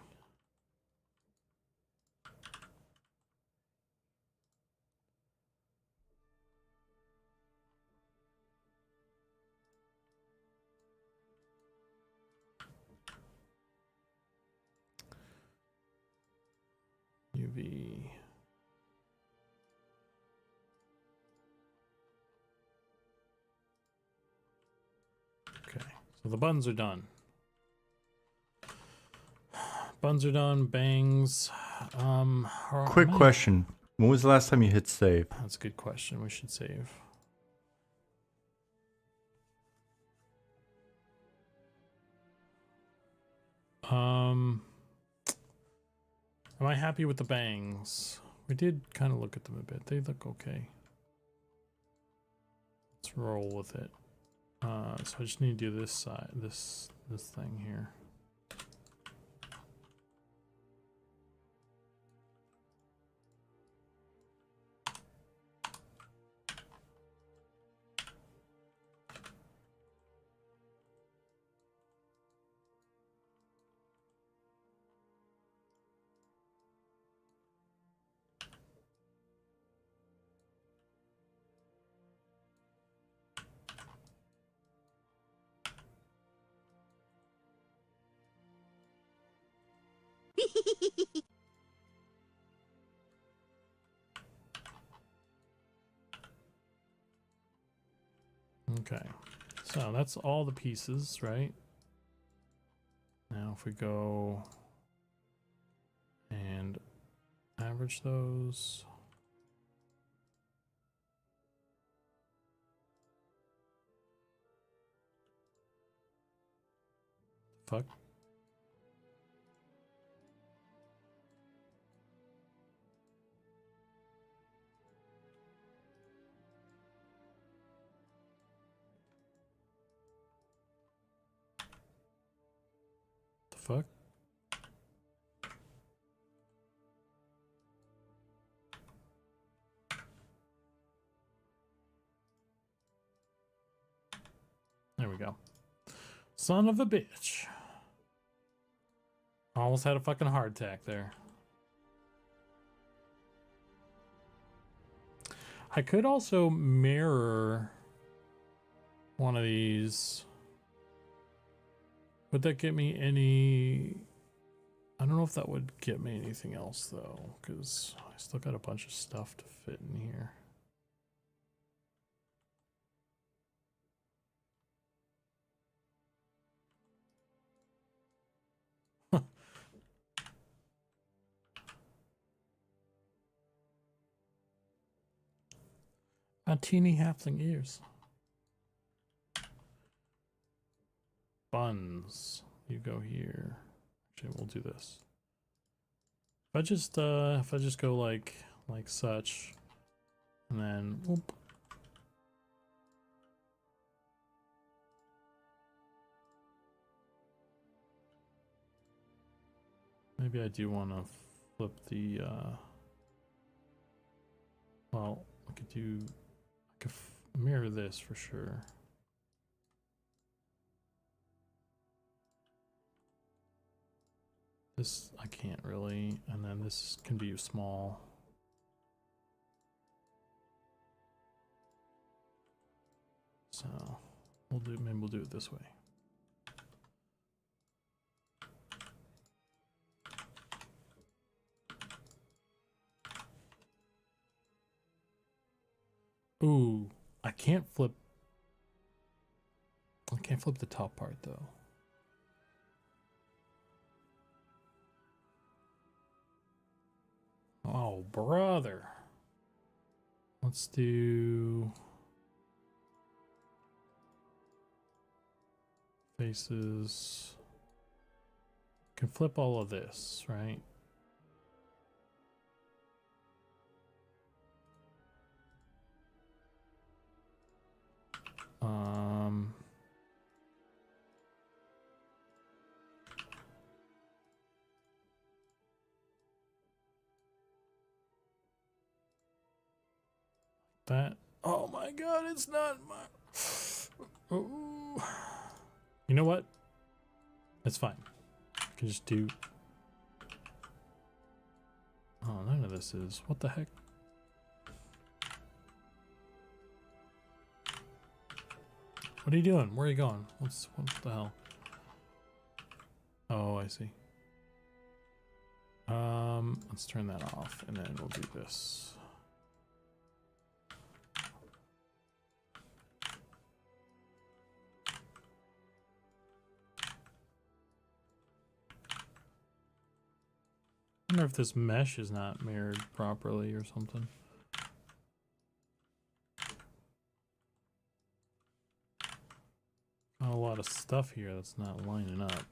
UV. Okay, so the buttons are done. Buttons are done. Bangs. Quick question. When was the last time you hit save? That's a good question. We should save. Am I happy with the bangs? We did kind of look at them a bit. They look okay. Let's roll with it. So I just need to do this side, this thing here. Okay, so that's all the pieces, right? Now if we go and average those. Fuck. The fuck? There we go. Son of a bitch. Almost had a fucking heart attack there. I could also mirror one of these. Would that get me any... I don't know if that would get me anything else though, because I still got a bunch of stuff to fit in here. A teeny halfling ears. Buns. You go here. Actually, we'll do this. If I just go like such, and then whoop. Maybe I do want to flip the. Well, I could mirror this for sure. This I can't really, and then this can be small. So maybe we'll do it this way. Ooh, I can't flip the top part though. Oh, brother. Let's do faces. Can flip all of this, right? That Oh my god, it's not my... Ooh. You know what? It's fine. I can just do... Oh, none of this is... What the heck? What are you doing? Where are you going? What the hell? Oh, I see. Let's turn that off, and then we'll do this. I wonder if this mesh is not mirrored properly or something. Got a lot of stuff here that's not lining up.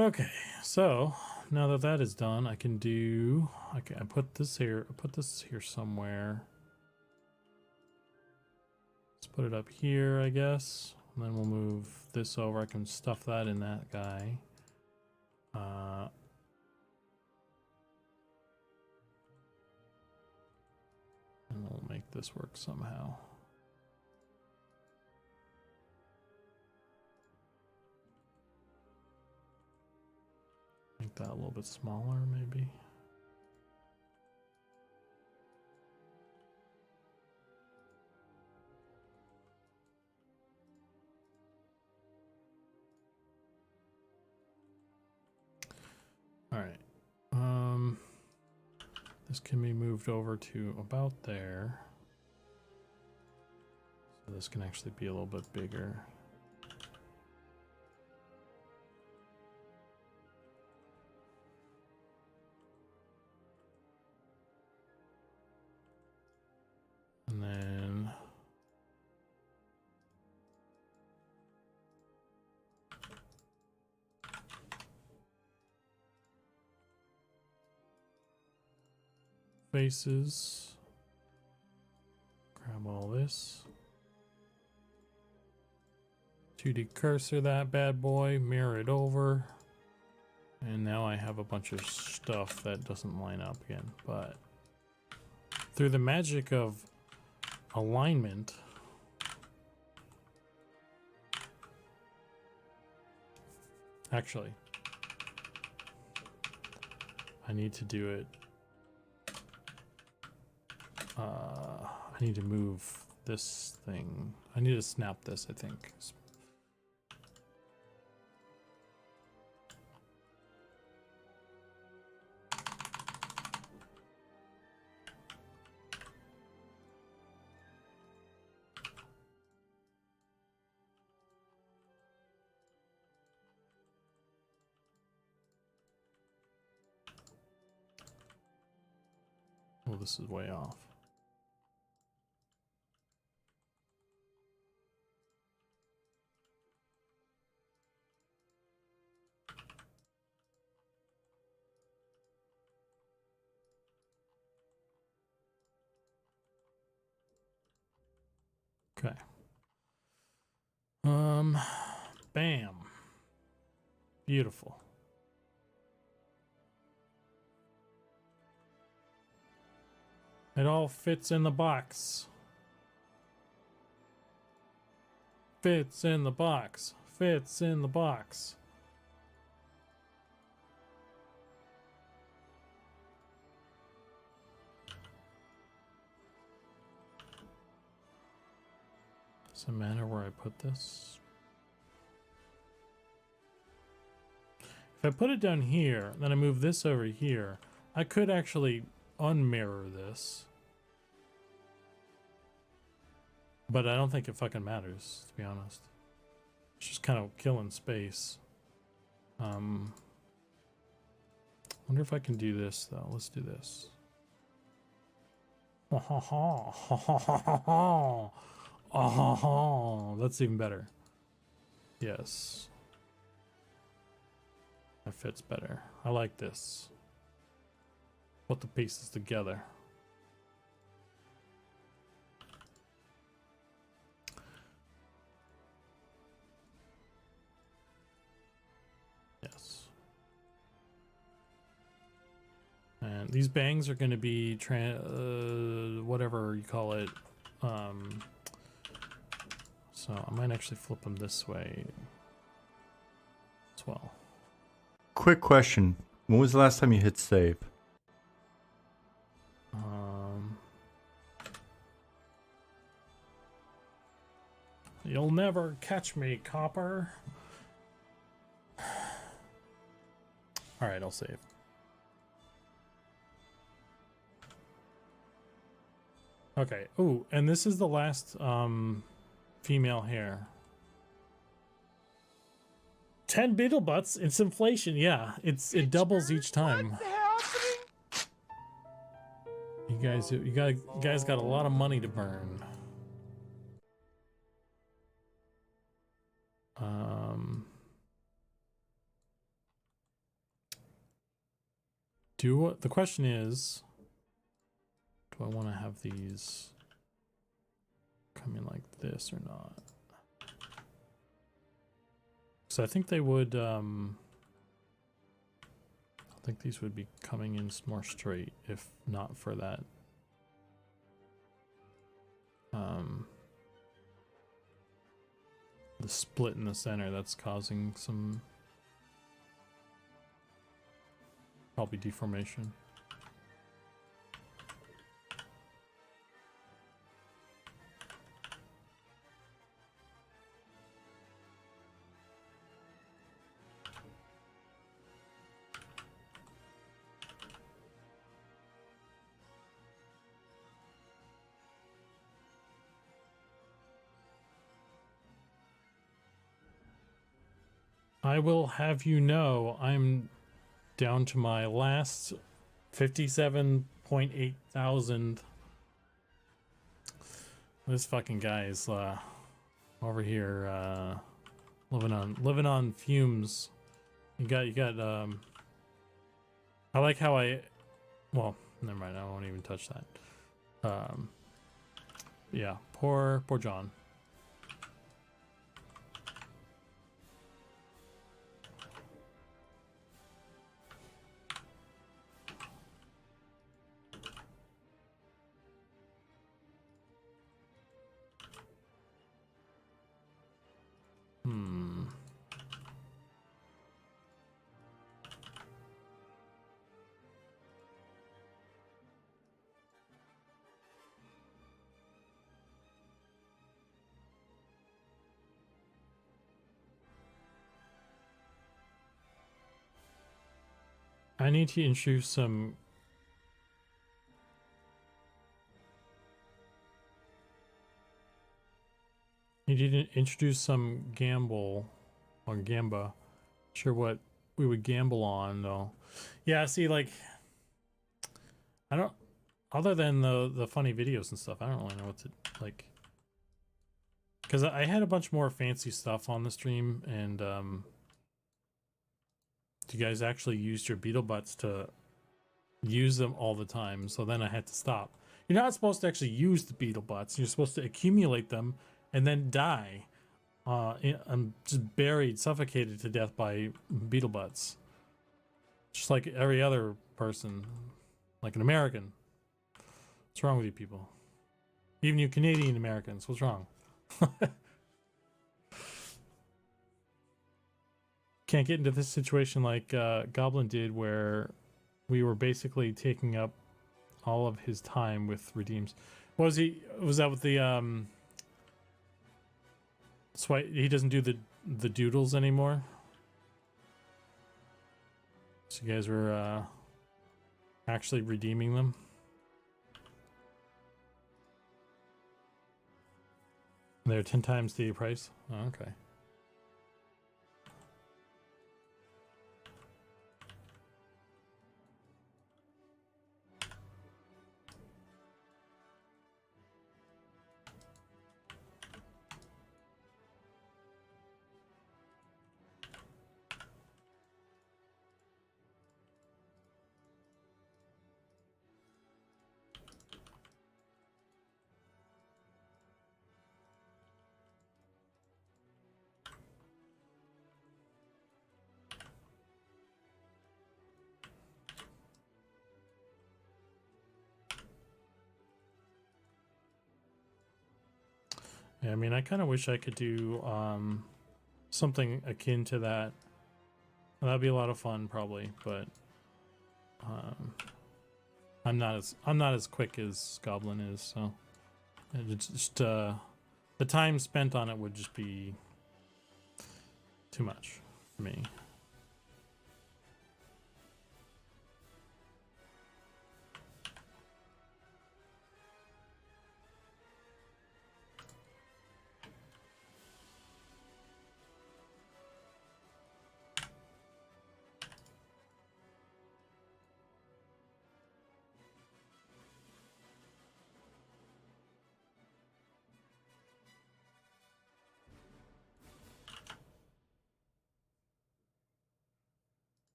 Okay, so now that that is done, I can do. Okay, I put this here. I put this here somewhere. Let's put it up here, I guess. And then we'll move this over. I can stuff that in that guy. And we'll make this work somehow. Make that a little bit smaller, maybe. All right. This can be moved over to about there. So this can actually be a little bit bigger. And then faces. Grab all this. 2D cursor that bad boy, mirror it over. And now I have a bunch of stuff that doesn't line up again, but through the magic of alignment, actually, I need to do it. I need to move this thing. I need to snap this, I think. Oh, this is way off. Okay. Bam. Beautiful. It all fits in the box. Fits in the box. Fits in the box. Does it matter where I put this? If I put it down here, then I move this over here, I could actually unmirror this. But I don't think it fucking matters, to be honest. It's just kind of killing space. Wonder if I can do this though. Let's do this. Oh, that's even better. Yes. That fits better. I like this. Put the pieces together. Yes. And these bangs are going to be whatever you call it. So I might actually flip them this way as well. Quick question. When was the last time you hit save? You'll never catch me, copper. All right, I'll save. Okay. Ooh, and this is the last female hair. 10 beetle butts. It's inflation. Yeah, it doubles each time. What's happening? You guys got a lot of money to burn. The question is, do I want to have these come in like this or not? So I think they would, I think these would be coming in more straight if not for that. The split in the center that's causing some probably deformation. I will have you know, I'm down to my last 57.8 thousand. This fucking guy is over here living on fumes. You got I like how well, never mind, I won't even touch that. Yeah, poor John. I need to introduce some. You need to introduce some gamble or gamba. Sure, what we would gamble on though. Yeah, see, like, I don't. Other than the funny videos and stuff, I don't really know what to like. Because I had a bunch more fancy stuff on the stream, and you guys actually used your beetle butts to use them all the time, so then I had to stop. You're not supposed to actually use the beetle butts. You're supposed to accumulate them and then die. I'm just buried, suffocated to death by beetle butts. Just like every other person, like an American. What's wrong with you people? Even you Canadian Americans, what's wrong? Can't get into this situation like Goblin did, where we were basically taking up all of his time with redeems. Was that with the that's why he doesn't do the doodles anymore? So you guys were actually redeeming them? They're 10 times the price? Oh, okay. Yeah, I mean, I kind of wish I could do something akin to that. That'd be a lot of fun, probably, but I'm not as quick as Goblin is, so it's just the time spent on it would just be too much for me.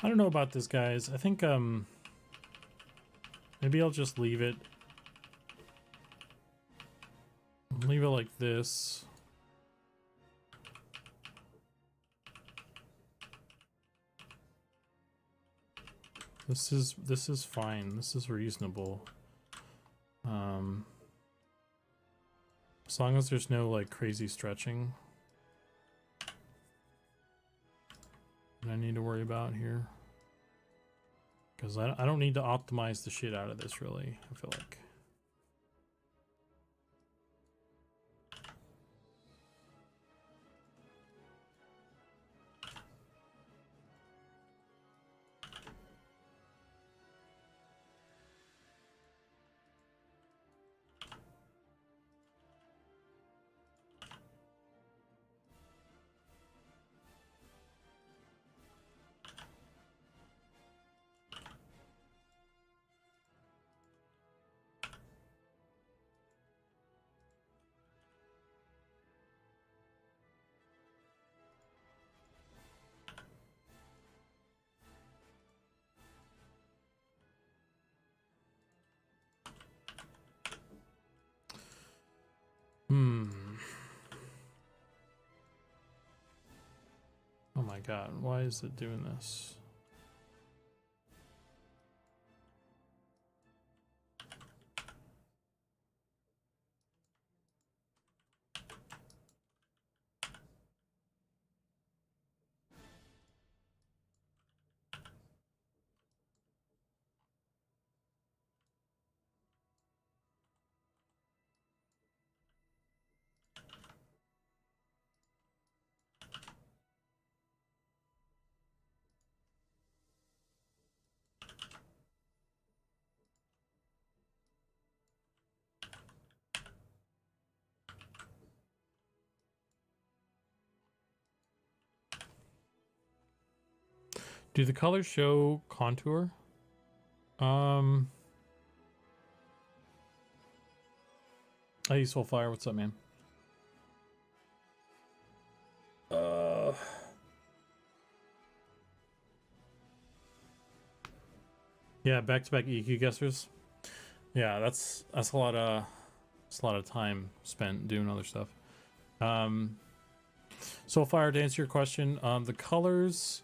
I don't know about this, guys. I think maybe I'll just leave it like this. This is fine. This is reasonable. As long as there's no like crazy stretching that I need to worry about here. Because I don't need to optimize the shit out of this, really, I feel like. Oh my god, why is it doing this? Do the colors show contour? I use Soulfire. What's up, man? Yeah, back-to-back EQ guessers. Yeah, that's a lot of time spent doing other stuff. Soulfire, to answer your question, the colors,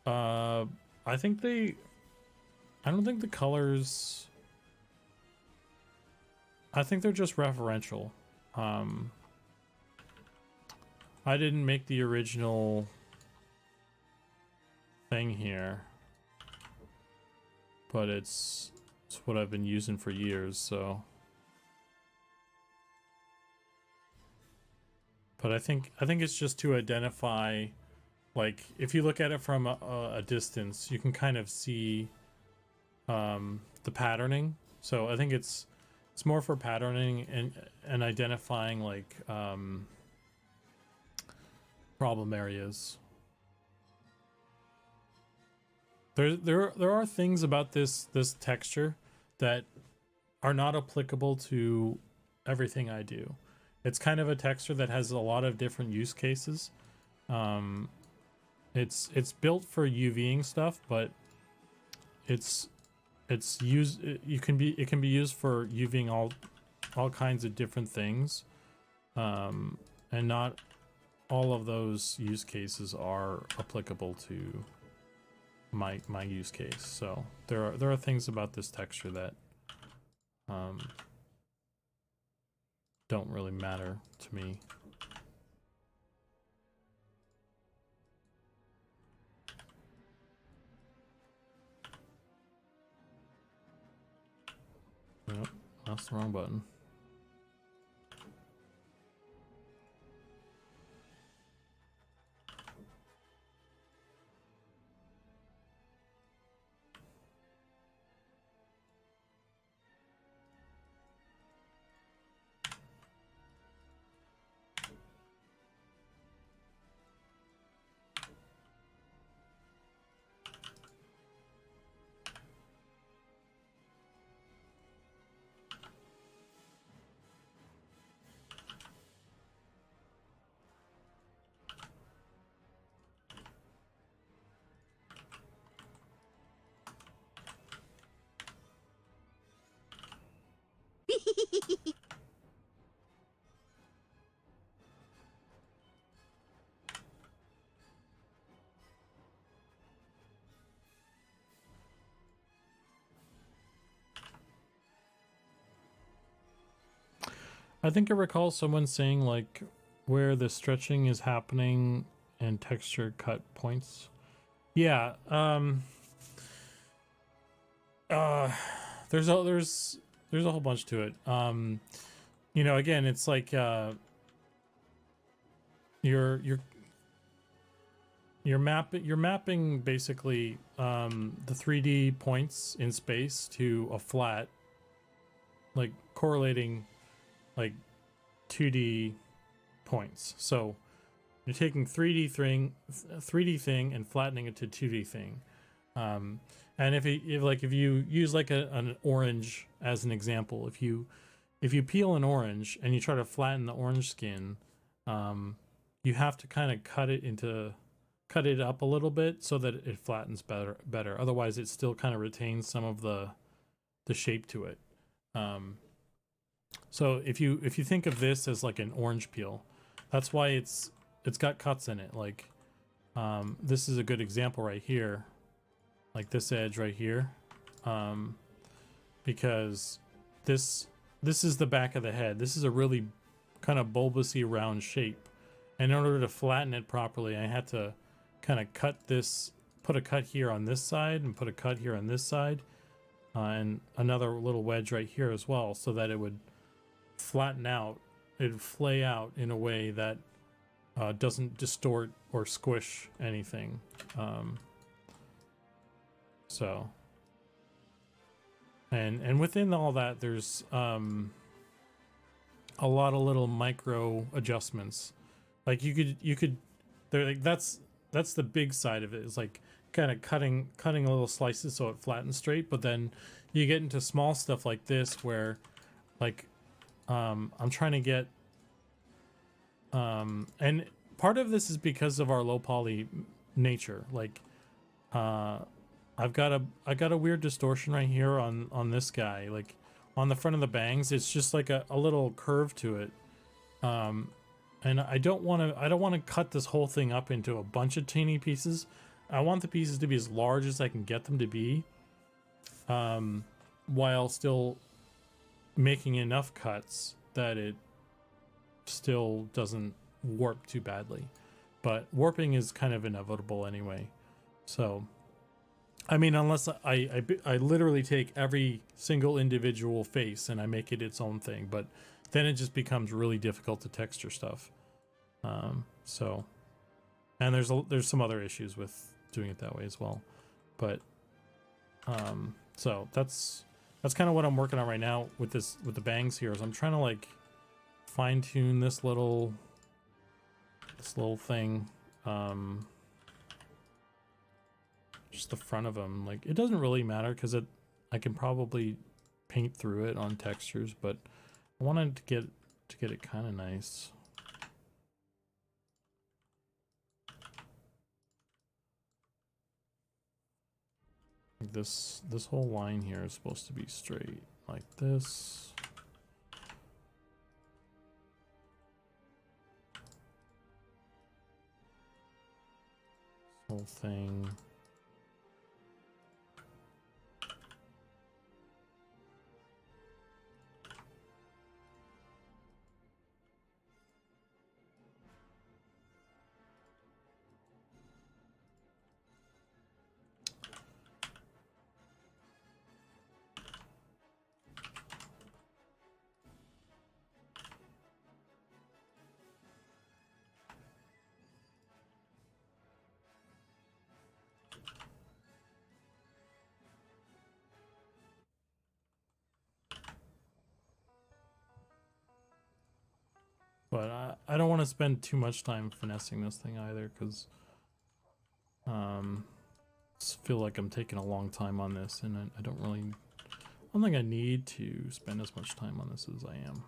I don't think the colors, I think they're just referential. I didn't make the original thing here, but it's what I've been using for years, so. But I think it's just to identify, like, if you look at it from a distance, you can kind of see the patterning. So I think it's more for patterning and identifying like problem areas. There are things about this texture that are not applicable to everything I do. It's kind of a texture that has a lot of different use cases. It's built for UVing stuff, but it's used. It can be used for UVing all kinds of different things, and not all of those use cases are applicable to my use case. So there are things about this texture that don't really matter to me. Nope, that's the wrong button. I think I recall someone saying like where the stretching is happening and texture cut points. Yeah, there's a whole bunch to it. You know, again, it's like you're mapping basically the 3D points in space to a flat, like correlating like 2D points. So you're taking 3D thing and flattening it to 2D thing. And if you use like an orange as an example, if you peel an orange and you try to flatten the orange skin, you have to kind of cut it up a little bit so that it flattens better. Otherwise, it still kind of retains some of the shape to it. So if you think of this as like an orange peel, that's why it's got cuts in it. Like this is a good example right here, like this edge right here, because this is the back of the head. This is a really kind of bulbousy round shape, and in order to flatten it properly, I had to kind of put a cut here on this side and put a cut here on this side, and another little wedge right here as well, so that it would flatten out, it would flay out in a way that doesn't distort or squish anything. So, and within all that, there's a lot of little micro adjustments. Like you could, they're like that's the big side of it. Is like kind of cutting little slices so it flattens straight. But then you get into small stuff like this where, like, I'm trying to get, and part of this is because of our low poly nature. Like, I got a weird distortion right here on this guy. Like on the front of the bangs, it's just like a little curve to it. And I don't want to cut this whole thing up into a bunch of teeny pieces. I want the pieces to be as large as I can get them to be, while still making enough cuts that it still doesn't warp too badly. But warping is kind of inevitable anyway. So, I mean, unless I literally take every single individual face and I make it its own thing, but then it just becomes really difficult to texture stuff. So, and there's some other issues with doing it that way as well. But so that's kind of what I'm working on right now with the bangs here. Is I'm trying to like fine tune this little thing. Just the front of them. Like, it doesn't really matter because I can probably paint through it on textures, but I wanted to get it kind of nice. This whole line here is supposed to be straight like this. Whole thing. But I don't want to spend too much time finessing this thing either, because feel like I'm taking a long time on this, and I don't think I need to spend as much time on this as I am.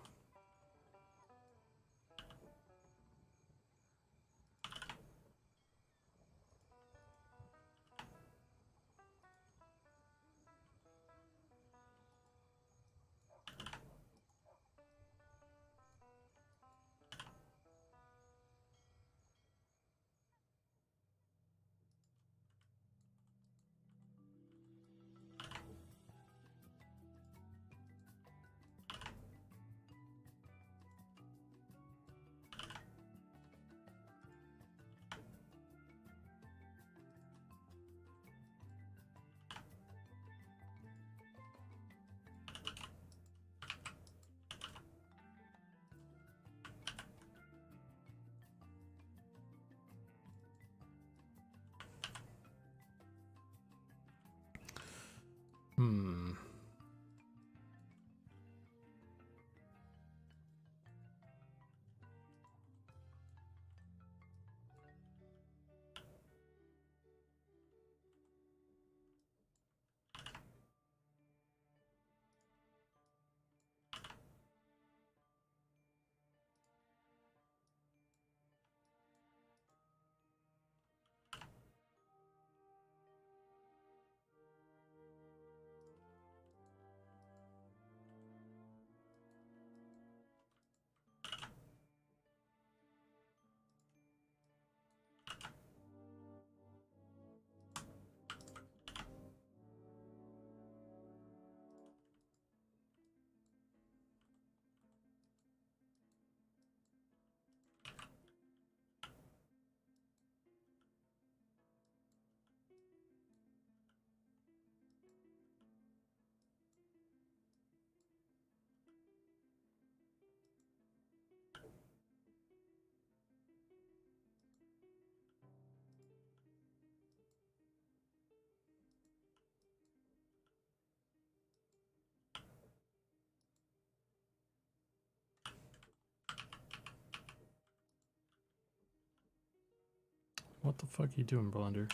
What the fuck are you doing, Blender?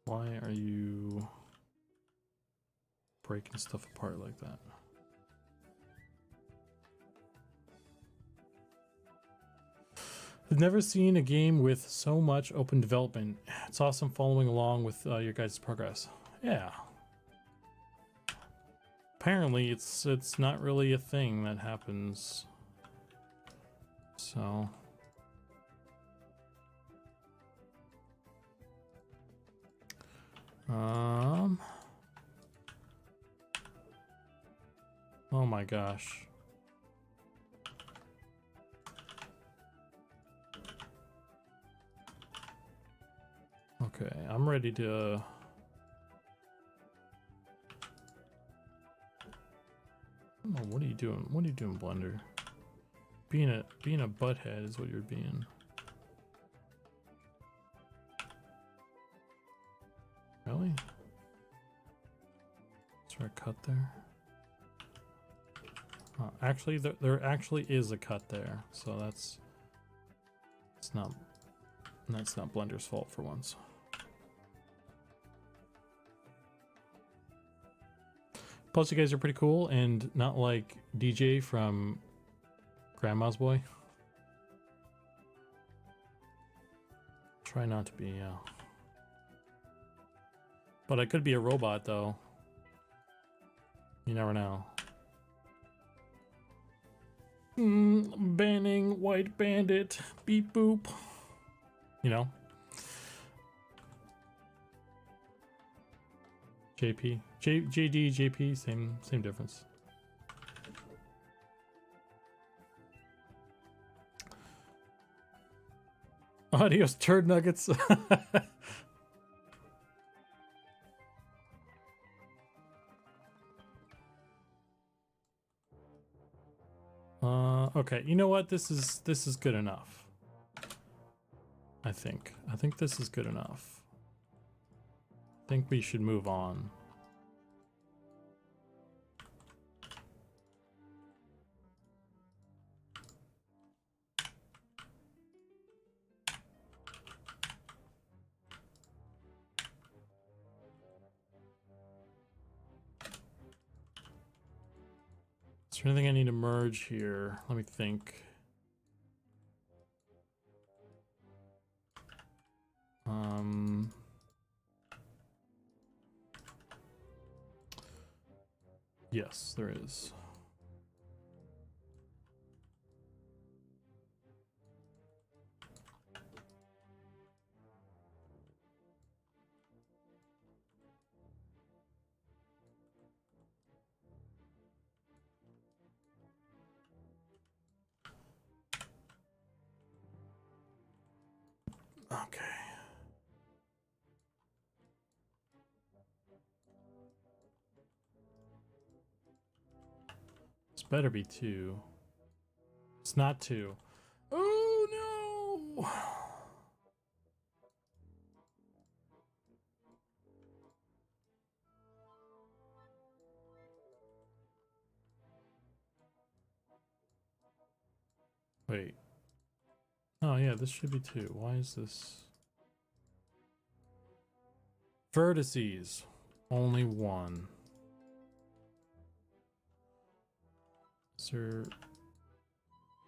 Why are you breaking stuff apart like that? I've never seen a game with so much open development. It's awesome following along with your guys' progress. Yeah. Apparently, it's not really a thing that happens. So. Oh my gosh. Okay, I'm ready to... Oh, what are you doing? What are you doing, Blender? Being a butthead is what you're being. Really? Is there a cut there? Oh, actually, there actually is a cut there, so that's not Blender's fault for once. Plus, you guys are pretty cool and not like DJ from Grandma's Boy. Try not to be, yeah. But I could be a robot, though. You never know. Banning White Bandit. Beep boop. You know? JP. JD, JP, same difference. Adios, turd nuggets. Okay, you know what? This is good enough. I think this is good enough. I think we should move on. Is there anything I need to merge here? Let me think. Yes, there is. Okay. This better be 2. It's not 2. Oh no! Wait. Oh yeah, this should be 2. Why is this? Vertices. Only 1. Is there...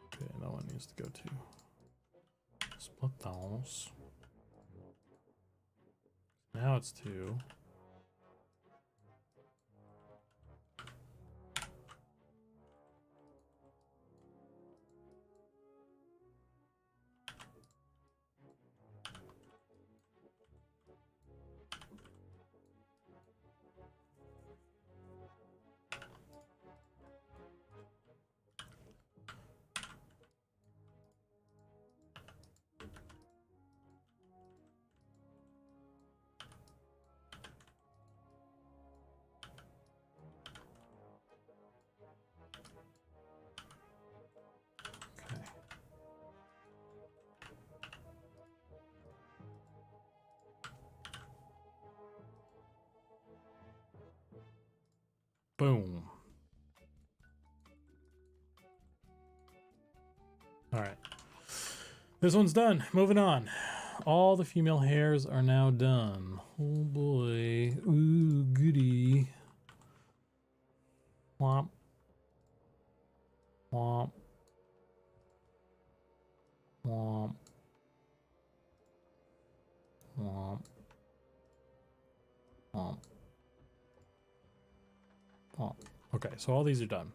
Okay, that one needs to go too. Split those. Now it's 2. Okay. Boom. All right. This one's done. Moving on. All the female hairs are now done. Oh boy. Ooh, goody. Womp. Womp. Womp. Womp. Womp. Womp. Okay, so all these are done.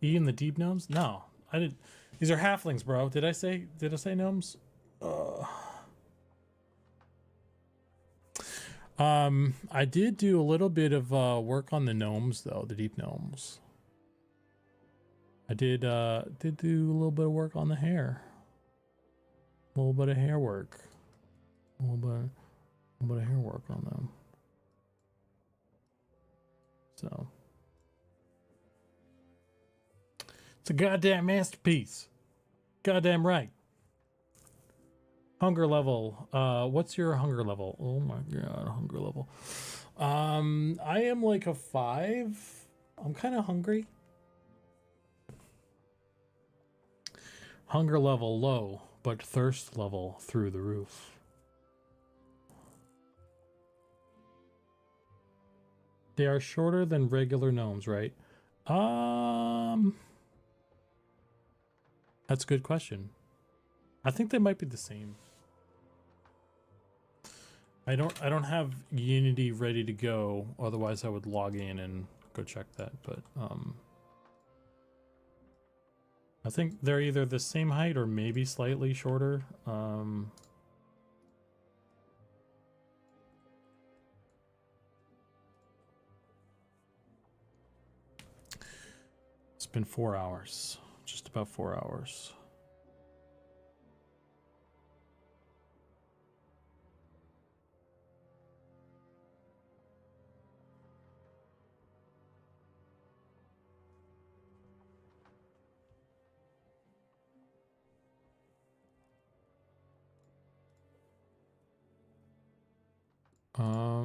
Eating the deep gnomes? No, I didn't. These are halflings, bro. Did I say gnomes? I did do a little bit of work on the gnomes though, the deep gnomes. I did do a little bit of work on the hair. A little bit of hair work. A little bit of hair work on them. So it's a goddamn masterpiece. Goddamn right. Hunger level. What's your hunger level? Oh my god, hunger level. I am like a 5. I'm kind of hungry. Hunger level low, but thirst level through the roof. They are shorter than regular gnomes, right? That's a good question. I think they might be the same. I don't have Unity ready to go, otherwise I would log in and go check that, but I think they're either the same height or maybe slightly shorter. It's been 4 hours, just about 4 hours.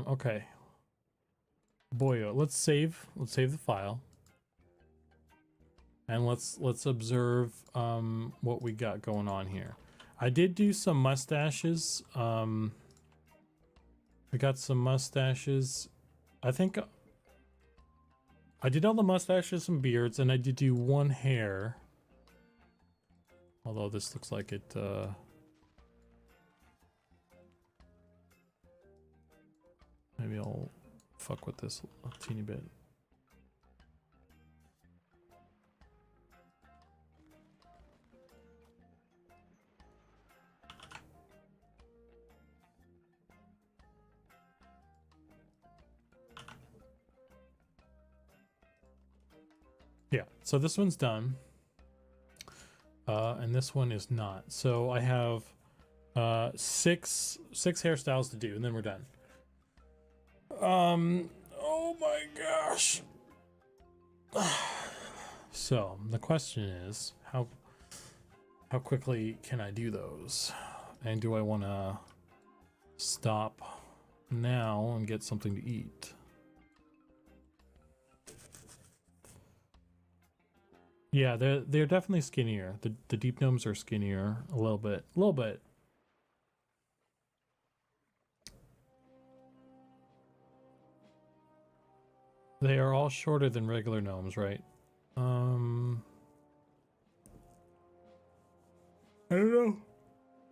Okay. Boyo, let's save the file. And let's observe what we got going on here. I did do some mustaches. I got some mustaches. I think I did all the mustaches and beards, and I did do one hair. Although this looks like it maybe I'll fuck with this a teeny bit. Yeah, so this one's done. And this one is not. So I have six hairstyles to do, and then we're done. Oh my gosh. So the question is, how quickly can I do those? And do I want to stop now and get something to eat? Yeah, they're definitely skinnier. The deep gnomes are skinnier a little bit. They are all shorter than regular gnomes, right? I don't know.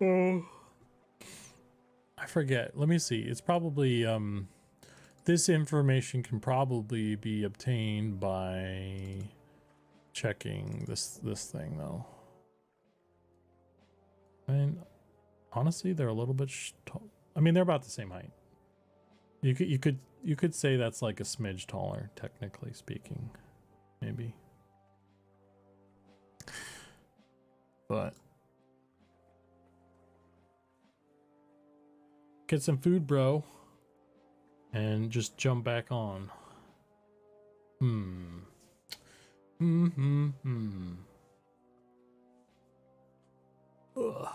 Oh, I forget. Let me see. It's probably this information can probably be obtained by checking this thing though. I mean, honestly, they're a little bit I mean, they're about the same height. You could say that's like a smidge taller, technically speaking, maybe. But get some food, and just jump back on. Ugh.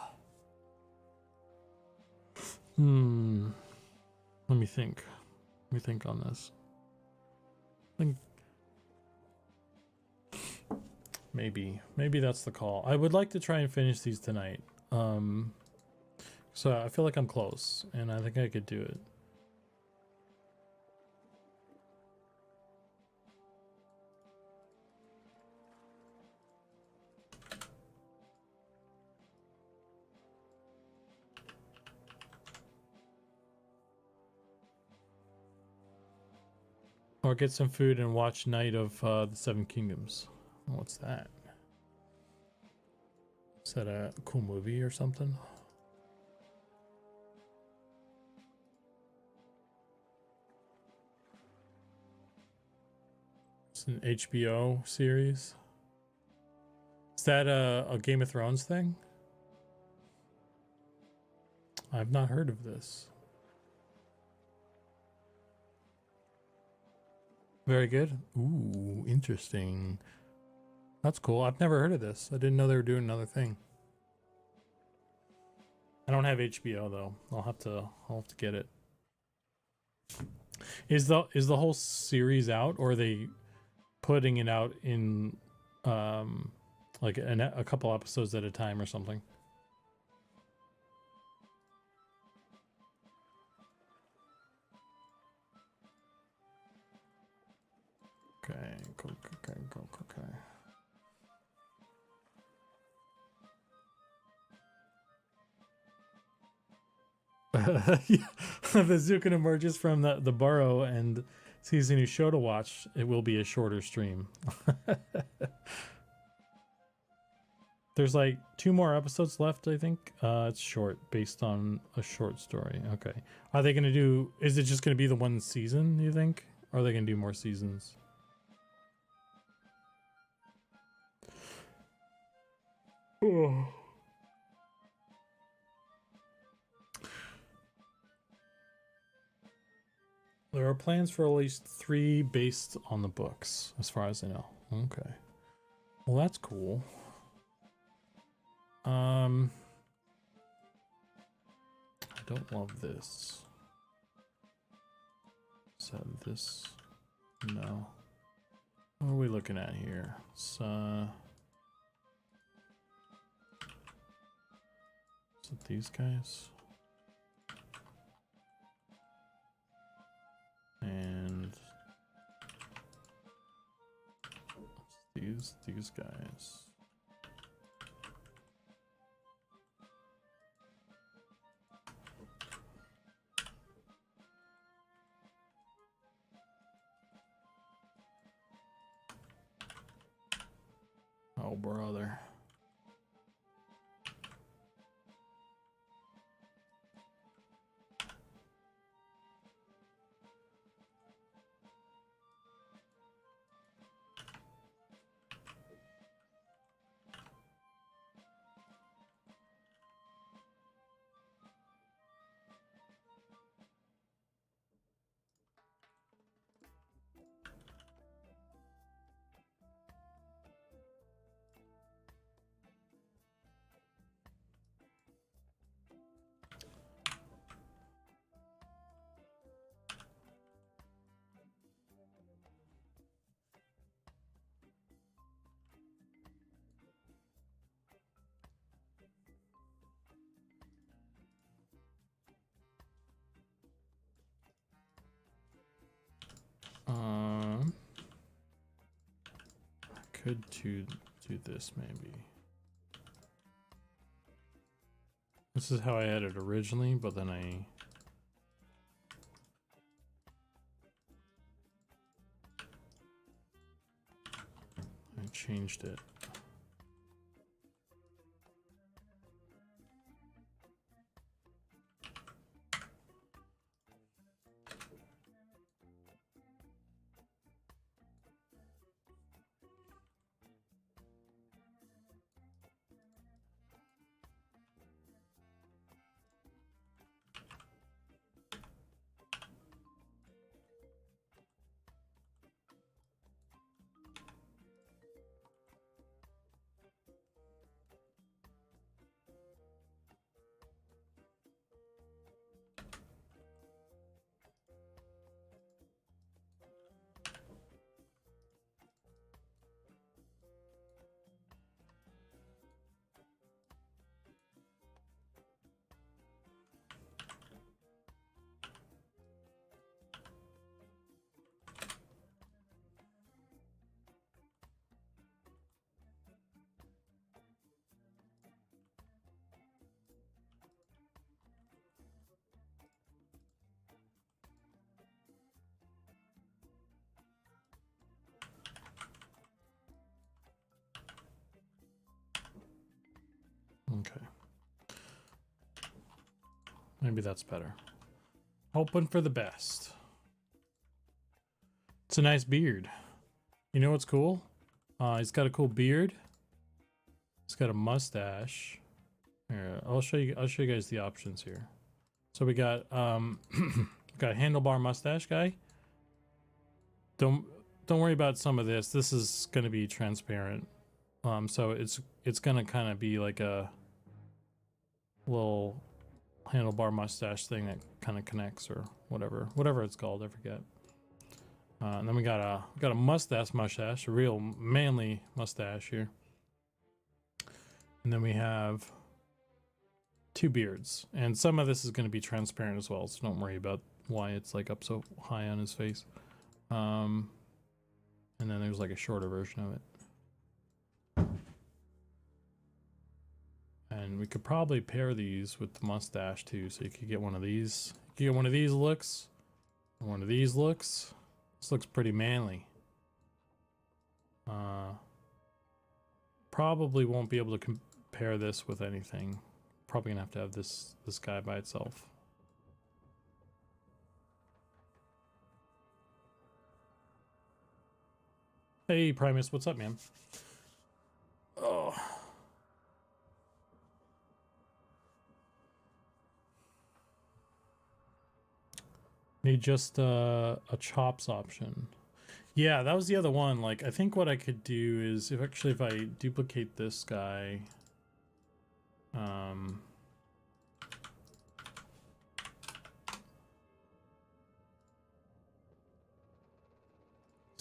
Let me think. Let me think on this. Maybe that's the call. I would like to try and finish these tonight. So I feel like I'm close, and I think I could do it. Or get some food and watch Night of the Seven Kingdoms. What's that? Is that a cool movie or something? It's an HBO series. Is that a Game of Thrones thing? I've not heard of this. Very good. Ooh, interesting. That's cool. I've never heard of this. I didn't know they were doing another thing. I don't have HBO though. I'll have to get it. Is the whole series out, or are they putting it out in like a couple episodes at a time or something? Okay, okay. Yeah, the Zukan emerges from the burrow and sees a new show to watch. It will be a shorter stream. There's like 2 more episodes left, I think. It's short, based on a short story. Okay. Are they gonna do? Is it just gonna be the one season? You think? Or are they gonna do more seasons? Oh. There are plans for at least 3 based on the books, as far as I know. Okay. Well, that's cool. I don't love this. Is that this? No. What are we looking at here? It's, is it these guys? And these guys. Oh, brother. I could do this maybe. This is how I had it originally, but then I changed it. Okay. Maybe that's better. Hoping for the best. It's a nice beard. You know what's cool? He's got a cool beard. He's got a mustache. Here, I'll show you guys the options here. So we got got a handlebar mustache guy. Don't worry about some of this. This is gonna be transparent. So it's gonna kind of be like a little handlebar mustache thing that kind of connects or whatever it's called. I forget. And then we got a mustache, a real manly mustache here. And then we have 2 beards, and some of this is going to be transparent as well, so don't worry about why it's like up so high on his face. And And then there's like a shorter version of it. And we could probably pair these with the mustache too, so you could get one of these. You could get one of these looks, and one of these looks. This looks pretty manly. Probably won't be able to compare this with anything. Probably gonna have to have this guy by itself. Hey Primus, what's up, man? Oh. Need just a chops option. Yeah, that was the other one. Like, I think what I could do is if I duplicate this guy, let's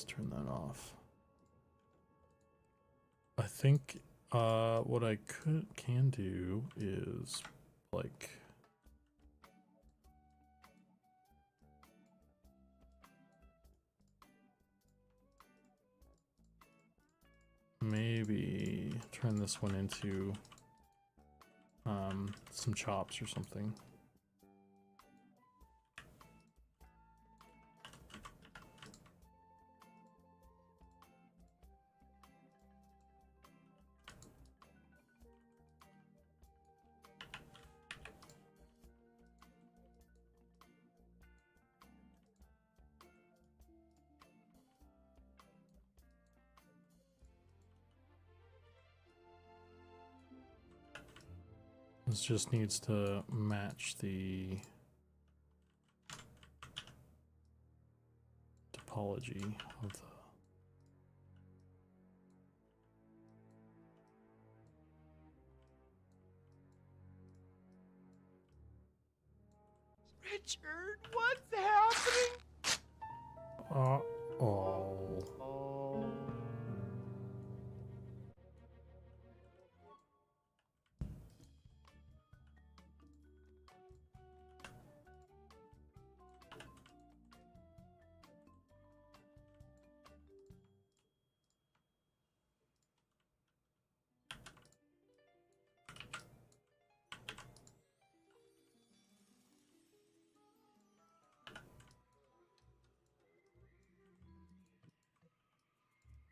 turn that off. I think what I can do is like maybe turn this one into some chops or something. This just needs to match the topology of the... Richard, what's happening? Oh. Oh.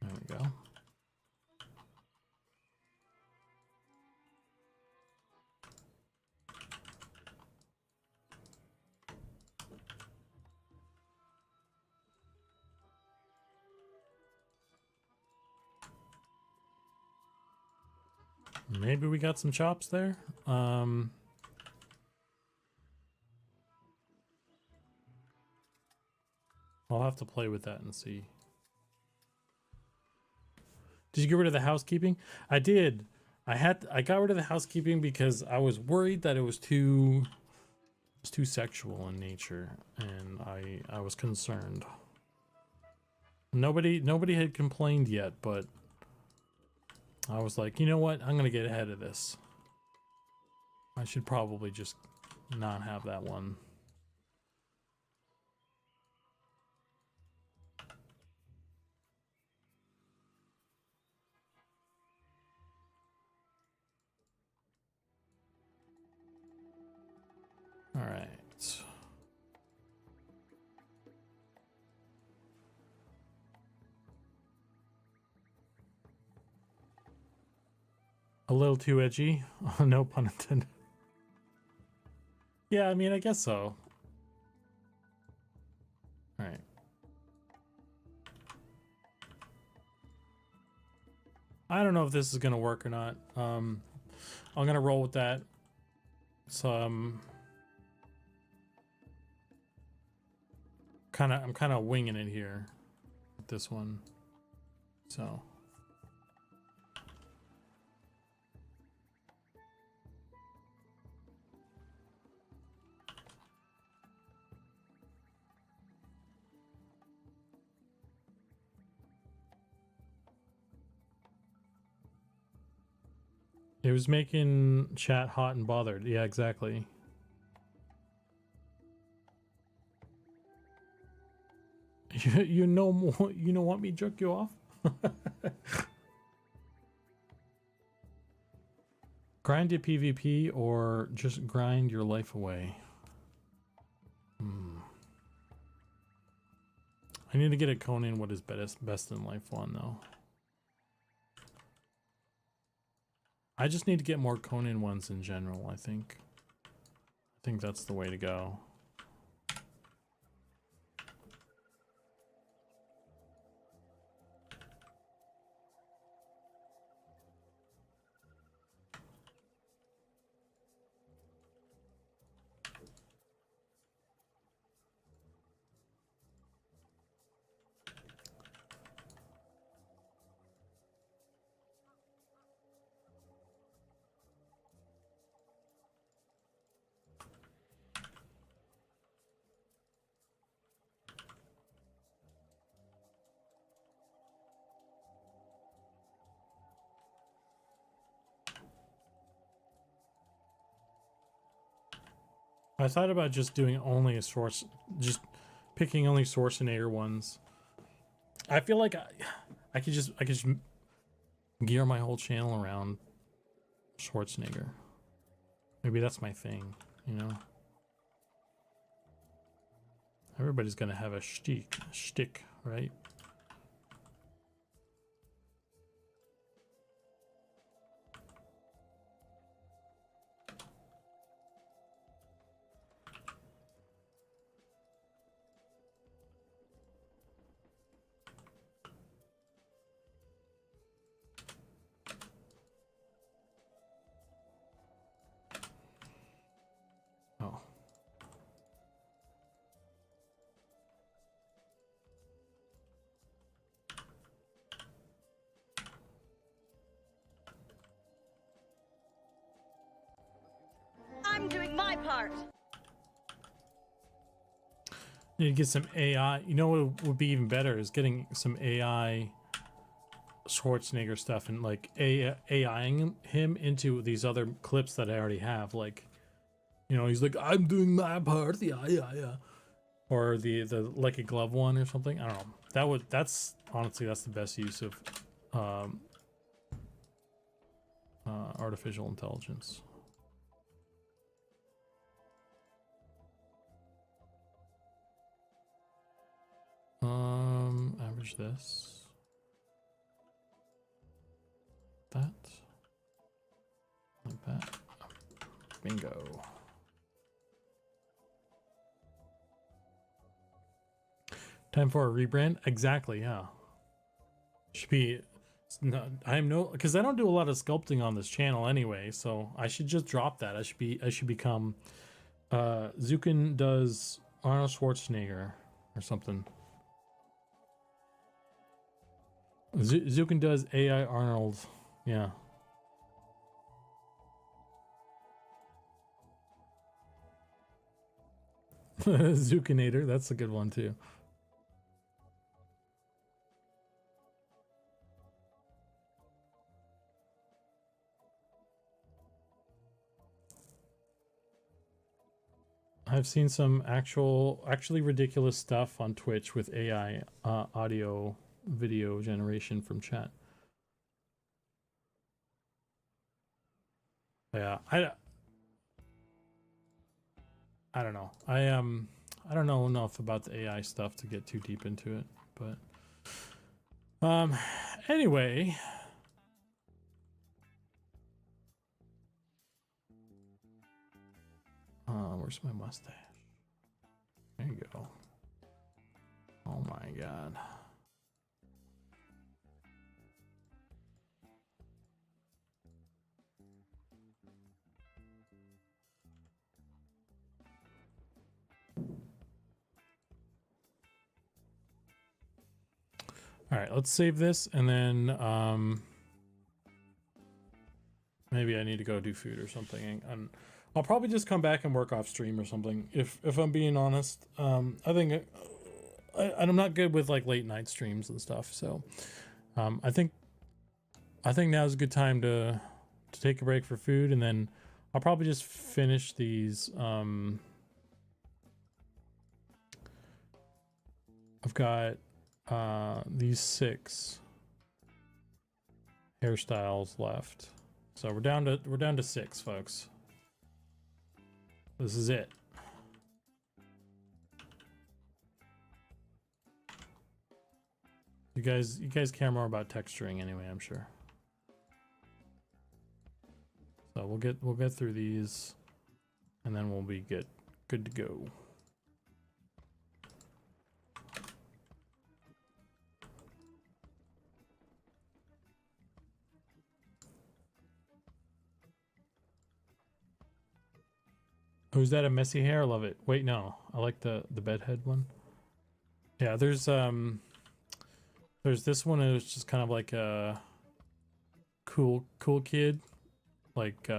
There we go. Maybe we got some chops there. I'll have to play with that and see. Did you get rid of the housekeeping? I did. I got rid of the housekeeping because I was worried that it was too sexual in nature, and I was concerned. Nobody had complained yet, but I was like, you know what? I'm gonna get ahead of this. I should probably just not have that one. All right. A little too edgy. No pun intended. Yeah, I mean, I guess so. All right. I don't know if this is gonna work or not. I'm gonna roll with that. So I'm kind of winging it here with this one. So. It was making chat hot and bothered. Yeah, exactly. You know more. You don't want me to jerk you off? Grind your PvP or just grind your life away. I need to get a Conan what is best in life one though. I just need to get more Conan ones in general, I think. I think that's the way to go. I thought about just doing only a source, just picking only Schwarzenegger ones. I feel like I could just gear my whole channel around Schwarzenegger. Maybe that's my thing, you know. Everybody's gonna have a shtick, right? Oh. I'm doing my part. Need to get some AI. You know what would be even better is getting some AI Schwarzenegger stuff and like AIing him into these other clips that I already have. Like, you know, he's like, I'm doing my part, yeah. Or the like a glove one or something. I don't know. That's honestly that's the best use of artificial intelligence. Average this. That. Like that. Bingo. Time for a rebrand? Exactly, yeah. Should be because I don't do a lot of sculpting on this channel anyway, so I should just drop that. I should become Zukan does Arnold Schwarzenegger or something. Zukan does AI Arnold. Yeah. Zukanator, that's a good one too. I've seen some actually ridiculous stuff on Twitch with AI audio video generation from chat. Yeah, I don't know. I don't know enough about the AI stuff to get too deep into it, but anyway. Where's my mustache? There you go. Oh my god. All right, let's save this and then maybe I need to go do food or something, and I'll probably just come back and work off stream or something. If I'm being honest, I think I'm not good with like late night streams and stuff. So I think now's a good time to take a break for food, and then I'll probably just finish these I've got these 6 hairstyles left. So we're down to 6, folks. This is it. You guys care more about texturing anyway, I'm sure. So we'll get through these, and then we'll be good to go. Oh, is that a messy hair? I love it. Wait, no. I like the bedhead one. Yeah, there's this one. It's just kind of like a cool kid, like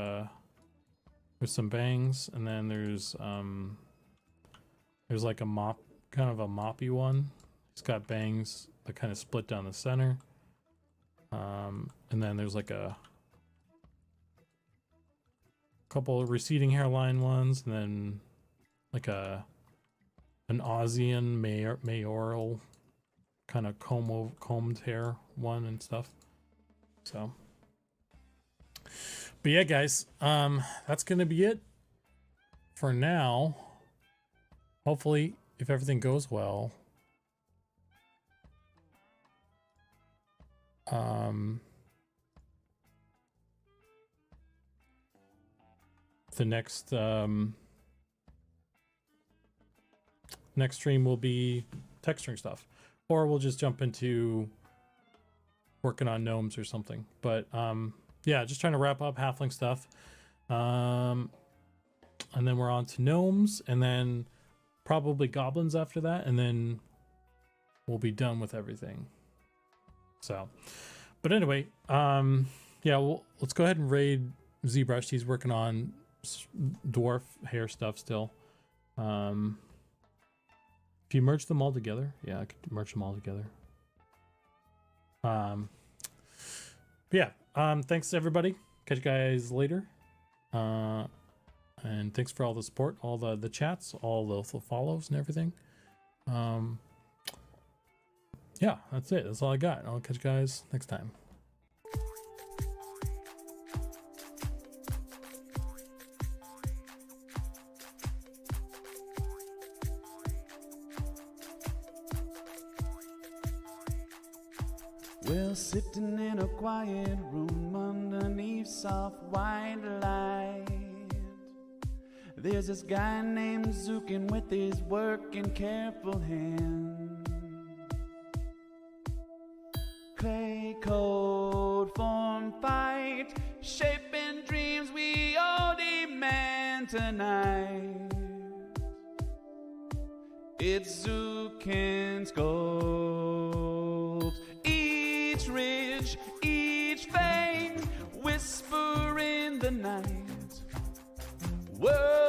with some bangs, and then there's like a kind of a moppy one. He's got bangs that kind of split down the center, and then there's like a couple of receding hairline ones, and then like an Aussian mayoral kind of combed hair one and stuff. So, but yeah, guys, that's gonna be it for now. Hopefully, if everything goes well, the next next stream will be texturing stuff, or we'll just jump into working on gnomes or something. But yeah, just trying to wrap up halfling stuff, and then we're on to gnomes, and then probably goblins after that, and then we'll be done with everything. So, but anyway, yeah, let's go ahead and raid Zbrushed. He's working on dwarf hair stuff still. If you merge them all together, yeah, I could merge them all together. But yeah, thanks everybody. Catch you guys later. And thanks for all the support, all the chats, all the follows and everything. Yeah, that's it. That's all I got. I'll catch you guys next time. Well, sitting in a quiet room underneath soft white light, there's this guy named Zukan with his working careful hand. Clay code, form, fight, shaping dreams we all demand tonight. It's Zukan's gold. Each ridge, each fang, whisper in the night. Whoa.